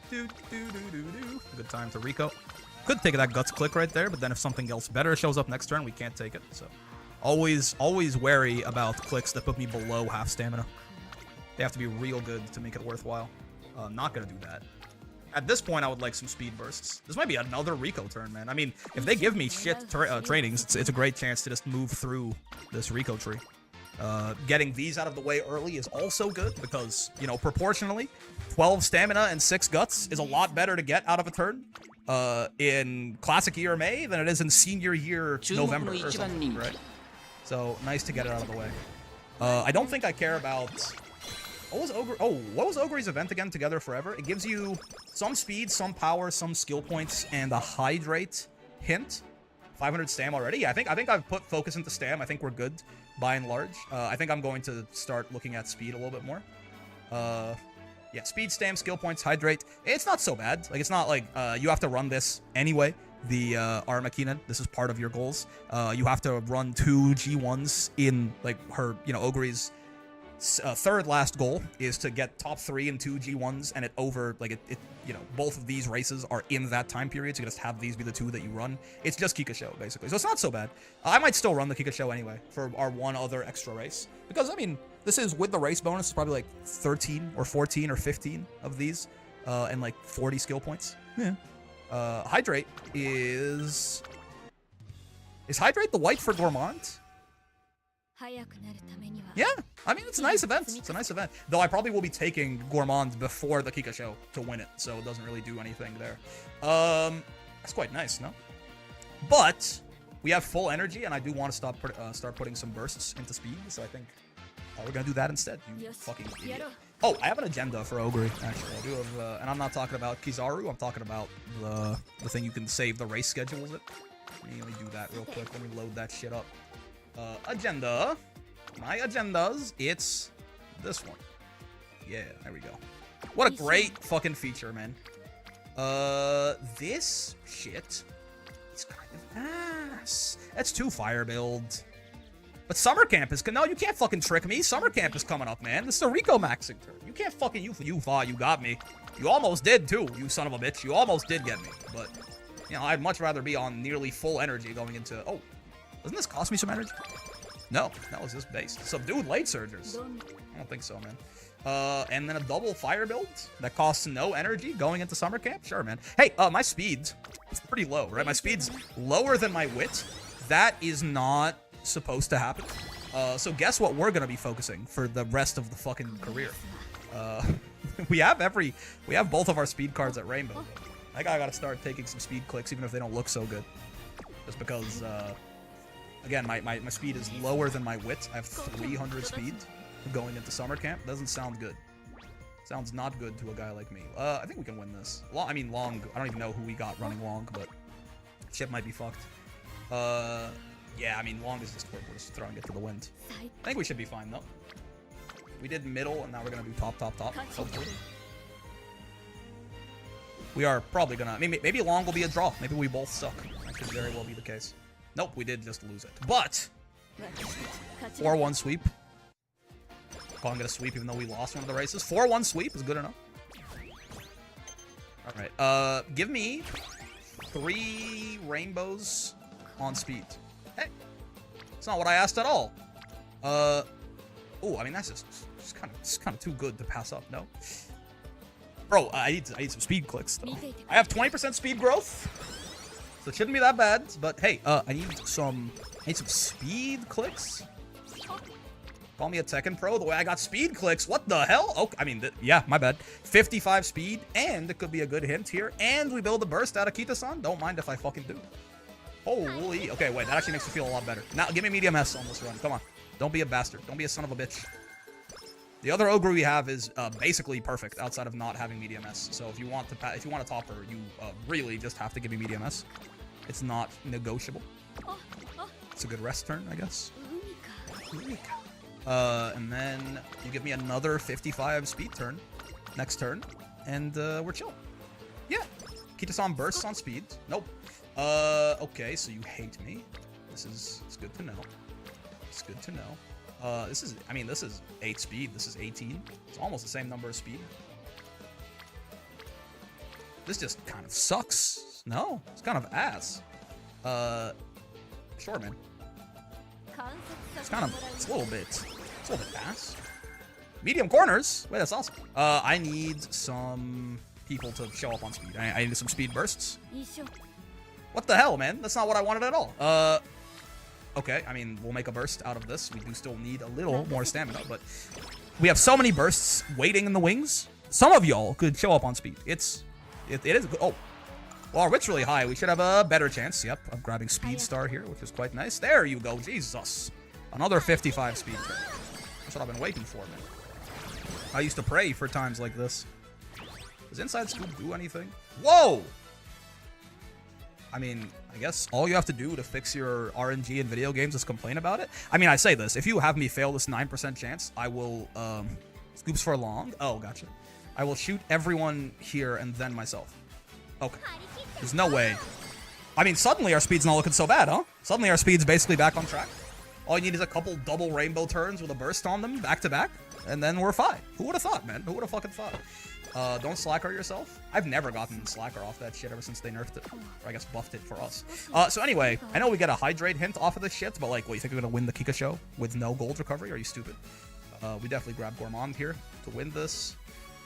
Good time to Rico. Could take that guts click right there, but then if something else better shows up next turn, we can't take it. So always wary about clicks that put me below half stamina. They have to be real good to make it worthwhile. Not gonna do that. At this point, I would like some speed bursts. This might be another Rico turn, man. I mean, if they give me shit trainings, it's a great chance to just move through this Rico tree. Getting these out of the way early is also good because, you know, proportionally, 12 stamina and 6 guts is a lot better to get out of a turn in Classic Year May than it is in Senior Year November or something, right? So, nice to get it out of the way. I don't think I care about... What was Ogre's event again? Together Forever? It gives you some speed, some power, some skill points, and a hydrate hint. 500 stam already? Yeah, I think I've put focus into stam. I think we're good by and large. I think I'm going to start looking at speed a little bit more. Yeah, speed, stam, skill points, hydrate. It's not so bad. Like, it's not like you have to run this anyway. The Armakinen, this is part of your goals. You have to run 2 G1s in, like, her, you know, Ogre's third last goal is to get top 3 and 2 G1s, and it over, like, it you know, both of these races are in that time period, so you just have these be the 2 that you run. It's just Kikasho, basically. So it's not so bad. I might still run the Kikasho anyway for our one other extra race. Because, I mean, this is, with the race bonus, probably like 13 or 14 or 15 of these, and like 40 skill points. Yeah. Hydrate is... Is Hydrate the white for Gourmand? Yeah, I mean, it's a nice event. It's a nice event. Though I probably will be taking Gourmand before the Kikasho to win it, so it doesn't really do anything there. That's quite nice, no? But we have full energy, and I do want to start putting some bursts into speed, so I think we're going to do that instead, you fucking idiot. Oh, I have an agenda for Ogre, actually. I do have, and I'm not talking about Kizaru, I'm talking about the thing you can save the race schedules with. Let me do that real quick. Let me load that shit up. Agenda. My agendas. It's this one. Yeah, there we go. What a great fucking feature, man. This shit is kind of ass. That's 2 fire build. But Summer Camp is... No, you can't fucking trick me. Summer Camp is coming up, man. This is a Rico maxing turn. You can't fucking... You thought you got me. You almost did, too, you son of a bitch. You almost did get me. But, you know, I'd much rather be on nearly full energy going into... Oh. Doesn't this cost me some energy? No, that was just base. Subdued late surgers. I don't think so, man. And then a double fire build that costs no energy going into summer camp? Sure, man. Hey, my speed's pretty low, right? My speed's lower than my wit. That is not supposed to happen. So guess what we're gonna be focusing for the rest of the fucking career? We have both of our speed cards at Rainbow. I think I gotta start taking some speed clicks, even if they don't look so good. Just because, again, my speed is lower than my wit. I have 300 speed going into summer camp. Doesn't sound good. Sounds not good to a guy like me. I think we can win this. I mean, Long. I don't even know who we got running Long, but shit might be fucked. Yeah, I mean, Long is just, we're just throwing it to the wind. I think we should be fine, though. We did middle, and now we're going to do top, hopefully. We are probably going to... Maybe Long will be a draw. Maybe we both suck. That could very well be the case. Nope, we did just lose it. But 4-1 sweep. Calling it a sweep even though we lost one of the races. 4-1 sweep is good enough. Alright, give me 3 rainbows on speed. Hey, it's not what I asked at all. Oh, I mean, that's just kind of too good to pass up, no? Bro, I need some speed clicks, though. I have 20% speed growth, so it shouldn't be that bad. But hey, I need some speed clicks. Call me a Tekken Pro the way I got speed clicks. What the hell? Oh, I mean, yeah, my bad. 55 speed, and it could be a good hint here. And we build a burst out of Kita-san. Don't mind if I fucking do. Holy. Okay, wait. That actually makes me feel a lot better. Now, give me medium S on this run. Come on. Don't be a bastard. Don't be a son of a bitch. The other ogre we have is basically perfect outside of not having medium S. So if you want to top her, you really just have to give me medium S. It's not negotiable. It's a good rest turn, I guess. And then you give me another 55 speed turn next turn, and we're chill. Yeah. Kita-san bursts on speed. Nope. Okay, so you hate me. It's good to know. It's good to know. This is 8 speed. This is 18. It's almost the same number of speed. This just kind of sucks. No, it's kind of ass. Sure, man. It's a little bit ass. Medium corners. Wait, that's awesome. I need some people to show up on speed. I need some speed bursts. What the hell, man? That's not what I wanted at all. Okay, I mean, we'll make a burst out of this. We do still need a little more stamina, but we have so many bursts waiting in the wings. Some of y'all could show up on speed. It is good. Oh, well, our wit's really high. We should have a better chance. Yep, of grabbing speed star here, which is quite nice. There you go. Jesus. Another 55 speed turn. That's what I've been waiting for, man. I used to pray for times like this. Does Inside Scoop do anything? Whoa! I mean, I guess all you have to do to fix your RNG in video games is complain about it. I mean, I say this. If you have me fail this 9% chance, I will, scoops for long. Oh, gotcha. I will shoot everyone here and then myself. Okay. There's no way. I mean, suddenly our speed's not looking so bad, huh? Suddenly our speed's basically back on track. All you need is a couple double rainbow turns with a burst on them back to back, and then we're fine. Who would have thought, man? Who would have fucking thought? Don't slacker yourself. I've never gotten slacker off that shit ever since they nerfed it. Or I guess buffed it for us. So anyway, I know we get a hydrate hint off of this shit, but like, what, you think we're gonna win the Kika show with no gold recovery? Are you stupid? We definitely grab Gourmand here to win this.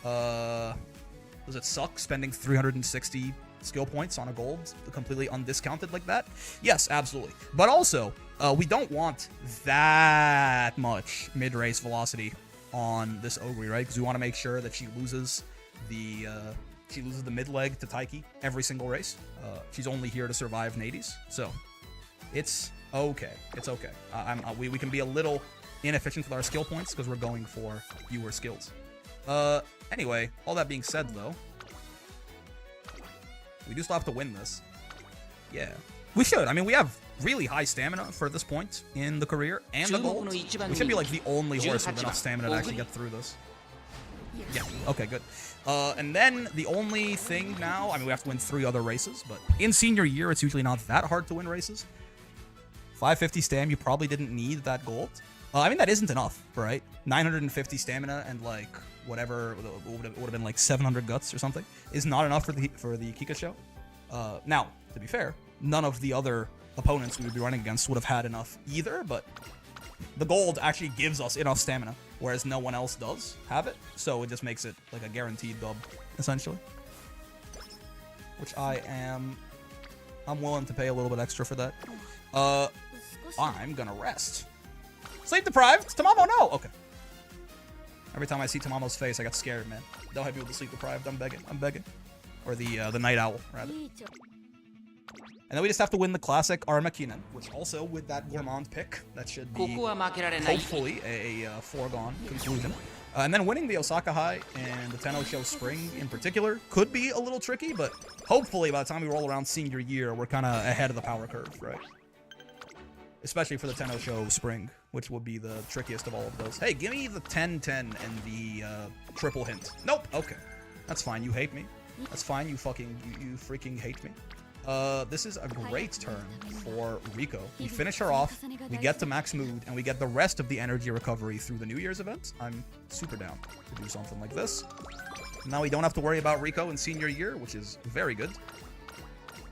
Does it suck spending 360 skill points on a gold completely undiscounted like that? Yes, absolutely. But also, we don't want that much mid-race velocity on this Ogre, right? Because we want to make sure that she loses the mid leg to Taiki every single race. She's only here to survive nadies, so it's okay. It's okay. We can be a little inefficient with our skill points because we're going for fewer skills. Anyway, all that being said, though, we do still have to win this. Yeah, we should. I mean, we have really high stamina for this point in the career and the gold. We should be like the only horse with enough stamina to actually get through this. Yeah, okay, good. And then the only thing now, I mean, we have to win 3 other races, but in senior year, it's usually not that hard to win races. 550 stam, you probably didn't need that gold. I mean, that isn't enough, right? 950 stamina and like whatever would have been like 700 guts or something is not enough for the Kika show. Now, to be fair, none of the other opponents we would be running against would have had enough either, but the gold actually gives us enough stamina, whereas no one else does have it, so it just makes it like a guaranteed dub, essentially. Which I'm willing to pay a little bit extra for that. I'm gonna rest. Sleep deprived? Tamamo, no! Okay. Every time I see Tamamo's face, I got scared, man. Don't hit me with the sleep deprived. I'm begging. I'm begging. Or the night owl, rather. And then we just have to win the classic Armakinen, which also, with that Gourmand pick, that should be hopefully a foregone conclusion. And then winning the Osaka High and the Tenno Show Spring in particular could be a little tricky, but hopefully by the time we roll around senior year, we're kind of ahead of the power curve, right? Especially for the Tenno Show Spring, which would be the trickiest of all of those. Hey, give me the 10-10 and the triple hint. Nope. Okay. That's fine. You hate me. That's fine. You freaking hate me. This is a great turn for Rico. We finish her off, we get to max mood, and we get the rest of the energy recovery through the New Year's event. I'm super down to do something like this. Now we don't have to worry about Rico in senior year, which is very good.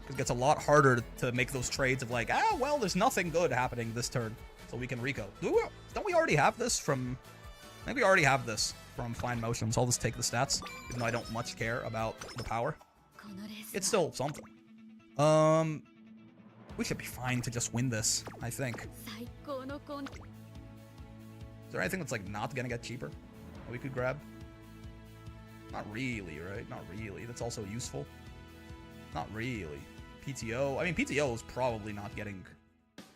It gets a lot harder to make those trades of like, well, there's nothing good happening this turn, so we can Rico. Don't we already have this from... I think we already have this from Fine Motions. I'll just take the stats, even though I don't much care about the power. It's still something. We should be fine to just win this, I think. Is there anything that's like not gonna get cheaper that we could grab? Not really, right? Not really. That's also useful. Not really. PTO. I mean, PTO is probably not getting...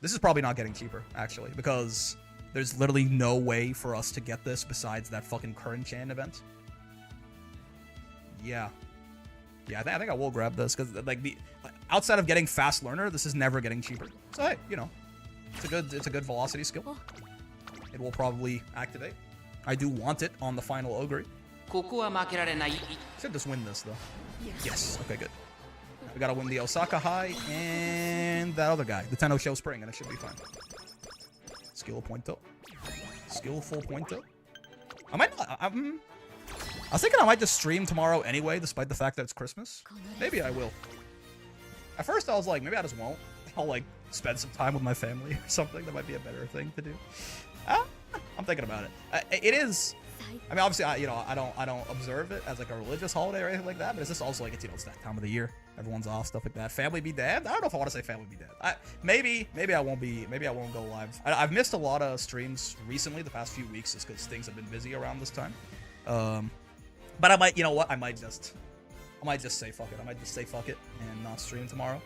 This is probably not getting cheaper, actually, because there's literally no way for us to get this besides that fucking current chain event. Yeah. Yeah, I think I will grab this, because, like, outside of getting Fast Learner, this is never getting cheaper. So, hey, you know, it's a good velocity skill. It will probably activate. I do want it on the final Ogre. Should just win this, though. Yes. Okay, good. We gotta win the Osaka High and that other guy, the Tenno Show Spring, and it should be fine. Skill pointo. Skillful pointo. I might not... I was thinking I might just stream tomorrow anyway, despite the fact that it's Christmas. Maybe I will. At first, I was like, maybe I just won't. I'll, like, spend some time with my family or something. That might be a better thing to do. I'm thinking about it. It is... I mean, obviously, I don't observe it as, like, a religious holiday or anything like that, but it's just also, like, it's that time of the year. Everyone's off, stuff like that. Family be dead? I don't know if I want to say family be dead. Maybe I won't be... Maybe I won't go live. I've missed a lot of streams recently, the past few weeks, just because things have been busy around this time. But I might, you know what? I might just say fuck it. I might just say fuck it and not stream tomorrow.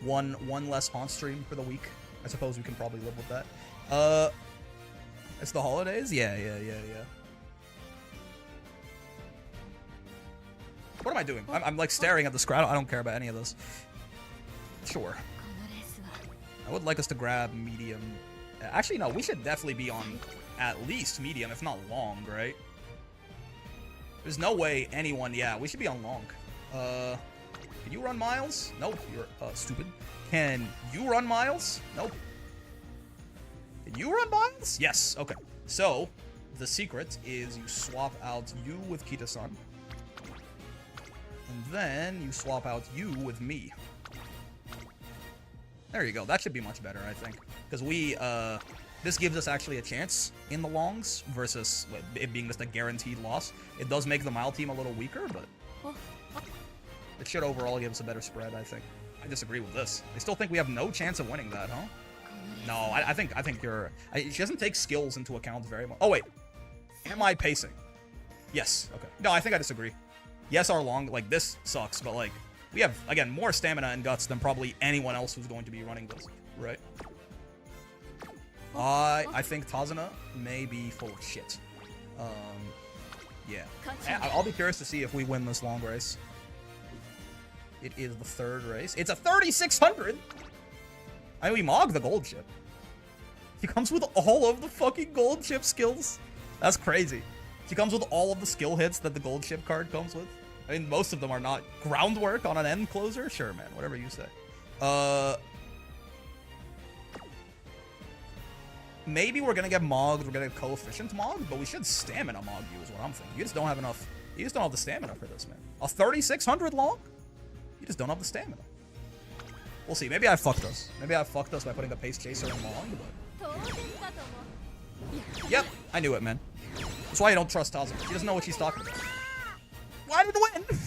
One less haunt stream for the week. I suppose we can probably live with that. It's the holidays? Yeah. What am I doing? I'm like staring at the screen. I don't care about any of this. Sure. I would like us to grab medium. Actually, no. We should definitely be on at least medium, if not long, right? There's no way anyone... Yeah, we should be on long. Can you run miles? Nope, you're stupid. Can you run miles? Nope. Can you run miles? Yes, okay. So, the secret is you swap out you with Kita-san. And then you swap out you with me. There you go. That should be much better, I think. Because we... This gives us actually a chance in the longs versus it being just a guaranteed loss. It does make the mile team a little weaker, but it should overall give us a better spread, I think. I disagree with this. I still think we have no chance of winning that, huh? No, I think you're... she doesn't take skills into account very much. Oh, wait. Am I pacing? Yes. Okay. No, I think I disagree. Yes, our long... Like, this sucks, but, like, we have, again, more stamina and guts than probably anyone else who's going to be running this, right? I think Tazuna may be full of shit. Yeah. I'll be curious to see if we win this long race. It is the third race. It's a 3600! I mean, we mog the gold chip. He comes with all of the fucking gold chip skills. That's crazy. He comes with all of the skill hits that the gold chip card comes with. I mean, most of them are not groundwork on an end closer. Sure, man. Whatever you say. Maybe we're gonna get mogged, we're gonna get coefficient mogged, but we should stamina mog you is what I'm thinking. You just don't have enough, you just don't have the stamina for this, man. A 3600 long? You just don't have the stamina. We'll see, maybe I fucked us. Maybe I fucked us by putting a pace chaser in long, but... Yep, I knew it, man. That's why you don't trust Taza. She doesn't know what she's talking about. Why did it win?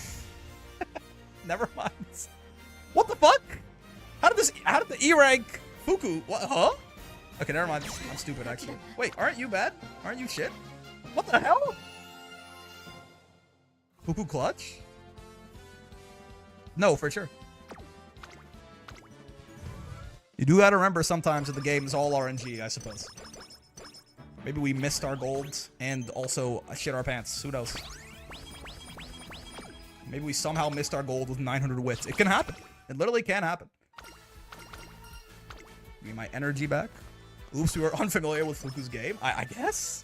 Never mind. What the fuck? How did the E-rank Fuku, what, huh? Okay, never mind. I'm stupid, actually. Wait, aren't you bad? Aren't you shit? What the hell? Fuku clutch? No, for sure. You do gotta remember sometimes that the game is all RNG, I suppose. Maybe we missed our gold and also shit our pants. Who knows? Maybe we somehow missed our gold with 900 wits. It can happen. It literally can happen. Give me my energy back. Oops, we were unfamiliar with Fuku's game. I guess?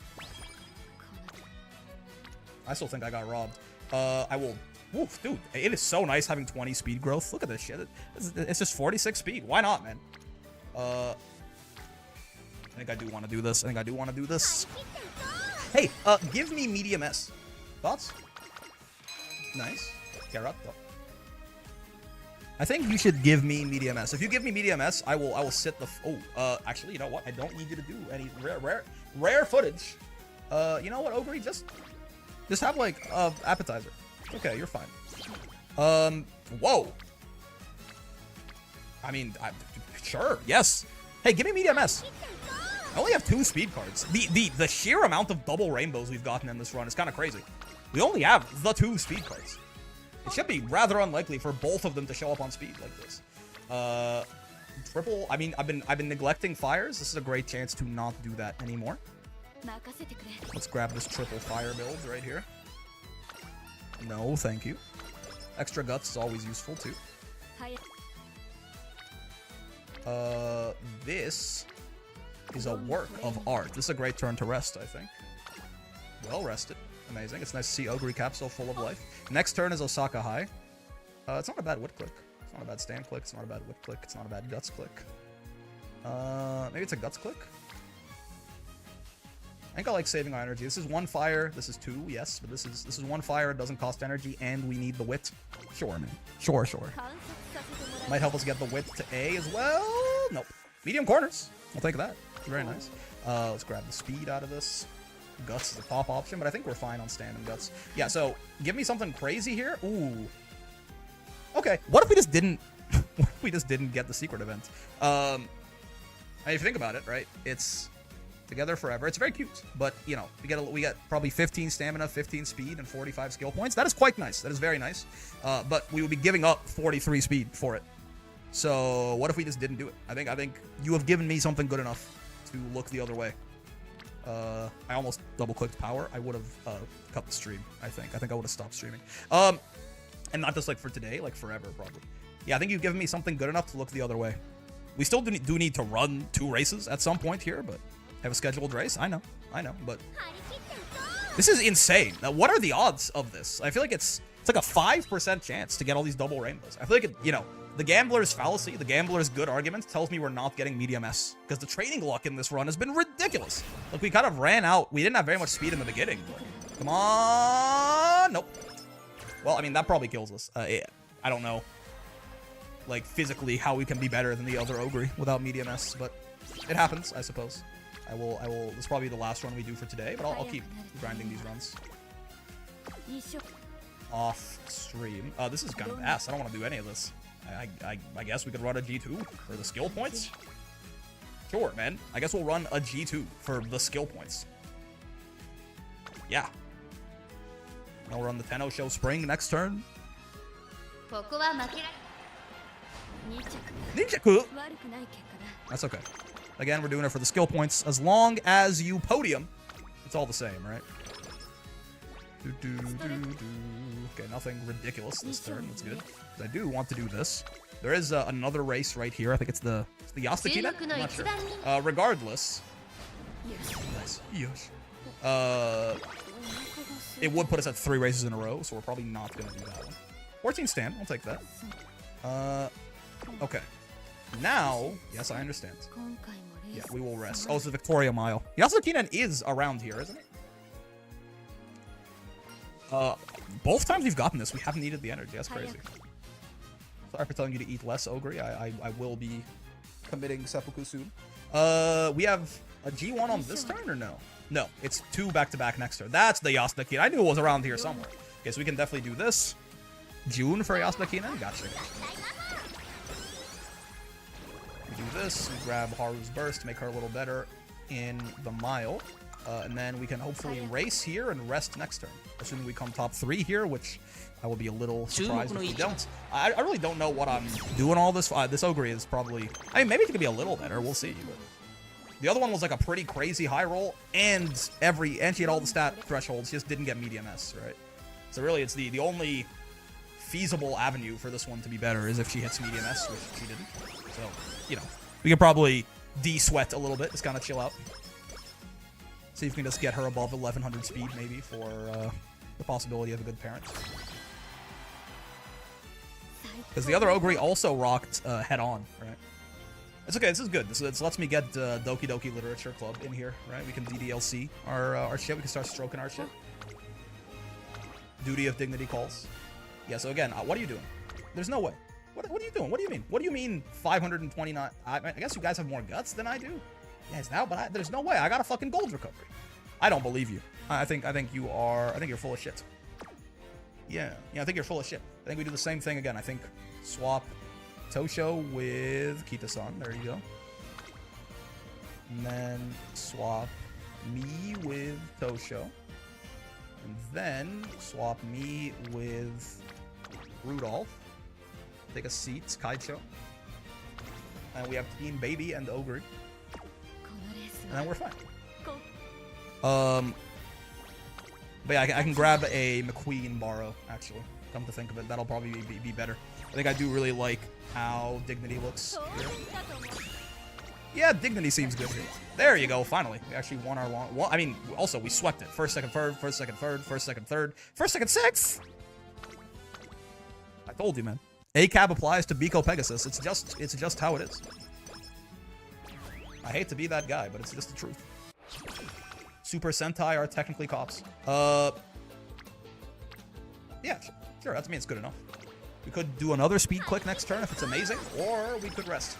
I still think I got robbed. I will... Oof, dude, it is so nice having 20 speed growth. Look at this shit. It's just 46 speed. Why not, man? I think I do want to do this. Hey, give me medium S. Thoughts? Nice. Garatto. I think you should give me medium S. If you give me medium S, I will sit the... actually, you know what? I don't need you to do any rare footage. You know what, Ogre? Just have, like, appetizer. Okay, you're fine. Whoa. I mean, sure, yes. Hey, give me medium S. I only have 2 speed cards. The sheer amount of double rainbows we've gotten in this run is kind of crazy. We only have the 2 speed cards. It should be rather unlikely for both of them to show up on speed like this. Triple. I mean, I've been neglecting fires. This is a great chance to not do that anymore. Let's grab this triple fire build right here. No, thank you. Extra guts is always useful too. This is a work of art. This is a great turn to rest, I think. Well rested. Amazing. It's nice to see Ogre Cap so full of life. Next turn is Osaka High. It's not a bad wit click. It's not a bad stand click. It's not a bad wit click. It's not a bad guts click. Maybe it's a guts click? I think I like saving our energy. This is 1 fire. This is 2, yes. But this is 1 fire. It doesn't cost energy. And we need the wit. Sure, man. Sure. Might help us get the wit to A as well. Nope. Medium corners. I'll take that. Very nice. Let's grab the speed out of this. Guts is a top option, but I think we're fine on stand and guts. Yeah, so give me something crazy here. Ooh. Okay. What if we just didn't get the secret event? I mean, if you think about it, right? It's together forever. It's very cute, but you know, we get probably 15 stamina, 15 speed, and 45 skill points. That is quite nice. That is very nice. But we would be giving up 43 speed for it. So what if we just didn't do it? I think you have given me something good enough to look the other way. I almost double-clicked power. I would have cut the stream, I think. I would have stopped streaming. And not just like for today, like forever, probably. Yeah, I think you've given me something good enough to look the other way. We still do need to run 2 races at some point here, but have a scheduled race. I know, but this is insane. Now, what are the odds of this? I feel like it's like a 5% chance to get all these double rainbows. I feel like you know, the gambler's fallacy, the gambler's good argument tells me we're not getting medium S because the training luck in this run has been ridiculous. Like we kind of ran out. We didn't have very much speed in the beginning. But come on, nope. Well, I mean that probably kills us. I don't know, like physically how we can be better than the other Ogre without medium S, but it happens, I suppose. I will. This is probably the last run we do for today, but I'll keep grinding these runs. Off stream. This is kind of ass. I don't want to do any of this. I guess we could run a G2 for the skill points. Sure, man. I guess we'll run a G2 for the skill points. Yeah. I'll run the Tenno Show Spring next turn. Ninjaku! That's okay. Again, we're doing it for the skill points. As long as you podium, it's all the same, right? Okay, nothing ridiculous this turn. That's good. I do want to do this. There is another race right here. I think it's the Yastakina? I'm not sure. Regardless. Nice. Yes. It would put us at 3 races in a row, so we're probably not going to do that one. 14 stand. I'll take that. Okay. Now, yes, I understand. Yeah, we will rest. Oh, it's the Victoria Mile. Yasukinen is around here, isn't it? Both times we've gotten this, we haven't needed the energy. That's crazy. Sorry for telling you to eat less, Ogre. I will be committing seppuku soon. We have a G1 on this turn, or no? No, it's 2 back-to-back next turn. That's the Yasukinen. I knew it was around here somewhere. Okay, so we can definitely do this. June for Yasukinen. Gotcha. We do this. We grab Haru's Burst to make her a little better in the mile. And then we can hopefully race here and rest next turn. Assuming we come top 3 here, which I will be a little surprised if we don't. I really don't know what I'm doing all this. This Ogre is probably... I mean, maybe it could be a little better. We'll see. But the other one was like a pretty crazy high roll, and she had all the stat thresholds. She just didn't get medium S, right? So really, it's the only feasible avenue for this one to be better is if she hits medium S, which she didn't. So, you know, we could probably de-sweat a little bit, just kind of chill out. See if we can just get her above 1100 speed, maybe, for the possibility of a good parent. Because the other Ogre also rocked head-on, right? It's okay, this is good. This lets me get Doki Doki Literature Club in here, right? We can DDLC our shit. We can start stroking our shit. Duty of Dignity calls. Yeah, so again, what are you doing? There's no way. What are you doing? What do you mean? What do you mean 529? I guess you guys have more guts than I do. Yes, now, but there's no way. I got a fucking gold recovery. I don't believe you. I think you are. I think you're full of shit. Yeah, I think you're full of shit. I think we do the same thing again. I think swap Tosho with Kita-san. There you go. And then swap me with Tosho. And then swap me with Rudolph. Take a seat, Kaicho. And we have Team Baby and Ogre. And then we're fine. But yeah, I can grab a McQueen borrow, actually. Come to think of it, that'll probably be better. I think I do really like how Dignity looks here. Yeah, Dignity seems good here. There you go, finally. We actually won our long... Well, I mean, also, we swept it. First, second, third, first, second, third, first, second, third, first, second, sixth! I told you, man. ACAB applies to Biko Pegasus. It's just how it is. I hate to be that guy, but it's just the truth. Super Sentai are technically cops. Yeah, sure, that means it's good enough. We could do another speed click next turn if it's amazing, or we could rest.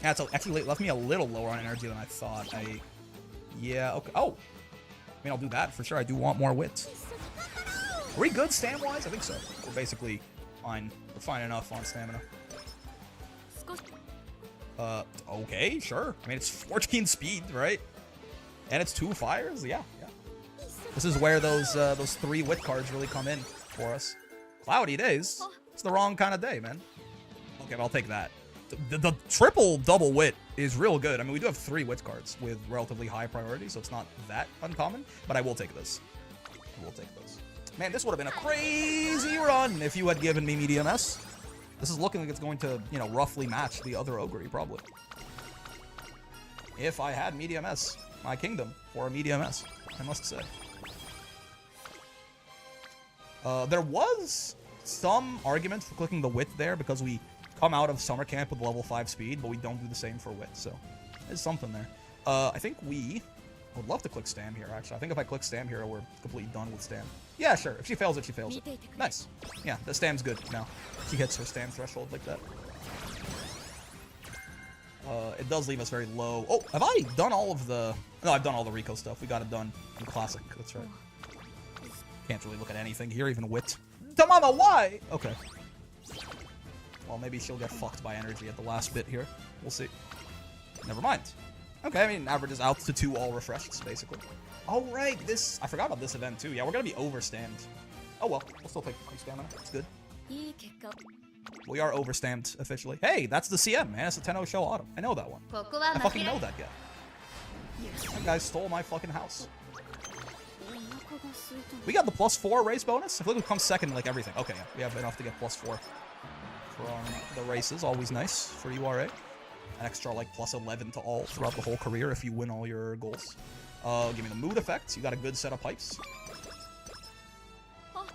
Yeah, it's actually left me a little lower on energy than I thought. Yeah, okay. Oh! I mean, I'll do that for sure. I do want more wit. Are we good stam-wise? I think so. We're basically fine. We're fine enough on stamina. Okay, sure. I mean, it's 14 speed, right? And it's 2 fires? Yeah. This is where those 3 wit cards really come in for us. Cloudy days? It's the wrong kind of day, man. Okay, but I'll take that. The triple double wit is real good. I mean, we do have 3 wit cards with relatively high priority, so it's not that uncommon, but I will take this. I will take this. Man, this would have been a crazy run if you had given me medium S. This is looking like it's going to, you know, roughly match the other Ogre, probably. If I had medium S, my kingdom for a medium S, I must say. There was some argument for clicking the wit there because we come out of summer camp with level 5 speed, but we don't do the same for wit, so there's something there. I think we would love to click Stam here, actually. I think if I click Stam here, we're completely done with Stam. Yeah, sure. If she fails it, she fails it. Nice. Yeah, the Stam's good now. She hits her Stam threshold like that. It does leave us very low. Oh, have I done all of the... No, I've done all the Rico stuff. We got it done in Classic. That's right. Can't really look at anything here, even wit. Tamama, why? Okay. Well, maybe she'll get fucked by energy at the last bit here. We'll see. Never mind. Okay, I mean, averages out to 2 all refreshed, basically. Oh, right, this... I forgot about this event, too. Yeah, we're gonna be overstamped. Oh, well. We'll still take stamina. It's good. We are overstamped, officially. Hey, that's the CM, man. It's the Tenno Show Autumn. I know that one. I fucking know that guy. That guy stole my fucking house. We got the +4 race bonus? I feel like we come second in, like, everything. Okay, yeah. We have enough to get +4 from the races. Always nice for URA. An extra, like, +11 to all throughout the whole career if you win all your goals. Give me the mood effects. You got a good set of pipes.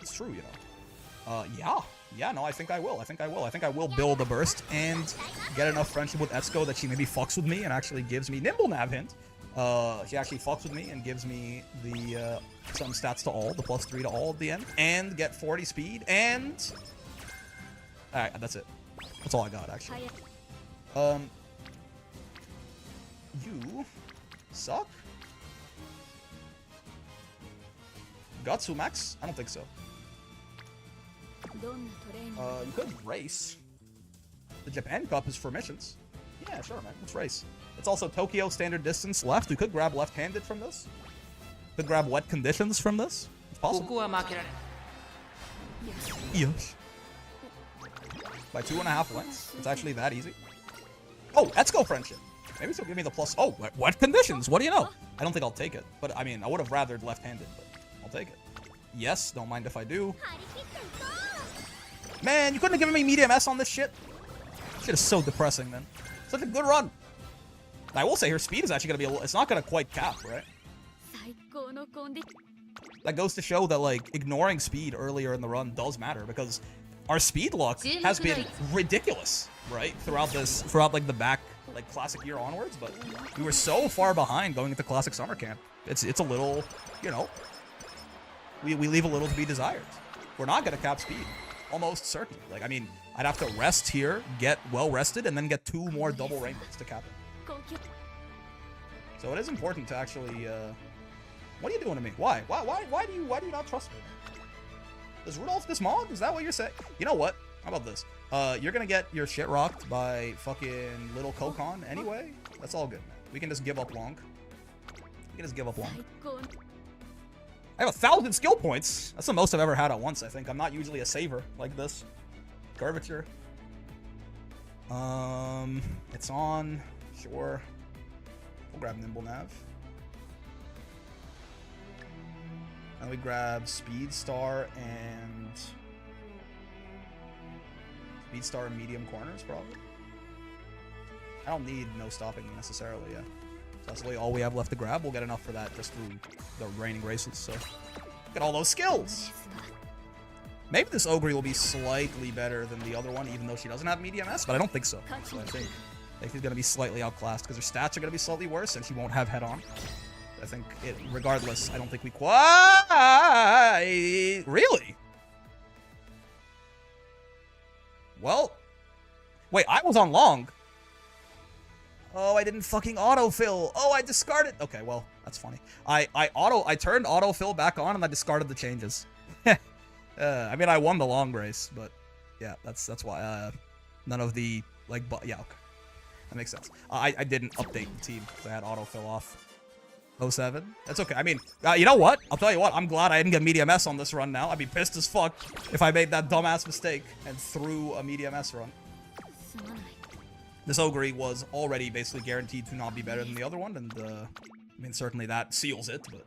It's true, you know. Yeah, no, I think I will. I think I will build a burst and get enough friendship with Etsuko that she maybe fucks with me and actually gives me Nimble Nav hint. She actually fucks with me and gives me the some stats to all, the +3 to all at the end, and get 40 speed, and... Alright, that's it. That's all I got, actually. You suck? Gatsu Max? I don't think so. You could race. The Japan Cup is for missions. Yeah, sure, man. Let's race. It's also Tokyo standard distance left. We could grab left-handed from this. Could grab wet conditions from this. It's possible. Yes. By 2.5 lengths. It's actually that easy. Oh, let's go friendship. Maybe she'll give me the +... Oh, wet conditions. What do you know? I don't think I'll take it. But, I mean, I would have rathered left-handed, but I'll take it. Yes, don't mind if I do. Man, you couldn't have given me medium S on this shit? Shit is so depressing, man. Such a good run. I will say her speed is actually going to be a little... It's not going to quite cap, right? That goes to show that, like, ignoring speed earlier in the run does matter, because our speed luck has been ridiculous, right? Throughout, like, the back, like, Classic year onwards, but we were so far behind going into Classic Summer Camp. It's a little, you know... We leave a little to be desired. We're not going to cap speed. Almost certain. Like, I mean, I'd have to rest here, get well rested, and then get 2 more double rainbows to cap it. So it is important to actually, what are you doing to me? Why? Why do you not trust me? Does Rudolph dismog? Is that what you're saying? You know what? How about this? You're gonna get your shit rocked by fucking little Kokon anyway. That's all good, man. We can just give up long. We can just give up long. I have 1,000 skill points. That's the most I've ever had at once, I think. I'm not usually a saver like this. Curvature. It's on. Sure. We'll grab Nimble Nav. And we grab Speed Star and medium corners, probably. I don't need no stopping necessarily, yeah. So that's really all we have left to grab. We'll get enough for that just through the raining races, so get all those skills. Maybe this Ogre will be slightly better than the other one, even though she doesn't have medium S, but I don't think so. So I think she's going to be slightly outclassed because her stats are going to be slightly worse and she won't have head on. I think regardless, I don't think we quite... Really? Well, wait, I was on long. Oh, I didn't fucking autofill. Oh, I discarded. Okay, well, that's funny. I turned autofill back on and I discarded the changes. I mean, I won the long race, but yeah, that's why none of the like, but yeah, okay, that makes sense. I didn't update the team. I had autofill off. 07. That's okay. I mean, you know what? I'll tell you what. I'm glad I didn't get medium S on this run now. I'd be pissed as fuck if I made that dumbass mistake and threw a medium S run. This Ogre was already basically guaranteed to not be better than the other one, and I mean, certainly that seals it, but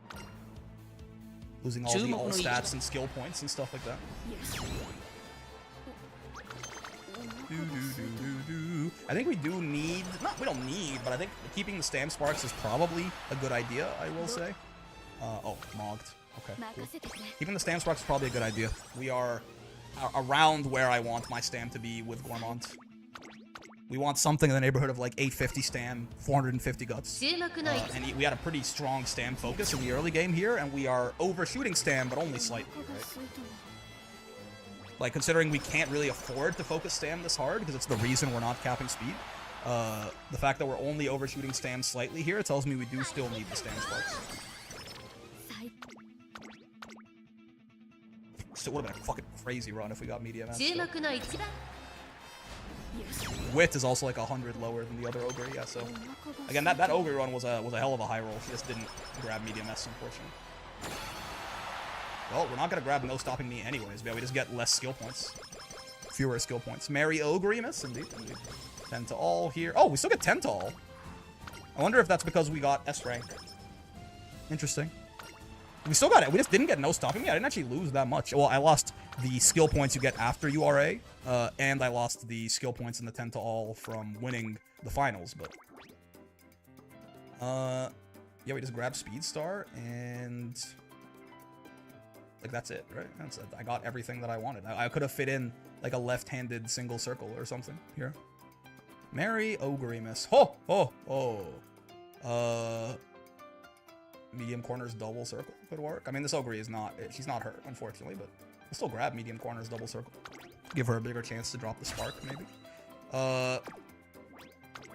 losing all the all stats and skill points and stuff like that. I think we do need, we don't need, but I think keeping the Stam Sparks is probably a good idea, I will say. Oh, mogged. Okay, cool. Keeping the Stam Sparks is probably a good idea. We are around where I want my Stam to be with Gourmand. We want something in the neighborhood of like 850 Stam, 450 Guts. And we had a pretty strong Stam focus in the early game here, and we are overshooting Stam, but only slightly, right? Like, considering we can't really afford to focus Stam this hard, because it's the reason we're not capping speed, the fact that we're only overshooting Stam slightly here tells me we do still need the Stam Sparks. Still would have been a fucking crazy run if we got medium S. Wit is also like 100 lower than the other Ogre, yeah, so... Again, that Ogre run was a hell of a high roll. She just didn't grab medium S, unfortunately. Well, we're not going to grab no stopping me anyways, but we just get less skill points. Fewer skill points. Mary Ogremus, indeed. 10 to all here. Oh, we still get 10 to all. I wonder if that's because we got S rank. Interesting. We still got it. We just didn't get no stopping me. I didn't actually lose that much. Well, I lost the skill points you get after URA, and I lost the skill points in the 10 to all from winning the finals, but... yeah, we just grabbed Speed Star, and... Like, that's it, right? That's it. I got everything that I wanted. I could have fit in, like, a left-handed single circle or something here. Mary Ogremus. Medium corners double circle could work. I mean, this Ogre is not... She's not hurt, unfortunately, but we'll still grab medium corners double circle. Give her a bigger chance to drop the spark, maybe. I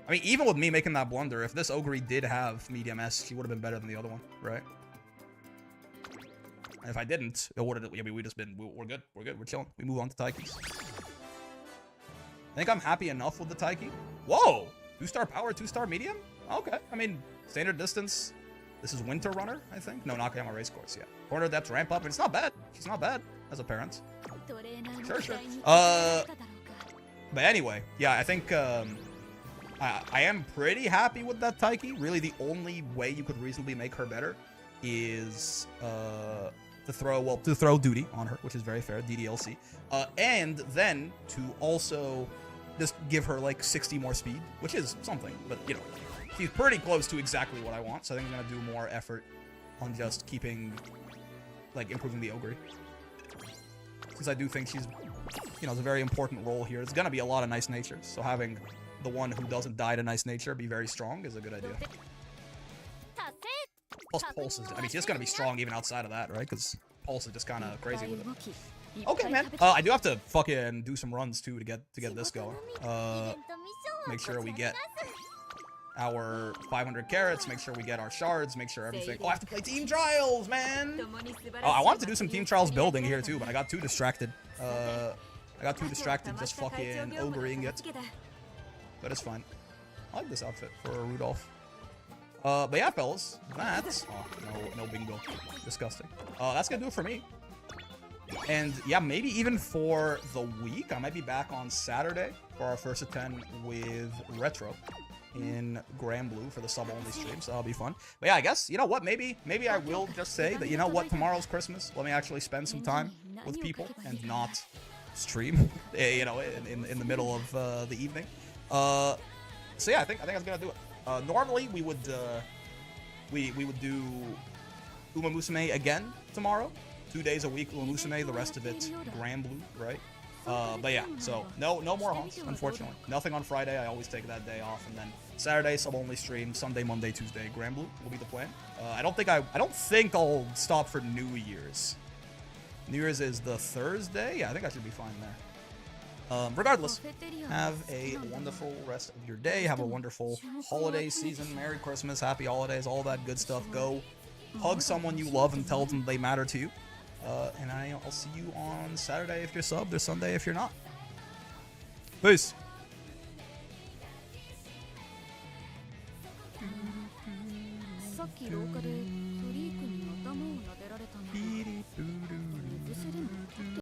mean, even with me making that blunder, if this Ogre did have medium S, she would have been better than the other one, right? And if I didn't, it would have... I mean, we're good. We're good. We're chilling. We move on to Taikis. I think I'm happy enough with the Taiki. Whoa! 2-star power, 2-star medium? Okay. I mean, standard distance. This is Winter Runner, I think. No, Nakayama Race Course, yeah. Corner depth, ramp up. It's not bad. She's not bad as a parent. Sure. But anyway, yeah, I think I am pretty happy with that Taiki. Really, the only way you could reasonably make her better is to throw duty on her, which is very fair, DDLC, and then to also just give her like 60 more speed, which is something, but you know, she's pretty close to exactly what I want, so I think I'm gonna do more effort on just keeping, like, improving the Ogre, since I do think she's, you know, it's a very important role here. It's gonna be a lot of nice natures, so having the one who doesn't die to nice nature be very strong is a good idea. Plus Pulse is, I mean, she's just gonna be strong even outside of that, right? Because Pulse is just kind of crazy with it. Okay, man. I do have to fucking do some runs too to get this going. Make sure we get our 500 carrots, make sure we get our shards, make sure everything. Oh, I have to play team trials, man. Oh, I wanted to do some team trials building here too, but I got too distracted. Just fucking ogreing it. But it's fine. I like this outfit for Rudolph. But yeah, fellas, that's no bingo, disgusting. That's gonna do it for me. And yeah, maybe even for the week, I might be back on Saturday for our first attempt with Retro in Grand Blue for the sub-only stream, so that'll be fun. But yeah, I guess, you know what, maybe I will just say that, you know what, tomorrow's Christmas. Let me actually spend some time with people and not stream, you know, in the middle of the evening. So yeah, I think that's gonna do it. Normally we would do Uma Musume again tomorrow. 2 days a week Uma Musume, the rest of it Grand Blue, right? But yeah, so no more haunts, unfortunately. Nothing on Friday. I always take that day off, and then Saturday sub-only stream. Sunday, Monday, Tuesday Grand Blue will be the plan. I don't think I'll stop for New Year's. New Year's is the Thursday. Yeah, I think I should be fine there. Regardless, have a wonderful rest of your day. Have a wonderful holiday season. Merry Christmas, Happy Holidays, all that good stuff. Go hug someone you love and tell them they matter to you. And I'll see you on Saturday if you're subbed, or Sunday if you're not. Peace. さっき廊下でフリークに頭を撫で